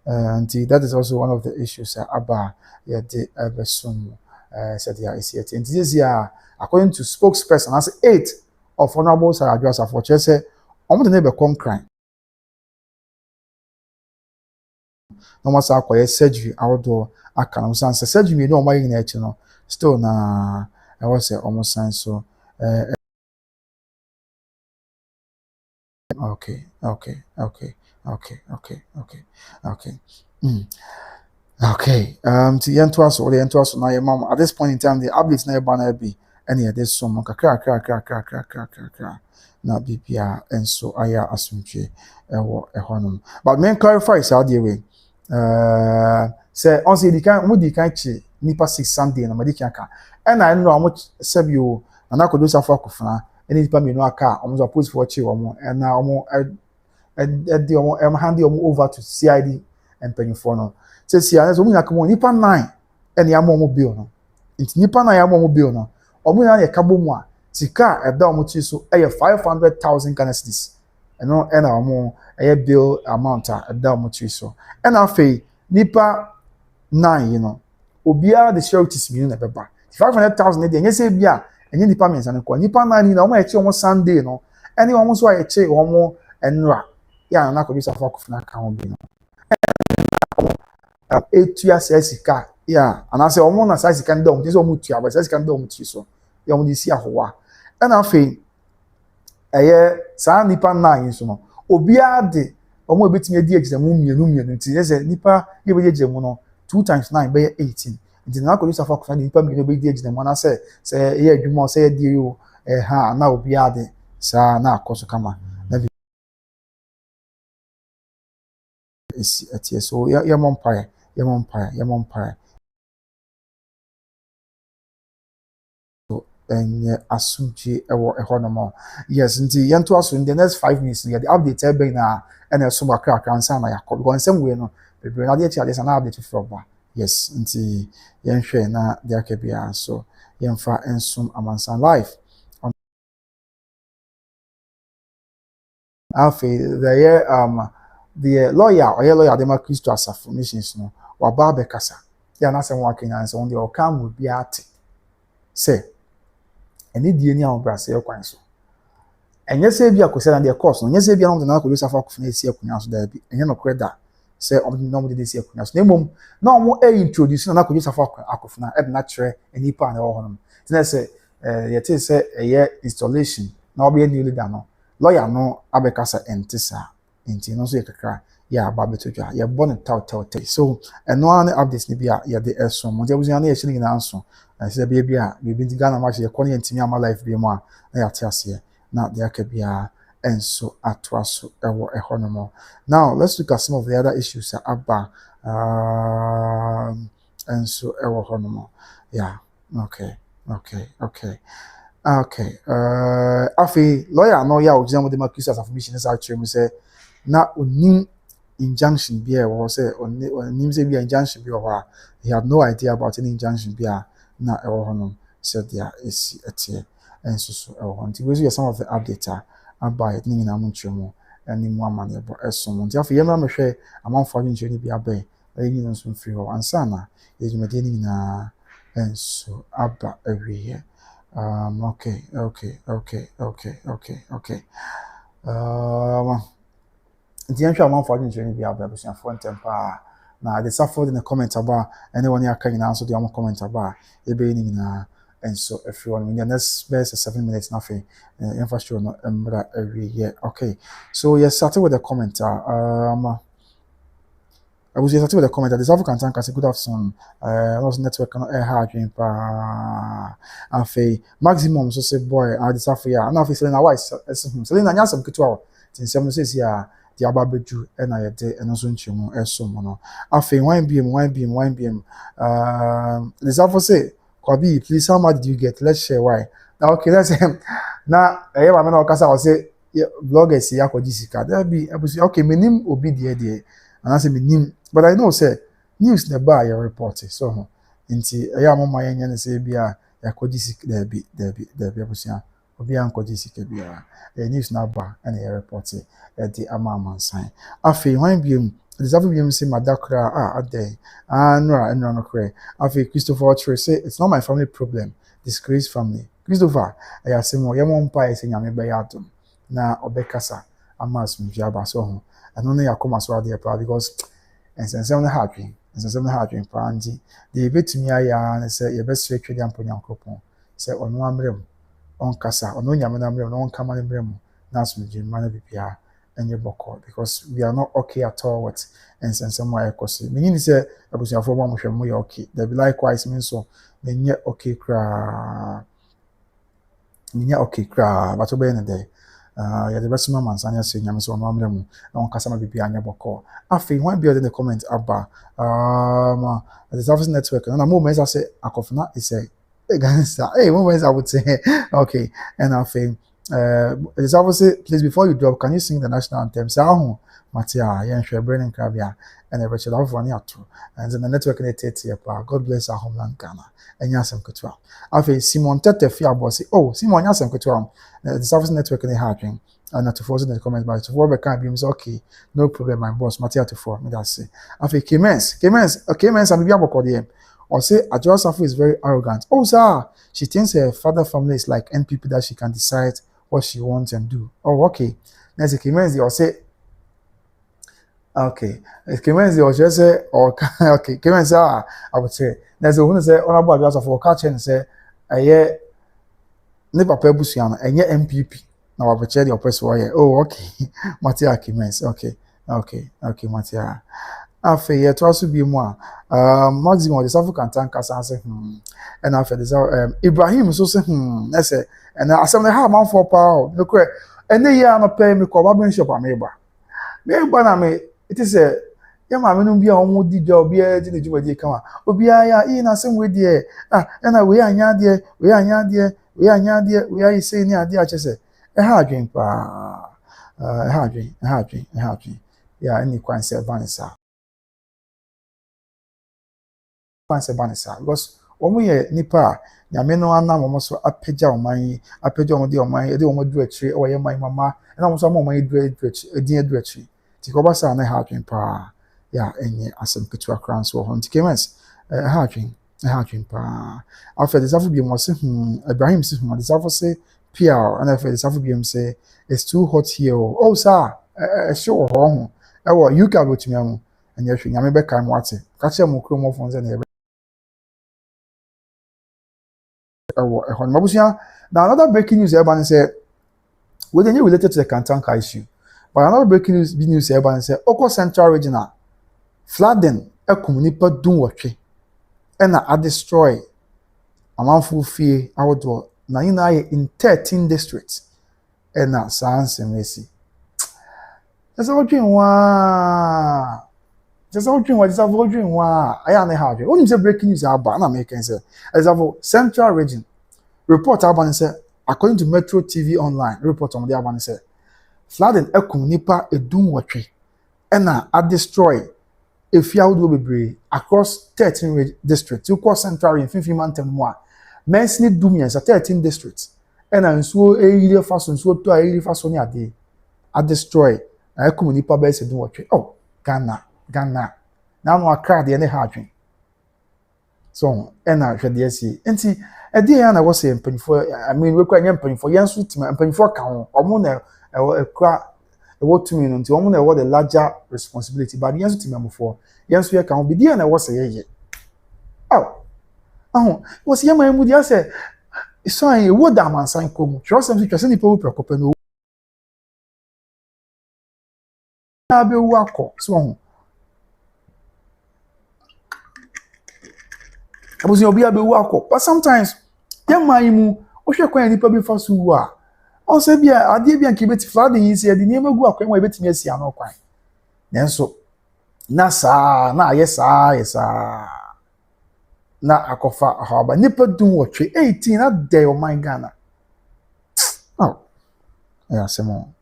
And that is also one of the issues about the Ebesum said here is yet. And this year, according to spokesperson, as 8 of Honorable Sarah Kwadwo Safo say, the neighbor crime. No more surgery outdoor. I can say surgery, no more in nature. Still, I was say almost sign so. Okay. Okay. To yen us or the yen to us now, your mom. At this point in time, the updates never banner be any of this sum. Kra. Now BPR and so I assume a honum. But men clarify is how the way. Say on say the kind would the kind nipa 6 Sunday na madikaka. And I know how much sub you and Kwadwo Safo Akofena. Any nipa me no aka almost opposed for chi omo and now omo the omo hand omo over to CID and penny for no. Say CID so munya come nipa 9 and ya omo bill no. Nti nipa 9 ya omo bill no. Omo na ye kabo mu a sika eda omo chi so 500,000 Ghana cedis. And no and omo bill amount eda omo chi so. And afei nipa 9 you know. Obia the sureties me na beba. 500,000 dey say bia enye nipa mensa no kwa nipa 9 na omo eche omo Sunday no ene omo so eche omo enra ya na Kwadwo Safo Akofena ka ho bi no etua sika ya anase omo na sika nda omo so omo tua ba sika nda omo ti so ya omo disi ahowa ena afi sa nipa 9 so no obia de omo ebetimi edi ejemu mienu ti say nipa ye be ejemu no 2 times 9 be 18. Nti na Kwadwo Safo Akofena nipa mi be di ejemu na say ye adwuma say di yo ha na obia de sa na akoso kama na isi atie so ya mompae so enye asumchi ewo ehonomo yes nti yento aso in the next 5 minutes the update ebe na ena so makra nsa na yakọ because nsem we no bebre na dey chia na update from ba yes nti yenhwe na de akabia so yemfa ensum amansa live afi the lawyer the Kwadwo Safo missions no waba be kasa ya na sem wa Kenya nso on the okam will be at say eni die ni an brase ekwan so enye se bia ko se na the course no enye se bia no na Kwadwo Safo Akofena esi akunya so da bi enye no kreda say no mo de esi akunya so na mom na omo introduce na Kwadwo Safo Akofena e na kire eni pa na wo hono tina say ye te say installation na obi new leader no lawyer no abekasa entisa enti no so ye kakra ya ba betodwa ye born taw so eno an updates ni bia ye de eso mo je buzian na ye chini na anso na se bia bi bi Ghana match ye kone ntimi ama life bi mu a na ya tiase na de akabia enso atwaso ewo ehonomo. Now let's look at some of the other issues aba enso ewo honomo. Yeah, okay. Afi lawyer no ya ojina mo de Kwadwo Safo mission sa actually say na onim injunction be or say onim say be injunction be or he had no idea about any injunction be na e wo hono said there is etie enso so e wo nti we see some of the update about ni na mo ntwemo ani mo amane bo eso mo nti afi ye na mehwe amanfo adwen cheni bi abai ayi no so mfiri ho ansa na ye jumade ni na enso aba awie. Okay. The answer I'm for the journey be about front temper. Now the suffer in the comment about anyone here can answer the comment about a being and so everyone in the next best 7 minutes nothing infrastructure no every year. Okay, so yes, starting with the comment. I was starting with the comment that this African tank has a good afternoon. Also network on air hard dream maximum so say boy this Africa now if Selena wise Selena nya some kitwa tin sem says yeah the ababeju and I de and also nchimo eso mo no afi 1 bm this Africa say Kwabi please how much did you get, let's share why now okay let's na ma me na okasa o say bloggers ya kwaji sika there be okay menim obi de and I say menim but I know say news na ba your report so nti mama yenye na say bia ya kwaji sika there be abusia obi anko sika bia news na ba na ye report di ama sign afi when biem the Zafu biem say madakra ade no kre afi Christopher Tre say it's not my family problem, disgrace family. Christopher I say mo yemo mpa say nyame be yadom na obekasa ama asumdwe aba so ho ano no yakoma so ade pa because ensensem na happy pa nji de betumi aya na say ye besre twede amponyankopon say ono amrem on kasa ono nyame na amrem no on kama na amrem na asumdwe mana bibia enye boko because we are not okay at all with ensensem wa ekosi meaning say abusuafo ba mo hwem mo ye okay they be likewise mean so menye okay kra but obey na dey ya the rest of my answer say nyame so no amrem na on kasa ma bibia anya boko afi when be in the comment aba the service network na mo mensa say Akofena is a gangster mo mensa I would say okay and afi the service say please before you drop can you sing the national anthem say ahu matia yen hwe branding krabia and the Richard of one ato and then the network na 30 pa God bless our homeland Ghana enya asem ketwa afi Simon Tete fi abo say oh Simon enya asem ketwa the service network na happen and to force in the comment but to for be can be okay no problem my boss matia to for me that say afi Kemens am bia boko dem or say Kwadwo Safo is very arrogant. Oh sir, she thinks her father family is like NPP that she can decide what she wants and do. Oh okay. Next Kemens or say okay. Kemens or just say or okay. Kemens I would say there's a one say honorable Kwadwo Safo catch and say aye ne papa busuano enye MPP na wabeche the oppressor why oh okay Matia Kemens okay Matia afe ye to aso bi mu maximum the Safo kan tanka say and afe the Ibrahim so say na say and asem na ha man for power no kre ene ye no pay me ko ba ben shop ameba na me it is a ya ma me no bia omo di job bia di ne juma di kama obi ya e na asem we die na we anya die we are say ni ade a chese ha adwen pa ha adwen ya any kwan say vanessa because omo ye nipa nyame no anam omo so apagya oman de omo du akire o ye man mama na omo so oman du akire ti ko ba sa na ha adwen pa ya enye asem ketu akran so ho nti Kemens ha adwen pa after the Safo bi mo se Ibrahim se the Safo say PR and after the Safo bi say it's too hot here oh sir show ho e wo you can go to me am enye hwe nyame be kan mo ate ka che mo kro mo fon se na now another breaking news everybody said well then related to the Kantanka issue but another breaking news everybody said Oko Central Regional flooding a communipa dun watwe na a destroy amanfo fie outdoor na in 13 districts na sans emesi just watching aya na ha we say breaking news aba na make say example Central Region report about say according to Metro TV online report on the about say flooding ekum nipa edun watwe na a destroy efia wodo bebre across 13 districts you Central in 50 mountain mo mensni dumians 13 districts na nsuo eyire faso nsuo to eyire faso ni ade a destroy ekum nipa be se dun watwe oh Ghana now no Accra de ne ha adwen so na hwede asi enti ade ya na wo se mpanifo I mean we kwa nya mpanifo yenso tima mpanifo ka ho omo na ekwa ewo tumi no nti omo na ewo the larger responsibility but yenso tima mofo yenso ye ka ho bidi na wo se ye wo se yema emu dia se so an ewo da mansan komu tro sem twese ni pe wo prekope no na be wo akọ so ho abuzi obi abewu akọ but sometimes dem man mu o hwe kwan nipa bi fa so wu a o se bia ade bia nke beti flooding yi se ade ni emagu akwan wa betimi asi ano kwan nenso na sa na yesa na akofa haba nipa dun wotwe 18 na dey o my Ghana oh ya semo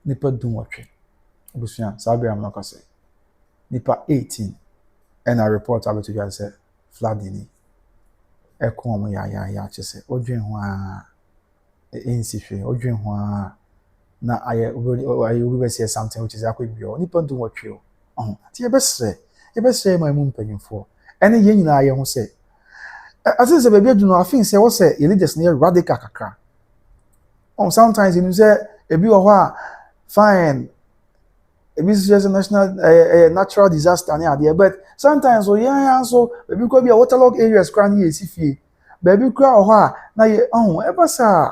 nipa dun wotwe Busuya sabi am no kase. Nipa 18 and a report about to just say flooding. Eko mo ya chese. Odwen ho a insihwe. Odwen ho a na aye we say something which is akwebio. Nipa ndu watwe o. Ti yebesre my mum panyimfo. Ene ye nyina aye ho say. As baby adu no afin say what say leaders near radical kakra. Sometimes you say ebi wo ho a fine. Ebi is just a national natural disaster near there, but sometimes so baby could be a waterlogged areas cran ye si baby cry or na ye ever sa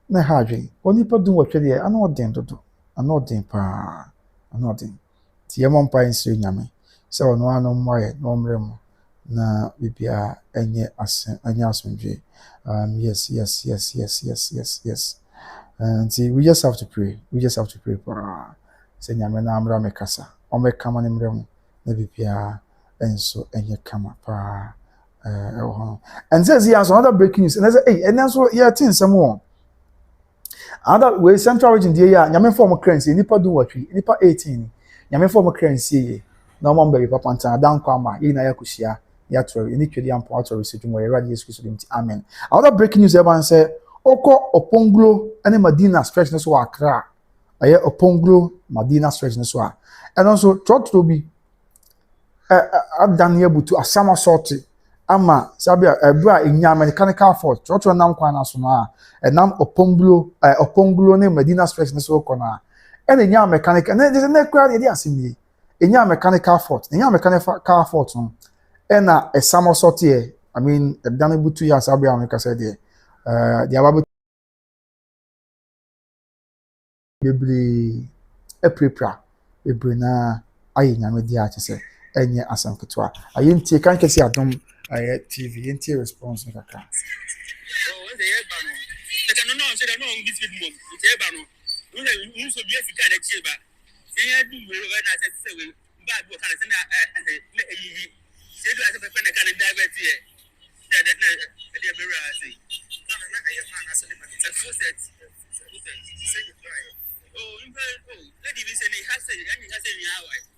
na hadri only people do what they are not den to do anoden pa anoden ti yemon pa nsi nyame se ono anu moye no mrem na bibia enye asomdwe yes and see we just have to pray pa se nyame na amra mekasa o mekama ne mrem na bibia enso enye kama pa and says he has another breaking news and I say hey and also yeah tin some other way central region dey ya nyame form currency nipa do watwi nipa 18 nyame form currency na mo mbere papa ntan dan kwama yi na yakushia ya tori ni twedi ampo atori sedwum ya radio yesu dimti amen. Another breaking news eban say oko oponglo ene Madina stretch so Accra aye oponglo Madina stretch so a and also trot to be adan yebutu asama sorti ama sabia ebra enya mechanical fault trot nam kwan na so na enam oponglo ne Madina stretch so kona ene enya mechanical ne kwad dey asimi enya mechanical fault no ena esamo sorti I mean edan ebutu ya sabia me kasa dey the ababu bebre eprepra bebre na ayi nyame dia chese enye asam ketwa ayintie kan kesi adom TV yintie response kaka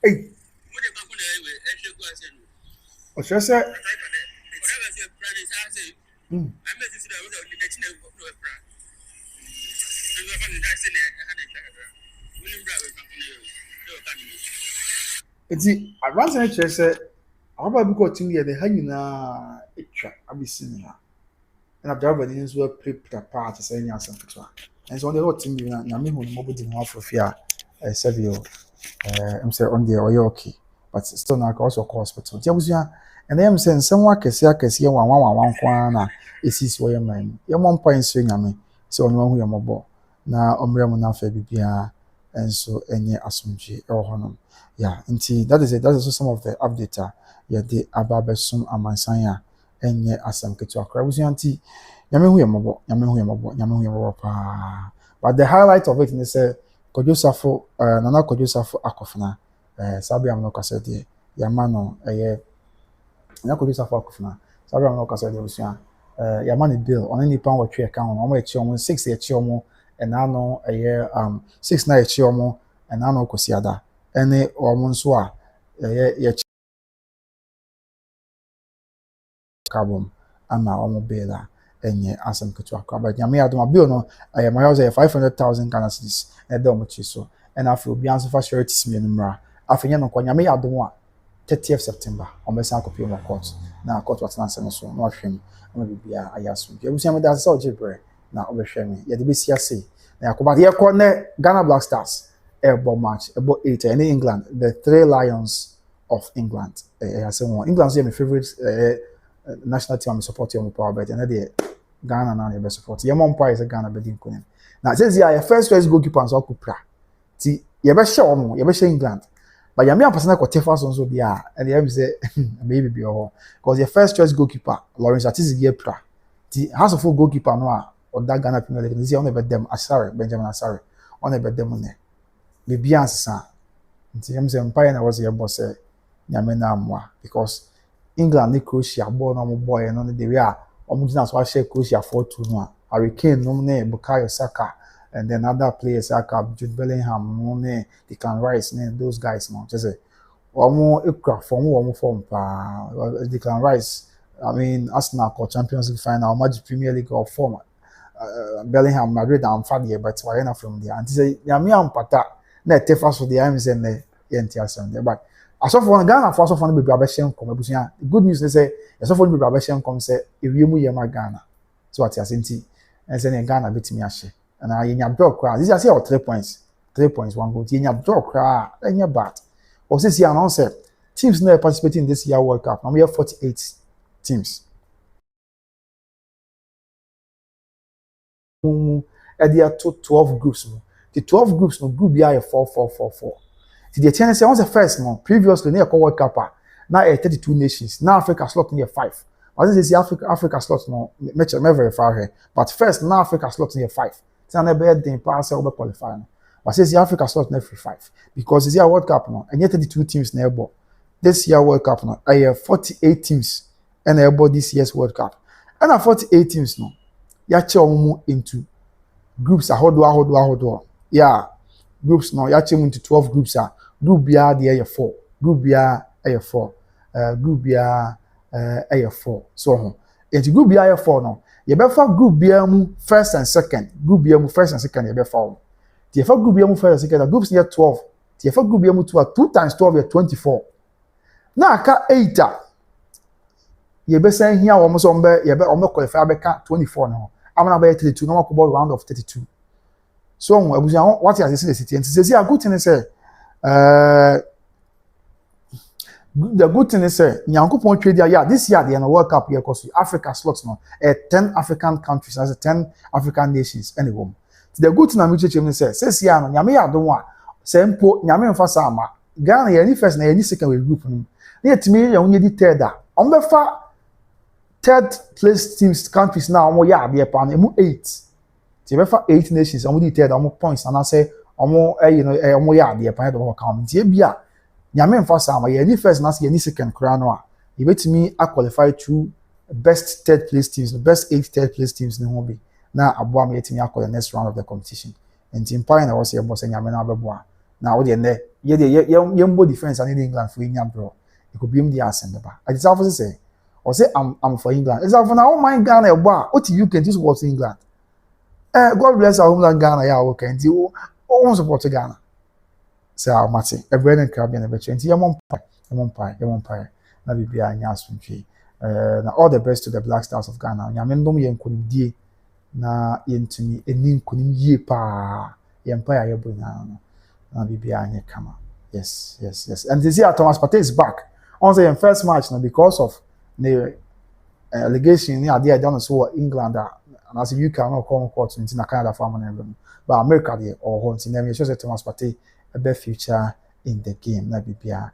hey o chese eti advance na chese aba bi ko tim ye de hanyina etwa abisini ha na driver ni nso prepare part say nya asam ketwa enso on the road tim bi na nyame hu mo bodi ho afofia sebio say on the oyo okay but still na also call hospital ti abusua and them say nsem akese wan kwa na esisi oyo man ye mo mpa nso nyame say onwa hu ye mobo na omrem na fa bibia enso enye asomdwe honom yeah nti that is also some of the update ya de ababesum amansanya enye asam ketwa akra abusua nti nyame hu ye mobo pa but the highlight of it is Kwadwo Safo nana Kwadwo Safo Akofena sabi am no kasa de yama no na Kwadwo Safo Akofena sabi am no kasa de busua yama ne Bäil on any pan watwe ka ho mo echi omo 6 echi omo na no 6 na echi omo na no kosiada ene omo nso a ye kabom ama omo Bäil enye asam ketwa akwa but nyame adoma Bäil no my house 500,000 Ghana cedis edom chiso and afi obi anso fa sureties me numra afenya no kwa nyame adoma 30th September omesa akopio mo court na court watna nsem so no ahwem na bibia ayaso bia busia me da se ojebre na obehwe me ye de besia sei na yakoba ye ko ne Ghana Black Stars airborne match about 8 in England the 3 Lions of England England is my favorite national team. I'm supporting power bet and they Ghana now they support. Your mom prize Ghana betting kunim. Now says your first choice goalkeeper and so kupra. See, you be sure mo, you be sure England. But your main person ko tefa so so bia and the say maybe be all because your first choice goalkeeper Lawrence Atisi ge pra. The house of goalkeeper no or that Ghana Premier League this on bet them Asare Benjamin Asare on bet them on there. Be answer. See him say empire na was your boss say nyame na amwa because England ni Croatia born no boy no the way omugina so share Croatia 4-2 no Hurricane no na Bukayo Saka and then other players like Jude Bellingham, Mone, Declan Rice, those guys, man. Just say, one form, Declan Rice. I mean, Arsenal or Champions League final, match Premier League or form. Bellingham, Madrid, and Fadia, but why not from there? And say, Yamiam Pata, net tefas for the IMS and the NTS there. But as of one Ghana, for some of the Babashian come, the good news is say, as of one Babashian come say, if you move Yama Ghana, so what you're saying, and saying Ghana beat me ashe. And I in your draw crowd, this is all 3 points, 3 points, 1 goal. In your draw crowd, and your bat. Or since you announced teams now participating in this year World Cup, and we have 48 teams. There are 12 groups. The 12 groups, group B are 4-4-4-4. The chance say once the first month, previously near World Cup, now 32 nations. Now Africa slot near 5. But this is Africa slot no match very far here. But first now Africa slot near 5. So na be den pass over qualify. But says the Africa slot near 5 because this year World Cup no and yet 32 teams na ebo. This year World Cup no I have 48 teams and ebo this year's World Cup. And 48 teams no ya che omo into groups ahodo. Yeah. Groups no ya che into 12 groups are group B are there 4. Group B are 4. Group B are 4. So into group B are 4 no. You better group B mu first and second. Group B mu first and second you better. The group B mu first and second groups near 12. The group B mu 2 times 12 is 24. Now ka 8 you be saying here almost on be you be almost qualify be 24 now. I'm gonna be 32 no more round of 32. So what is the city and say a good thing is say the good thing is say Nyankopon trade yeah this year the World Cup here cause Africa slots no 10 African countries as 10 African nations anyway. The good thing I'm teaching say here no nyame ya don wa say mpo nyame mfa sama Ghana ye ni first na ye ni second we group no na yetimi ye onye di third a on be fa third place teams countries now omo ya be pa na emu 8 ti be fa 8 nations omo di third omo points and I say omo omo ya be pa do count ti e bia nyame mfa sama ye ni first na say ye ni second kra no a ye betimi a qualify through best third place teams, the best 8 third place teams in Hobby. Now aboa me yetimi akọ the next round of the competition. And team pine na was ye boss nyame na abeboa. Now we dey ye mbo defense and in England for England bro. It could be him the ascend ba. I just have to say or say I'm for England. It's for now my Ghana boy. What you can just watch England. God bless our homeland Ghana ya okay. And you all support Ghana. Say our mate. Every and Caribbean be change. Ye mon pie. Na bibia anya asumtwe. Na all the best to the Black Stars of Ghana. Nyame ndom ye nkonimdie na yentumi eni nkonim yie pa. Ye empire ye bo na bibia anya kama. Yes. And this year Thomas Partey is back. On the first match now because of the allegation near there down so England and as you cannot come court in Canada for money. But America there or hunting them you say Thomas Partey a better future in the game na bibia.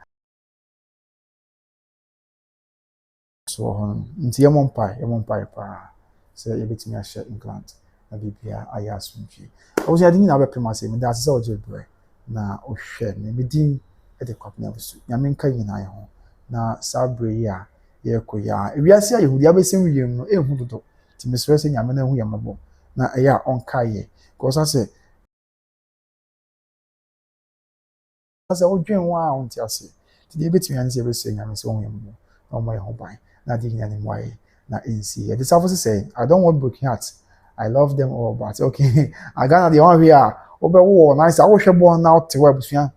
So nti ye mon pie pa say you betimi a share England na bibia aya sunji. O say adini na be prema say me that say o jebre na o hwe ne me din e de kwap na busu. Nyame nka yina ye ho. Na sabre ya ye koya. Ewiase a yehudi abesem wiem no ehu dodo. Ti mesre say nyame na hu yamabo. Na eya onka ye. Because I say odwen wa onti ase. Ti de betimi an say be say nyame say hu yamabo. No more ho ban. Na di nyane moye na NC. This obviously say I don't want broken hearts. I love them all but okay. I got the one here. Obe wo nice. I wo hwe bon na te wa busua.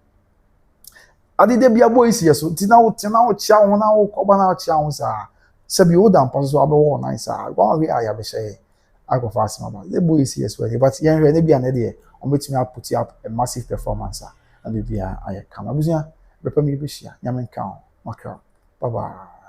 Ade de bia boys yeso. Ti na wo chia wo na wo koba na chia wo sa. Se bi wo dan pa so abe wo nice. One we I be say I go fast mama. The boys yeso but yen hwe ne bia na de on betimi put up a massive performance. And bia I come. Abusua bepa mi be hia. Nyame nka o. Makra. Bye bye.